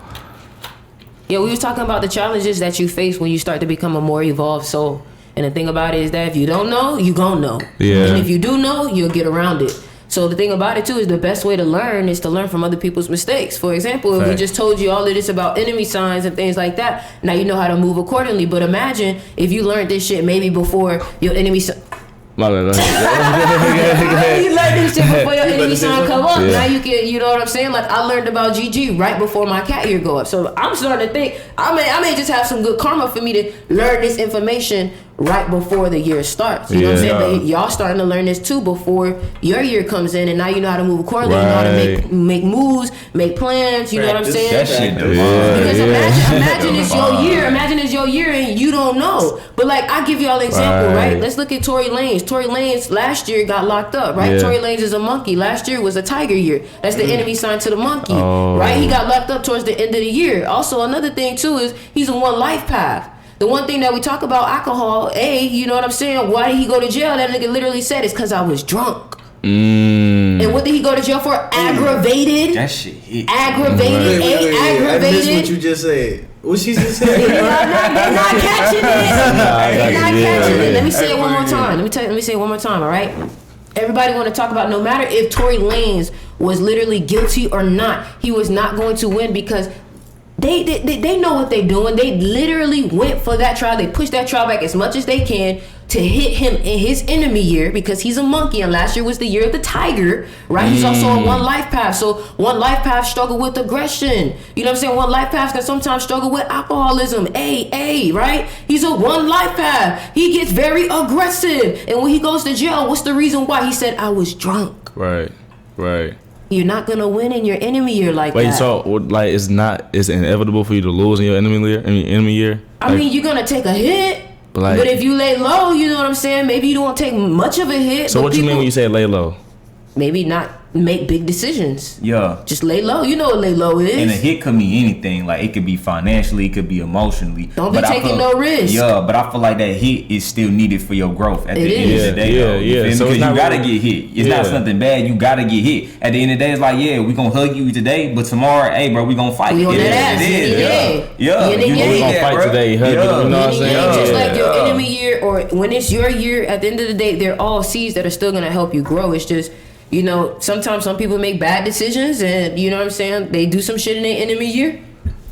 Yeah, we was talking about the challenges that you face when you start to become a more evolved soul. And the thing about it is that if you don't know, you gon' know. Yeah. And if you do know, you'll get around it. So the thing about it too is the best way to learn is to learn from other people's mistakes. For example, if we just told you all of this about enemy signs and things like that, now you know how to move accordingly. But imagine if you learned this shit maybe before your enemy my bad, go ahead. You learned this shit before your enemy sign come up. Now you can, you know what I'm saying? Like I learned about GG right before my cat year go up. So I'm starting to think I may just have some good karma for me to learn this information right before the year starts. You know what I'm saying? But y'all starting to learn this too before your year comes in, and now you know how to move accordingly. You know how to make moves, make plans. You know what I'm saying? That shit Because imagine it's your year. Imagine it's your year and you don't know. But like I give y'all an example, right? Let's look at Tory Lanez. Tory Lanez last year got locked up, right? Tory Lanez is a monkey. Last year was a tiger year. That's the enemy sign to the monkey, right? He got locked up towards the end of the year. Also, another thing too is he's a one life path. The one thing that we talk about alcohol, you know what I'm saying? Why did he go to jail? That nigga literally said it's because I was drunk. And what did he go to jail for? Aggravated. That shit hit. Aggravated. Aggravated. I missed what you just said. What she just said? They're not catching it. Let me say it one more time. Let me say it one more time, all right? Everybody want to talk about no matter if Tory Lanez was literally guilty or not, he was not going to win because They know what they're doing. They literally went for that trial. They pushed that trial back as much as they can to hit him in his enemy year because he's a monkey, and last year was the year of the tiger, right? He's also on one life path. So one life path struggle with aggression. You know what I'm saying? One life path can sometimes struggle with alcoholism, AA, right? He's a one life path. He gets very aggressive. And when he goes to jail, what's the reason why? He said, I was drunk. Right. You're not gonna win in your enemy year like that. Wait, so like it's inevitable for you to lose in your enemy year? I mean, you're gonna take a hit, but if you lay low, you know what I'm saying? Maybe you don't take much of a hit. So what you mean when you say lay low? Maybe not make big decisions. Yeah. Just lay low. You know what lay low is. And a hit could mean anything. Like, it could be financially, it could be emotionally. Don't be taking no risk. Yeah, but I feel like that hit is still needed for your growth at the end of the day. Yeah. So because you gotta get hit. It's not something bad. You gotta get hit. At the end of the day, it's like, yeah, we gonna hug you today, but tomorrow, hey, bro, we gonna fight. We on that ass. Yeah. We gonna fight today. Hug you. You know what I'm saying? Just like your enemy year, or when it's your year, at the end of the day, they're all seeds that are still gonna help you grow. It's just, you know, sometimes some people make bad decisions, and you know what I'm saying, they do some shit in their enemy year.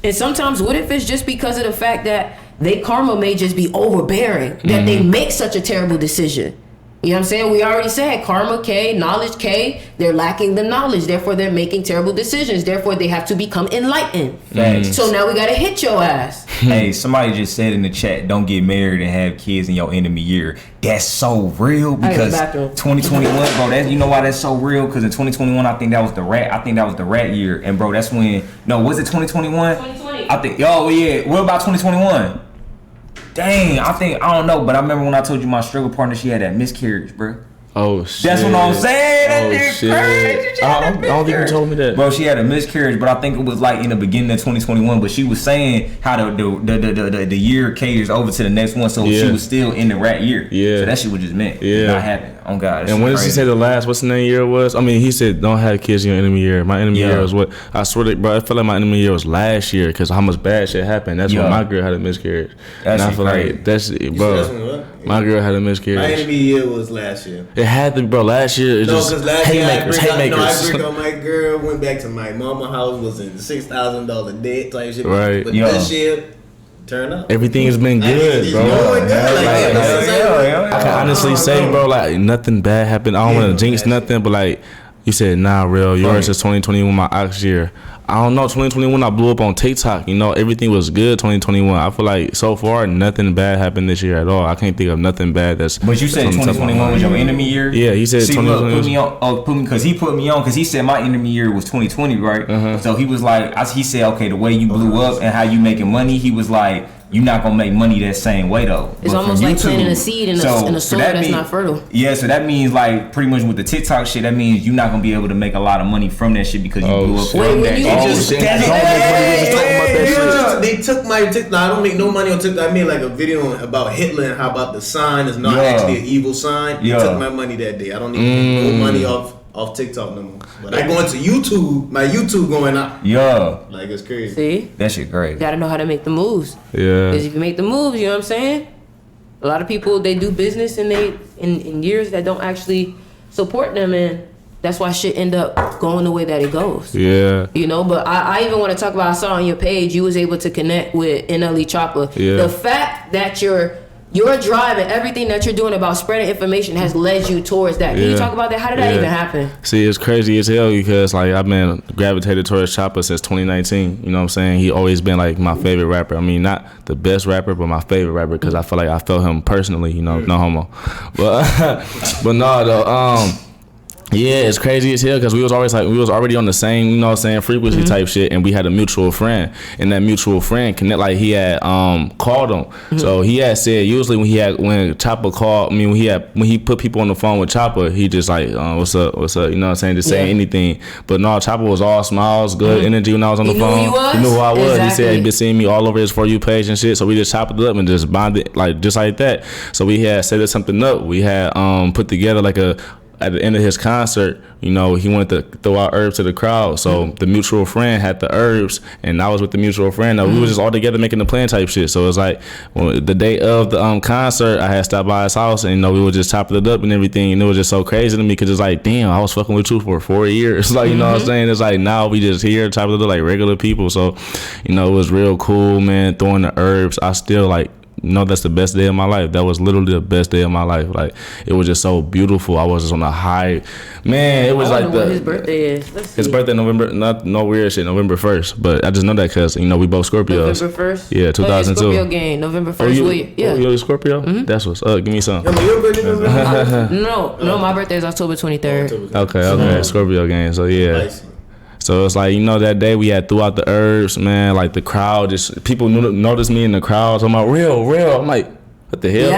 And sometimes, what if it's just because of the fact that their karma may just be overbearing, that they make such a terrible decision? You know what I'm saying? We already said karma K, knowledge K. They're lacking the knowledge, therefore they're making terrible decisions. Therefore they have to become enlightened. So now we gotta hit your ass. Hey, somebody just said in the chat, don't get married and have kids in your enemy year. That's so real because 2021, bro. You know why that's so real? Because in 2021, I think that was the rat year, and bro, that's when. No, was it 2021? 2020. I think. Oh yeah. What about 2021? Dang, I don't know, but I remember when I told you my struggle partner, she had that miscarriage, bro. Oh shit. That's what I'm saying. That shit crazy. I don't think you told me that. Bro, she had a miscarriage, but I think it was like in the beginning of 2021. But she was saying how the year caters over to the next one, so she was still in the rat year. Yeah. So that shit was just meant. Yeah. Not happening. Oh God. And when did she say the last? What's the name year was? I mean, he said don't have kids in your enemy year. My enemy year was what? I swear to, bro, I felt like my enemy year was last year because how much bad shit happened. That's when my girl had a miscarriage. And I feel like that's bro. My girl had a miscarriage. My enemy year was last year. It had to, bro. Last year, it just haymakers. I break up my girl. Went back to my mama house. Was in $6,000 debt type shit. Right. But this year, turn up. Everything has been good, bro. I can honestly say, bro, like nothing bad happened. I don't want to jinx nothing, but like you said, nah, real. Yours is 2021, my ox year. I don't know, 2021 I blew up on TikTok. You know, everything was good 2021. I feel like so far nothing bad happened this year at all. I can't think of nothing bad that's. But you said 2021 was your enemy year? Yeah, he said 2021. Put me on, because he put me on, because he said my enemy year was 2020, right? So he was like, he said, okay, the way you blew up and how you making money, he was like, you're not gonna make money that same way though. It's almost like planting a seed in a soil that's not fertile. Yeah, so that means like pretty much with the TikTok shit, that means you're not gonna be able to make a lot of money from that shit because you blew up from that. They took my TikTok. I don't make no money on TikTok. I made like a video about Hitler and how about the sign is not actually an evil sign. They took my money that day. I don't need no money off TikTok no more. But I go into YouTube, my YouTube going up. Yeah. Like it's crazy. See? That shit crazy. You gotta know how to make the moves. Yeah. Because if you make the moves, you know what I'm saying? A lot of people, they do business and they in years that don't actually support them, and that's why shit end up going the way that it goes. Yeah. You know, but I even want to talk about, I saw on your page, you was able to connect with NLE Chopper. Yeah. The fact that your drive and everything that you're doing about spreading information has led you towards that. Can you talk about that? How did that even happen? See, it's crazy as hell because like I've been gravitated towards Chopper since 2019. You know what I'm saying? He always been like my favorite rapper. I mean, not the best rapper, but my favorite rapper because I feel like I felt him personally. You know, no homo. But no, though. Yeah, it's crazy as hell because we was already on the same, you know what I'm saying, frequency type shit, and we had a mutual friend, and that mutual friend he had called him. So he had said usually when Chopper called, I mean when he put people on the phone with Chopper, he just like what's up, you know what I'm saying, just saying anything. But no, Chopper was all smiles, good energy when I was on the phone. He knew who I was. Exactly. He said he'd been seeing me all over his For You page and shit. So we just chopped it up and just bonded just like that. So we had set something up. We had put together like a at the end of his concert, you know, he wanted to throw out herbs to the crowd. So the mutual friend had the herbs, and I was with the mutual friend. We was just all together making the plan type shit. So it's like the day of the concert, I had stopped by his house, and you know, we were just chopping it up and everything. And it was just so crazy to me because it's like, damn, I was fucking with you for 4 years. Like, you know what I'm saying? It's like now we just here chopping it up like regular people. So, you know, it was real cool, man. Throwing the herbs, I still like. That's the best day of my life. That was literally the best day of my life. Like, it was just so beautiful. I was just on a high, man. It was like what his birthday is. His birthday November, no weird shit, November 1st. But I just know that because you know we both Scorpios. November 1st. Yeah, 2002. Scorpio gang, November 1st. Yeah. You a Scorpio? That's what's up. Give me some. No, my birthday is October 23rd. Okay, Scorpio gang. So yeah. So it's like, you know, that day we had threw out the herbs, man. Like the crowd, just people noticed me in the crowd. So I'm like, real. I'm like, what the hell?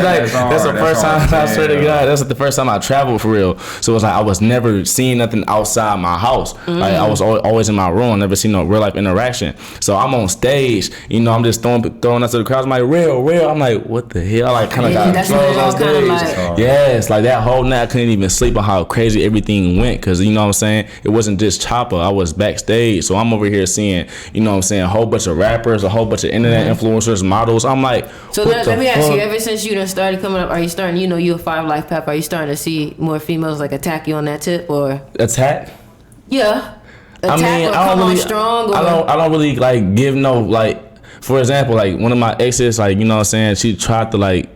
That's the first time. I swear to God, that's the first time I traveled for real. So it's like I was never seeing nothing outside my house. Like I was always in my room, never seen no real life interaction. So I'm on stage, you know, I'm just throwing out to the crowd. I'm like, real. I'm like, what the hell? I like kind of got froze on stage. Yes, like that whole night I couldn't even sleep on how crazy everything went. Cause you know what I'm saying? It wasn't just Chopper. I was backstage. So I'm over here seeing, you know what I'm saying, a whole bunch of rappers, a whole bunch of internet influencers, models. I'm like, so let me ask you, ever since you done started coming up, are you starting, you know, you're a 5 life path, are you starting to see more females like attack you on that tip or? Attack? Yeah. I mean, or I don't come really, on strong or? I don't really like give no, like, for example, like one of my exes, like, you know what I'm saying, she tried to like,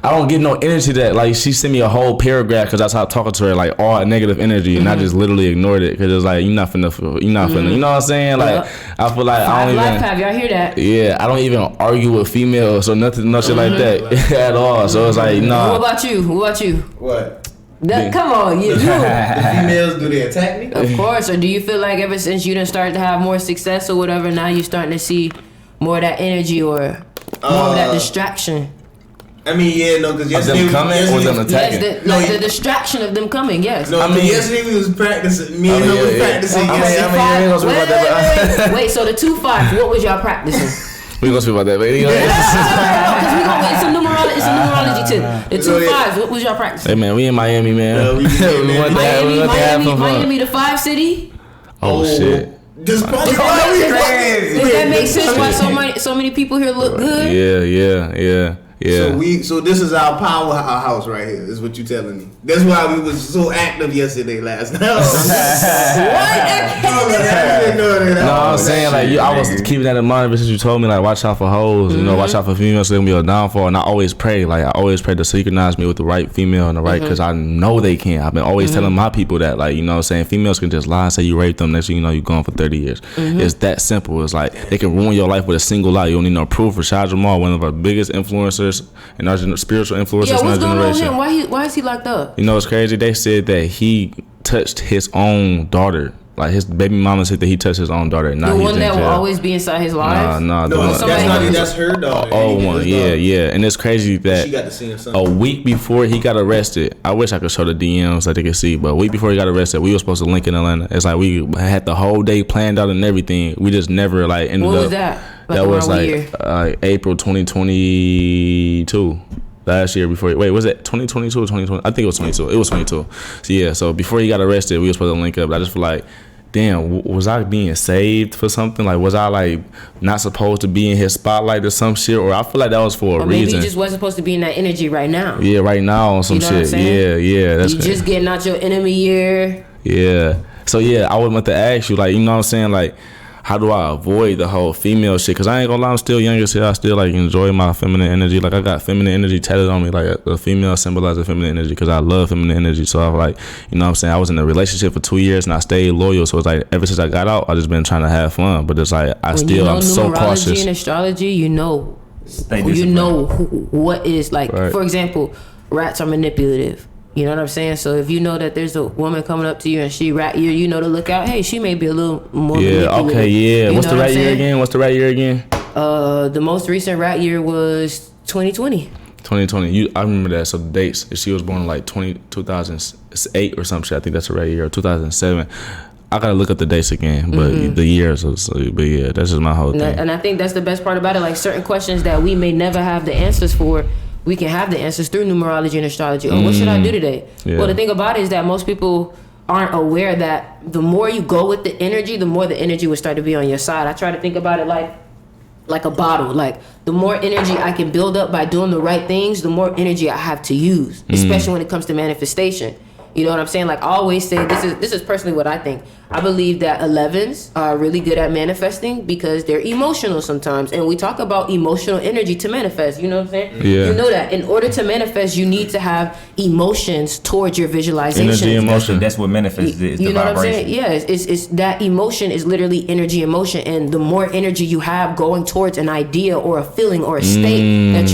I don't give no energy to that. Like, she sent me a whole paragraph because that's how I'm talking to her, like all negative energy, and I just literally ignored it because it's like you're not finna, you know what I'm saying? Like, I feel like I don't even. Life path, y'all hear that? Yeah, I don't even argue with females or nothing, no shit like that at all. So it's like, nah. What about you? What? Come on, you. The females, do they attack me? Of course. Or do you feel like ever since you done started to have more success or whatever, now you're starting to see more of that energy or more of that distraction? I mean, yeah, no, because yesterday them coming or them attacking? Yes, the distraction of them coming. Yes. No, I mean, yesterday we was practicing. Me and him was practicing. Wait. So the 2-5, what was y'all practicing? We gonna speak about that, baby. It's a numerology tip. The 2-5s, what was y'all practicing? Hey man, we in Miami, man. Miami, the 5 city. Oh shit. Does that make sense? Why so many people here look good? Yeah. So this is our powerhouse right here. Is what you telling me? That's why we was so active yesterday last night. No, I'm saying like I was keeping that in mind ever since you told me like watch out for hoes, you know, watch out for females. So they're gonna be a downfall. And I always pray to synchronize me with the right female and the right, because I know they can. I've been always telling my people that, like, you know what I'm saying, females can just lie and say you raped them. Next thing you know, you gone for 30 years. It's that simple. It's like they can ruin your life with a single lie. You don't need no proof. Rashad Jamal, one of our biggest influencers and our spiritual influencers in our generation. On him? Why is he locked up? You know what's crazy? They said that he touched his own daughter. Like his baby mama said that he touched his own daughter. The one that will always be inside his life? Nah. That's her daughter. Oh, one. Yeah. And it's crazy that she got to see him a week before he got arrested, I wish I could show the DMs so they could see, but a week before he got arrested, we were supposed to link in Atlanta. It's like we had the whole day planned out and everything. We just never like ended up. What was that? That was like April 2022. Last year before, was it 2022 or 2020? I think it was 22. It was 22. So yeah, so before he got arrested, we were supposed to link up. But I just feel like, damn, was I being saved for something? Like, was I like not supposed to be in his spotlight or some shit? Or I feel like that was for a reason. Maybe you just wasn't supposed to be in that energy right now. Yeah, right now on some shit. Yeah. That's you just getting out your enemy year. Yeah. So yeah, I would want to ask you, like, you know what I'm saying, like, how do I avoid the whole female shit? Because I ain't gonna lie, I'm still young as hell. I still like enjoy my feminine energy. Like I got feminine energy tatted on me. Like a female symbolizes feminine energy because I love feminine energy. So I like, you know what I'm saying? I was in a relationship for 2 years and I stayed loyal. So it's like ever since I got out, I just been trying to have fun. But it's like I'm so cautious. In astrology, you know what is like. Right. For example, rats are manipulative. You know what I'm saying? So if you know that there's a woman coming up to you and she rat you, you know to look out. Hey, she may be a little more manipulative. Okay, yeah. What's the rat year again? The most recent rat year was 2020. 2020. I remember that. So the dates. She was born in like 2008 or some shit. I think that's the rat year. Or 2007. I gotta look up the dates again, but the years. But yeah, that's just my whole thing. And I think that's the best part about it. Like certain questions that we may never have the answers for, we can have the answers through numerology and astrology. What should I do today? Yeah. Well, the thing about it is that most people aren't aware that the more you go with the energy, the more the energy will start to be on your side. I try to think about it like a bottle. Like, the more energy I can build up by doing the right things, the more energy I have to use, especially when it comes to manifestation. You know what I'm saying? Like, I always say, this is personally what I think. I believe that 11s are really good at manifesting because they're emotional sometimes. And we talk about emotional energy to manifest. You know what I'm saying? Yeah. You know that in order to manifest, you need to have emotions towards your visualization. Energy, emotion. That's what manifest is. You the know vibration. what I'm saying? Yeah, it's that emotion is literally energy, emotion, and the more energy you have going towards an idea or a feeling or a state that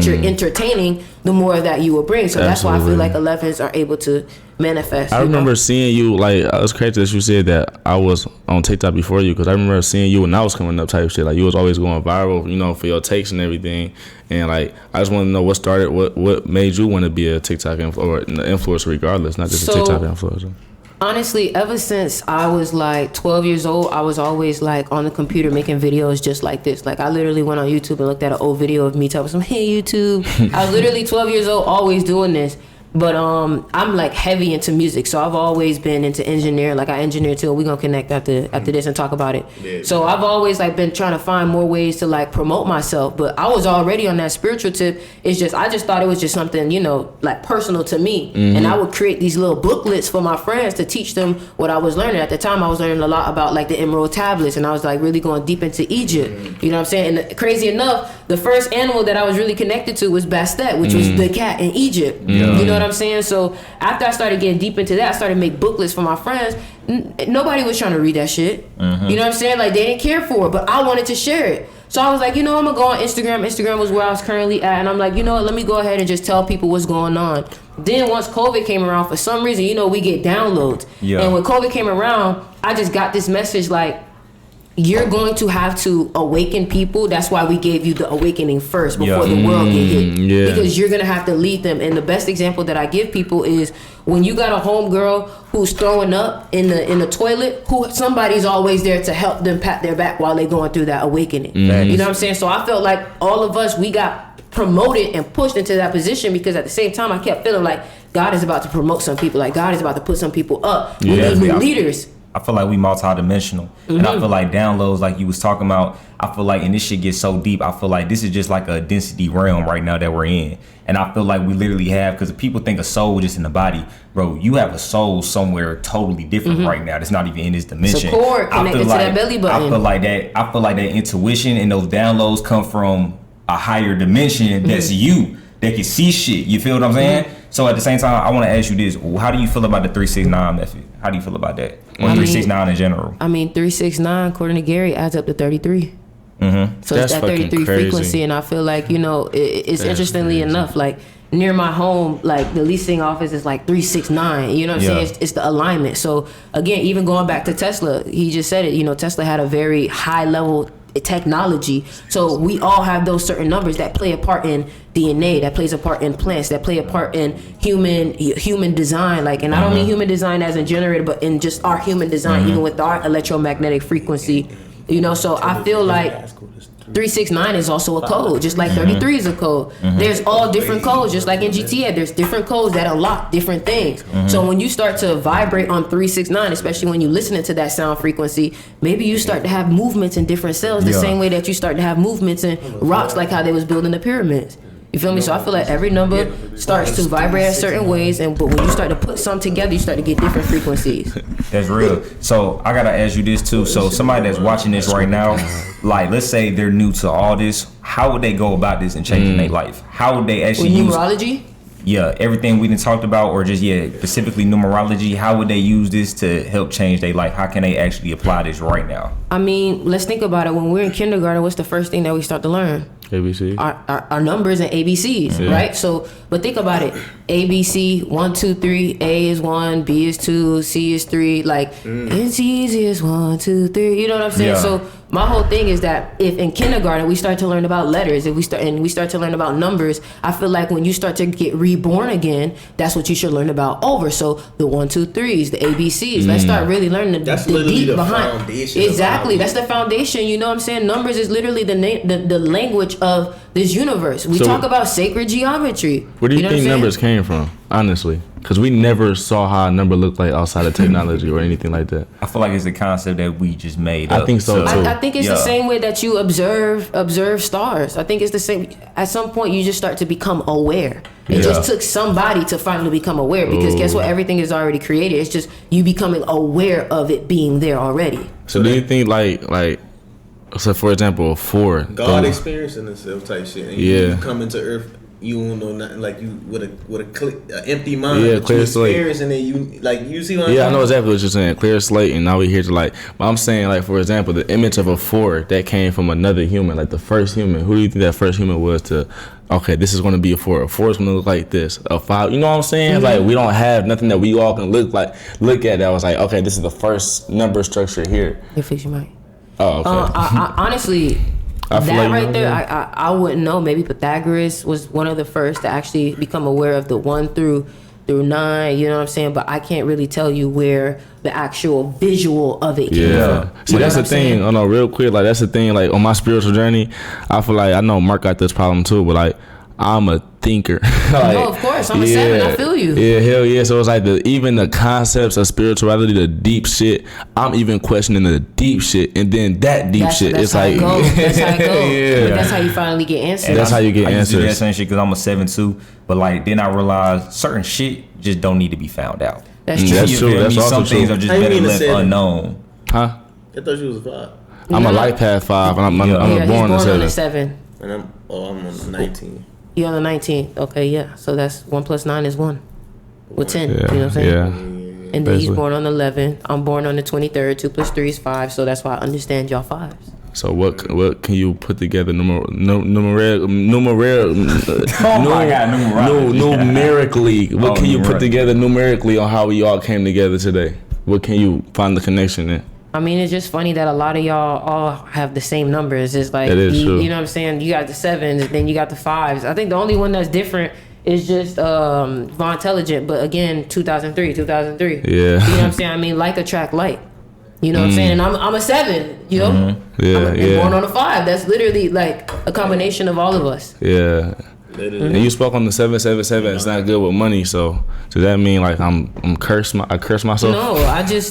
you're entertaining, the more that you will bring. So that's why I feel like 11s are able to manifest. I remember seeing you, like, it was crazy that you said that I was on TikTok before you, because I remember seeing you when I was coming up type shit. Like, you was always going viral, you know, for your takes and everything. And, like, I just want to know what made you want to be a TikTok or an influencer regardless, not just a TikTok influencer. Honestly, ever since I was like 12 years old, I was always like on the computer making videos just like this. Like, I literally went on YouTube and looked at an old video of me telling some, hey, YouTube. I was literally 12 years old, always doing this. But I'm like heavy into music, so I've always been into engineering. Like, I engineer too. We're gonna connect after this and talk about it. Yeah. So I've always like been trying to find more ways to like promote myself. But I was already on that spiritual tip. I just thought it was just something, you know, like personal to me. And I would create these little booklets for my friends to teach them what I was learning. At the time, I was learning a lot about like the emerald tablets, and I was like really going deep into Egypt. You know what I'm saying? And crazy enough, the first animal that I was really connected to was Bastet, which was the cat in Egypt. You know what I'm saying? So after I started getting deep into that, I started to make booklets for my friends. Nobody was trying to read that shit. You know what I'm saying? Like, they didn't care for it, but I wanted to share it. So I was like, you know, I'm gonna go on Instagram. Instagram was where I was currently at, and I'm like, you know what, let me go ahead and just tell people what's going on. Then once COVID came around, for some reason, you know, we get downloads. And when COVID came around, I just got this message like, you're going to have to awaken people. That's why we gave you the awakening first before the world get hit. Because you're going to have to lead them. And the best example that I give people is when you got a homegirl who's throwing up in the toilet, somebody's always there to help them pat their back while they're going through that awakening. You know what I'm saying? So I felt like all of us, we got promoted and pushed into that position because at the same time I kept feeling like God is about to promote some people. Like, God is about to put some people up. We need new leaders. I feel like we multidimensional, and I feel like downloads, like you was talking about, I feel like, and this shit gets so deep, I feel like this is just like a density realm right now that we're in. And I feel like we literally have, because people think a soul just in the body, bro, you have a soul somewhere totally different right now. That's not even in this dimension. It's a cord connected to that belly button. I feel like that intuition and those downloads come from a higher dimension that's you, that can see shit. You feel what I'm saying? So at the same time, I want to ask you this: how do you feel about the 369 method? How do you feel about that, or 369 in general? I mean, 369, according to Gary, adds up to 33. So that's it's that 33 crazy. frequency, and I feel like, you know, it's interestingly enough, like near my home, like the leasing office is like 369. You know what I'm saying? It's the alignment. So again, even going back to Tesla, he just said it. You know, Tesla had a very high level technology, so we all have those certain numbers that play a part in DNA, that plays a part in plants, that play a part in human design. Like, and I don't mean human design as in generator, but in just our human design, even with our electromagnetic frequency. You know, so I feel like 369 is also a code, just like 33 is a code. There's all different codes, just like in GTA, there's different codes that unlock different things. So when you start to vibrate on 369, especially when you're listening to that sound frequency, maybe you start to have movements in different cells, the same way that you start to have movements in rocks, like how they was building the pyramids. You feel me? So I feel like every number starts to vibrate in certain ways, but when you start to put some together, you start to get different frequencies. That's real. So I gotta ask you this too. So somebody that's watching this right now, like, let's say they're new to all this, how would they go about this and changing their life? How would they actually use numerology? Yeah, everything we done talked about, or just specifically numerology. How would they use this to help change their life? How can they actually apply this right now? I mean, let's think about it. When we're in kindergarten, what's the first thing that we start to learn? ABC. Our numbers and ABCs, right? So, but think about it. ABC, 1, 2, 3. A is 1, B is 2, C is 3. Like, it's easy as 1, 2, 3. You know what I'm saying? Yeah. So my whole thing is that if in kindergarten we start to learn about letters, if we start to learn about numbers, I feel like when you start to get reborn again, that's what you should learn about over. So the 1, 2, 3s, the ABCs. Let's start really learning the deep behind. Foundation. Exactly, that's the foundation. You know what I'm saying? Numbers is literally the language of this universe. We So- talk about sacred geometry. Where do you know think what I'm saying? numbers came from? Honestly, because we never saw how a number looked like outside of technology or anything like that. I feel like it's a concept that we just made I up. think so, too. I think it's the same way that you observe stars. I think it's the same. At some point, you just start to become aware. It just took somebody to finally become aware, because guess what? Everything is already created. It's just you becoming aware of it being there already. So do you think like so for example, 4 God experiencing himself type shit. And Yeah. You come into Earth, you don't know nothing. Like you with a empty mind. Yeah, but clear you slate. experiencing it. You see what I'm Yeah, I saying? know exactly what you're saying. Clear slate, and now we're here to like. But I'm saying, like, for example, the image of a 4 that came from another human, like the first human. Who do you think that first human was to? Okay, this is going to be a 4. A 4 is going to look like this. A 5, you know what I'm saying? Mm-hmm. Like we don't have nothing that we all can look at. That was like, okay, this is the first number structure here. You fix your mic. Oh, okay. I honestly, I feel that like you right know there, that. I wouldn't know. Maybe Pythagoras was one of the first to actually become aware of the 1 through 9. You know what I'm saying? But I can't really tell you where the actual visual of it came Yeah. from. See, You know that's what the I'm saying? thing. Oh no, real quick, like that's the thing. Like on my spiritual journey, I feel like I know Mark got this problem too, but like I'm a thinker. Like, No, of course. I'm a 7. I feel you. Yeah, hell yeah. So it's like even the concepts of spirituality, the deep shit. I'm even questioning the deep shit, and then that deep shit. That's It's how like it goes. That's how it goes. Yeah. But that's how you finally get answers. That's how you get I used to do that answers. same shit because I'm a 7 too. But like then I realized certain shit just don't need to be found out. That's Mm, true. that's You true. feel That's me? also Some things true. are just How you better mean a left 7? unknown. Huh? I thought you was a 5. I'm a No. life path 5, and I'm Yeah, he's born born a on the 7. 7. And I'm on the 19. You're on the 19th. Okay, yeah. So that's 1 plus 9 is 1. With 10. Yeah, You know what I'm saying? yeah. And then he's Basically. born on the 11th. I'm born on the 23rd. 2 plus 3 is 5. So that's why I understand y'all 5s. So what can you put together numerically? What can you put numerically. together numerically on how we all came together today? What can you find the connection in? I mean, it's just funny that a lot of y'all all have the same numbers. It's like, That is true. you know what I'm saying? You got the 7s, then you got the 5s. I think the only one that's different is just Von Intelligent. But again, 2003. Yeah. You know what I'm saying? I mean, like attract like. You know what I'm saying? And I'm a 7, you know? Yeah, I'm yeah. born on a 5. That's literally like a combination of all of us. Yeah. And you spoke on the 777. It's not good with money. So does that mean like I'm cursed? I curse myself? No, I just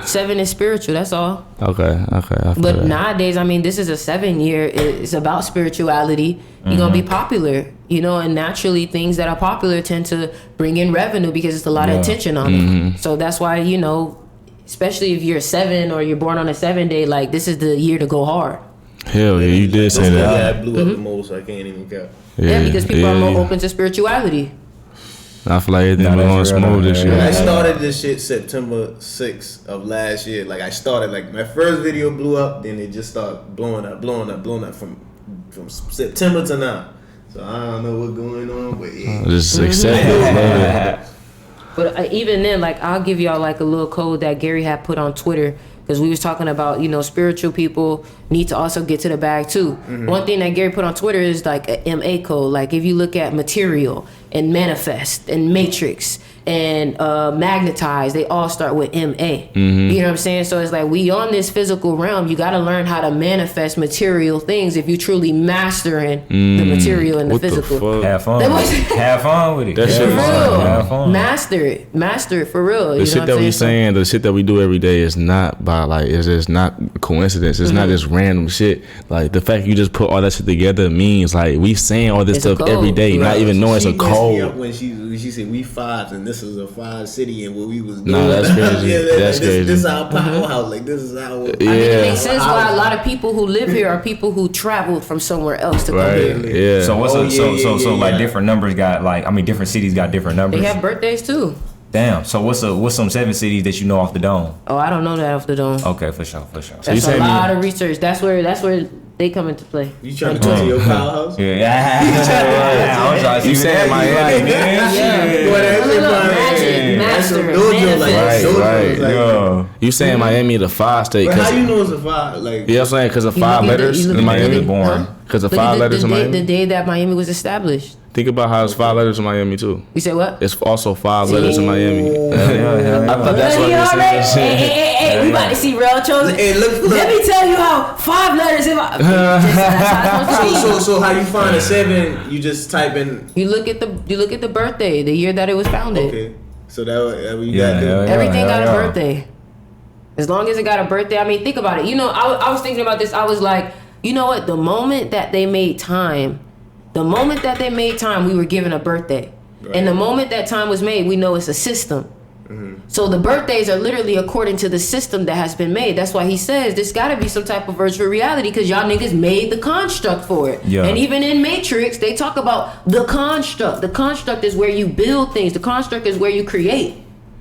7 is spiritual. That's all. Okay. I feel But that. nowadays, I mean, this is a 7 year. It's about spirituality. You're gonna be popular, you know, and naturally, things that are popular tend to bring in revenue because it's a lot of attention on it. So that's why, you know, especially if you're a 7 or you're born on a 7 day, like this is the year to go hard. Hell yeah, you did say that. Yeah, I blew up the most. I can't even count. Yeah, because people are more yeah. open to spirituality. I feel like everything Nah, going that's real, smooth this yeah. When I year. started this shit September 6th of last year, like I started, like my first video blew up, then it just started blowing up from September to now. So I don't know what's going on, but yeah. Just accept it, love it. But even then, like I'll give y'all like a little code that Gary had put on Twitter because we was talking about, you know, spiritual people need to also get to the bag too. One thing that Gary put on Twitter is like a MA code. Like if you look at material and manifest and matrix and magnetize, they all start with MA. You know what I'm saying? So it's like we on this physical realm. You got to learn how to manifest material things if you truly mastering the material and the What the physical. fuck? Have fun. That with was- it. Have fun with it. That shit For is real. Have fun. Master it for real. The You shit know that what we I'm saying, the shit that we do every day is not by like, it's just not coincidence. It's not just random shit. Like the fact you just put all that shit together means like we saying all this It's a stuff every code. day, not even knowing it's She a messed me up code. when she said we 5s and this is a 5 city and what we was doing. Nah, that's crazy. That's this, crazy. This is our powerhouse. Like this is our. I think Yeah. it makes sense why a lot of people who live here are people who traveled from somewhere else to come Right? here. Yeah. So what's Oh, up? So yeah, like yeah. different numbers got like different cities got different numbers. They have birthdays too. Damn. So what's some 7 cities that you know off the dome? Oh, I don't know that off the dome. Okay, for sure. you That's a saying lot of research. That's where they come into play. You trying to go to your powerhouse? Yeah. I'm trying to see You saying that, Miami? Yeah. Boy, that shit Magic, fire. That's some master, dojo, like, manifest. dojo, Right. like- Yo. You saying Miami the 5 state? But how 'cause- you know it's a 5? Like, Yeah, I'm saying because of You 5 look at the- letters you look in at the Miami. day- born. huh? Because of Look at 5 letters in the Miami. day that Miami was established. Think about how it's 5 letters in Miami too. You said what? It's also 5 letters in Miami. I thought that's what you it already, was. hey, we about to see real chosen. Hey, look. Let me tell you how 5 letters in my. So how you find a 7? You just type in. You look at the birthday, the year that it was founded. Okay. So that you got to do. Everything got a birthday. As long as it got a birthday, I mean, think about it. You know, I was thinking about this. I was like, you know what? The moment that they made time, we were given a birthday. Right. And the moment that time was made, we know it's a system. So the birthdays are literally according to the system that has been made. That's why he says there's got to be some type of virtual reality because y'all niggas made the construct for it. Yeah. And even in Matrix, they talk about the construct. The construct is where you build things. The construct is where you create.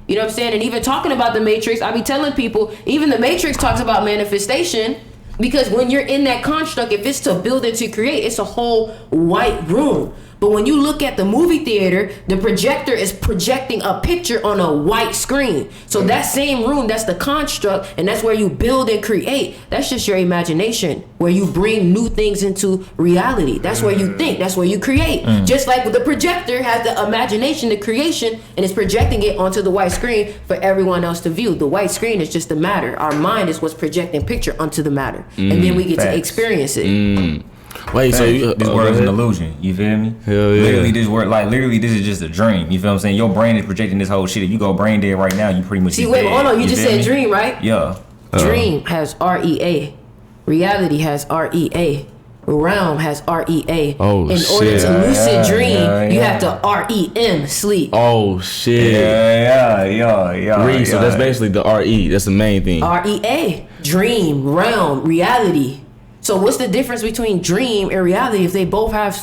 You know what I'm saying? And even talking about the Matrix, I be telling people, even the Matrix talks about manifestation because when you're in that construct, if it's to build and to create, it's a whole white room. But when you look at the movie theater, the projector is projecting a picture on a white screen. So that same room, that's the construct, and that's where you build and create. That's just your imagination, where you bring new things into reality. That's where you think, that's where you create. Just like the projector has the imagination, the creation, and it's projecting it onto the white screen for everyone else to view. The white screen is just the matter. Our mind is what's projecting picture onto the matter. And then we get to experience it. Wait, so this word is an illusion. You feel me? Hell yeah. Literally, this is just a dream. You feel what I'm saying? Your brain is projecting this whole shit. If you go brain dead right now, you pretty much. See, wait, dead. hold on. You just said dream, right? Yeah. Dream has REA. Reality has REA. Realm has REA. Oh, in order to lucid dream, you have to REM, sleep. Oh shit. Yeah. So that's basically the RE. That's the main thing. REA. Dream, realm, reality. So what's the difference between dream and reality if they both have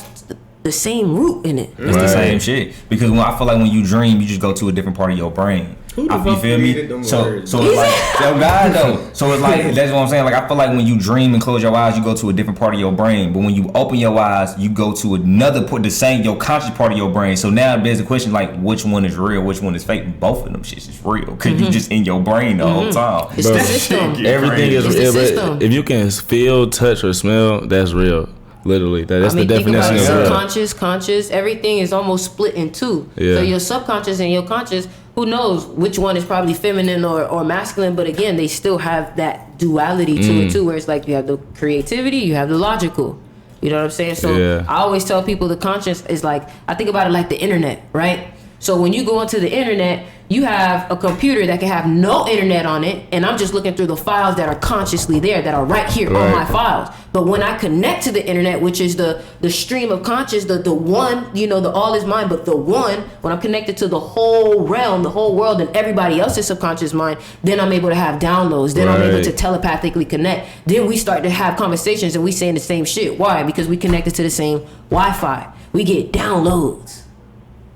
the same root in it? It's the same shit. Because I feel like when you dream, you just go to a different part of your brain. You feel me? So it's like, God though. So it's like, that's what I'm saying. Like, I feel like when you dream and close your eyes, you go to a different part of your brain. But when you open your eyes, you go to another part, your conscious part of your brain. So now there's a question like, which one is real? Which one is fake? Both of them shits is real. Cause you just in your brain the whole time. It's the system. Everything is real. But if you can feel, touch, or smell, that's real. Literally, that's the definition of real. Subconscious, conscious, everything is almost split in two. Yeah. So your subconscious and your conscious, who knows which one is probably feminine or masculine, but again, they still have that duality to it too, where it's like you have the creativity, you have the logical. You know what I'm saying? So I always tell people the conscious is like, I think about it like the internet, right? So when you go onto the internet, you have a computer that can have no internet on it, and I'm just looking through the files that are consciously there, that are right here on my files. But when I connect to the internet, which is the stream of conscious, the one, you know, the all is mine, but the one, when I'm connected to the whole realm, the whole world, and everybody else's subconscious mind, then I'm able to have downloads. Then I'm able to telepathically connect. Then we start to have conversations, and we saying the same shit. Why? Because we connected to the same Wi-Fi. We get downloads.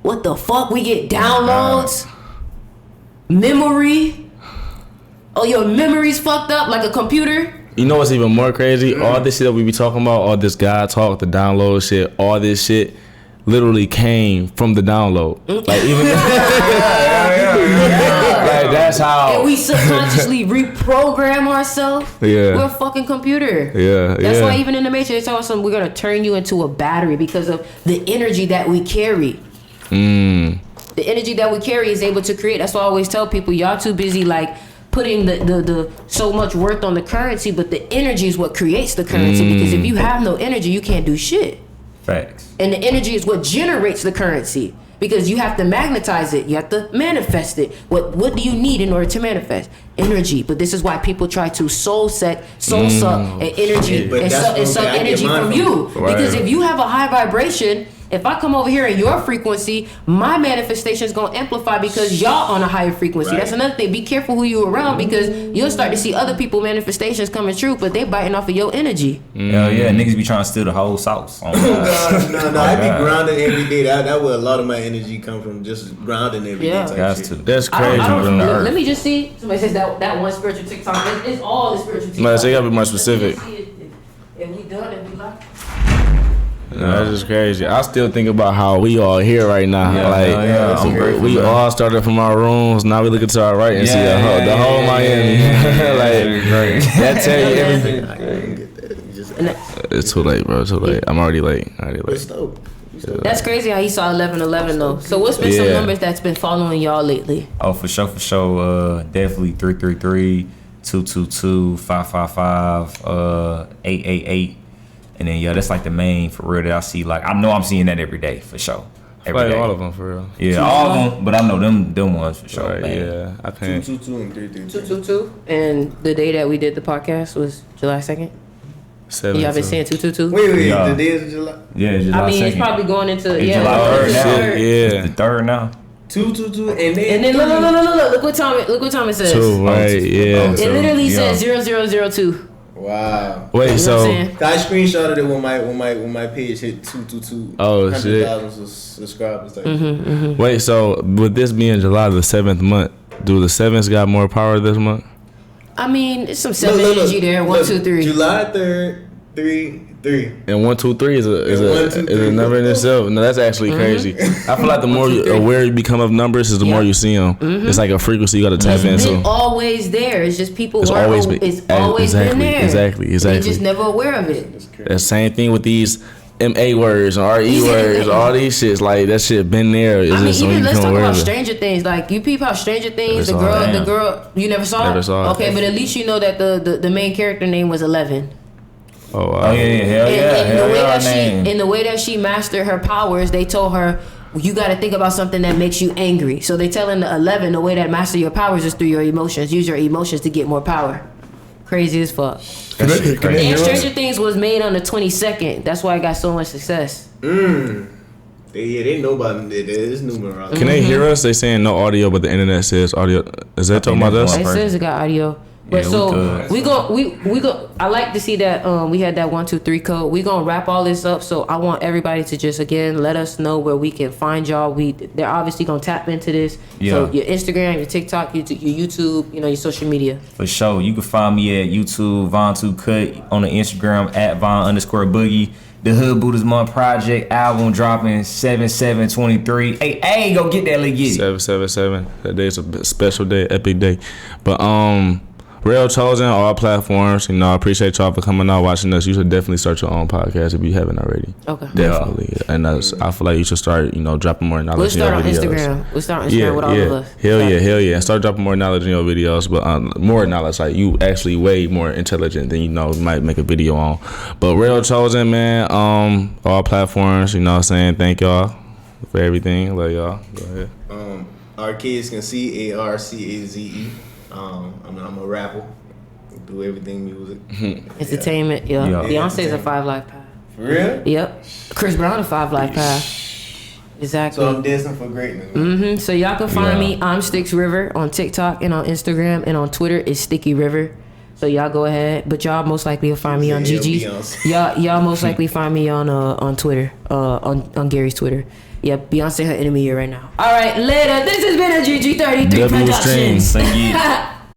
What the fuck? We get downloads? Memory? Oh, your memory's fucked up like a computer? You know what's even more crazy? All this shit that we be talking about, all this guy talk, the download shit, all this shit literally came from the download. Like even like that's how. And we subconsciously reprogram ourselves. Yeah. We're a fucking computer. Yeah. That's why even in the Matrix, they tell us we're gonna turn you into a battery because of the energy that we carry. The energy that we carry is able to create. That's why I always tell people, y'all too busy like putting the so much worth on the currency, but the energy is what creates the currency. Because if you have no energy, you can't do shit. Facts. And the energy is what generates the currency. Because you have to magnetize it, you have to manifest it. What do you need in order to manifest? Energy. But this is why people try to soul suck and energy and suck energy from you. Because if you have a high vibration, if I come over here in your frequency, my manifestation is going to amplify because y'all on a higher frequency. That's another thing. Be careful who you around because you'll start to see other people manifestations coming true, but they biting off of your energy. Hell yeah, niggas be trying to steal the whole sauce. No, I be grounded every day. That where a lot of my energy come from, just grounding every day. Type shit. That's crazy. Let me just see. Somebody says that one spiritual TikTok. It's all the spiritual TikTok. No, so you gotta be more specific. If we done, if we like. No, that's just crazy. I still think about how we all here right now. We all started from our rooms. Now we look to our right and see the whole Miami. That tell you everything. It's too late, bro. Too late. I'm already late. It's dope. That's crazy how he saw 1111 though. So what's been some Yeah. numbers that's been following y'all lately? Oh, for sure. Definitely 333, 222, 555, 888. And then, that's like the main for real that I see. Like, I know I'm seeing that every day, for sure. Every Like day. all of them for real. Yeah, all of them. But I know them ones for sure. Right, man. yeah. I think 222 and 333. 222. And the day that we did the podcast was July 2nd. 7. Y'all been saying 222? Wait, Yeah. the days of July. Yeah, July I mean, 2nd. it's probably going into It's July going 3rd into now. third. Yeah. It's the 3rd now. 222 and And then look what time it says. 2, right? Yeah. It literally Yeah. says 0002. Wow. Wait, You know what I'm so saying? I screenshotted it when my page hit 222. Oh, shit. 100,000 subscribers. Like, wait, so with this being July the 7th month, do the 7s got more power this month? I mean, it's some 7 energy there. 1, 2, 3. July 3rd, 3, 3. And 1, 2, 3 is And 1, 2, a 3. number in itself. No, that's actually crazy. I feel like the more 1, 2, 3. aware you become of numbers, is the more you see them. It's like a frequency you got to tap It's into. always there. It's just people It's who are always been- it's always been exactly, there. exactly. They're just never aware of it. The same thing with these MA words and RE Yeah. words, all these shits. Like that shit been there. It's I mean, just when even you let's become talk aware about of it. Stranger Things. Like you peep how Stranger Things, Never the saw it. girl, you never saw Never it? saw it. Okay, but at least you know that the main character name was 11. Oh, wow. Oh, yeah, hell yeah. And Hell the way yeah, that name. in the way that she mastered her powers, they told her you got to think about something that makes you angry. So they telling the 11 the way that master your powers is through your emotions. Use your emotions to get more power. Crazy as fuck. That shit crazy. And Stranger Things was made on the 22nd. That's why it got so much success. They know about this numerology. Can they hear us? They saying no audio, but the internet says audio. Is that talking about that's us? It Perfect. says it got audio. But Yeah, so we we go. I like to see that we had that 1, 2, 3 code. We gonna wrap all this up. So I want everybody to just again let us know where we can find y'all. They're obviously gonna tap into this. So Yeah. your Instagram, your TikTok, your YouTube, your social media. For sure. You can find me at YouTube, Von2Cut, on the Instagram at Von_Boogie. The Hood Buddha's Month Project album dropping 7/7/23. Hey, go get that, let's get it. 777. That day is a special day, epic day. But Real Chosen, all platforms. I appreciate y'all for coming out, watching us. You should definitely start your own podcast if you haven't already. Okay. Definitely. And I feel like you should start, dropping more knowledge We'll in your start on videos. Instagram. We'll start on Instagram with all of us. Hell yeah. And start dropping more knowledge in your videos. But more knowledge, like you actually way more intelligent than you might make a video on. But Real Chosen, man, all platforms, you know what I'm saying? Thank y'all for everything. Love y'all. Go ahead. Our kids can see ARCAZE. I'm a rapper. Do everything music. Entertainment. Yeah. Yeah. Beyonce's a 5 Life Path. For real? Yep. Chris Brown a 5 Life Path. Exactly. So I'm dancing for greatness. Man. So y'all can find Yeah. me. I'm Sticks River on TikTok and on Instagram, and on Twitter is Sticky River. So y'all go ahead, but y'all most likely will find me on Yeah, GG. Beyonce. Y'all most likely find me on Twitter, on Gary's Twitter. Yep, Beyonce her enemy here right now. All right, later. This has been a GG33 W production. Streams. Let's get it.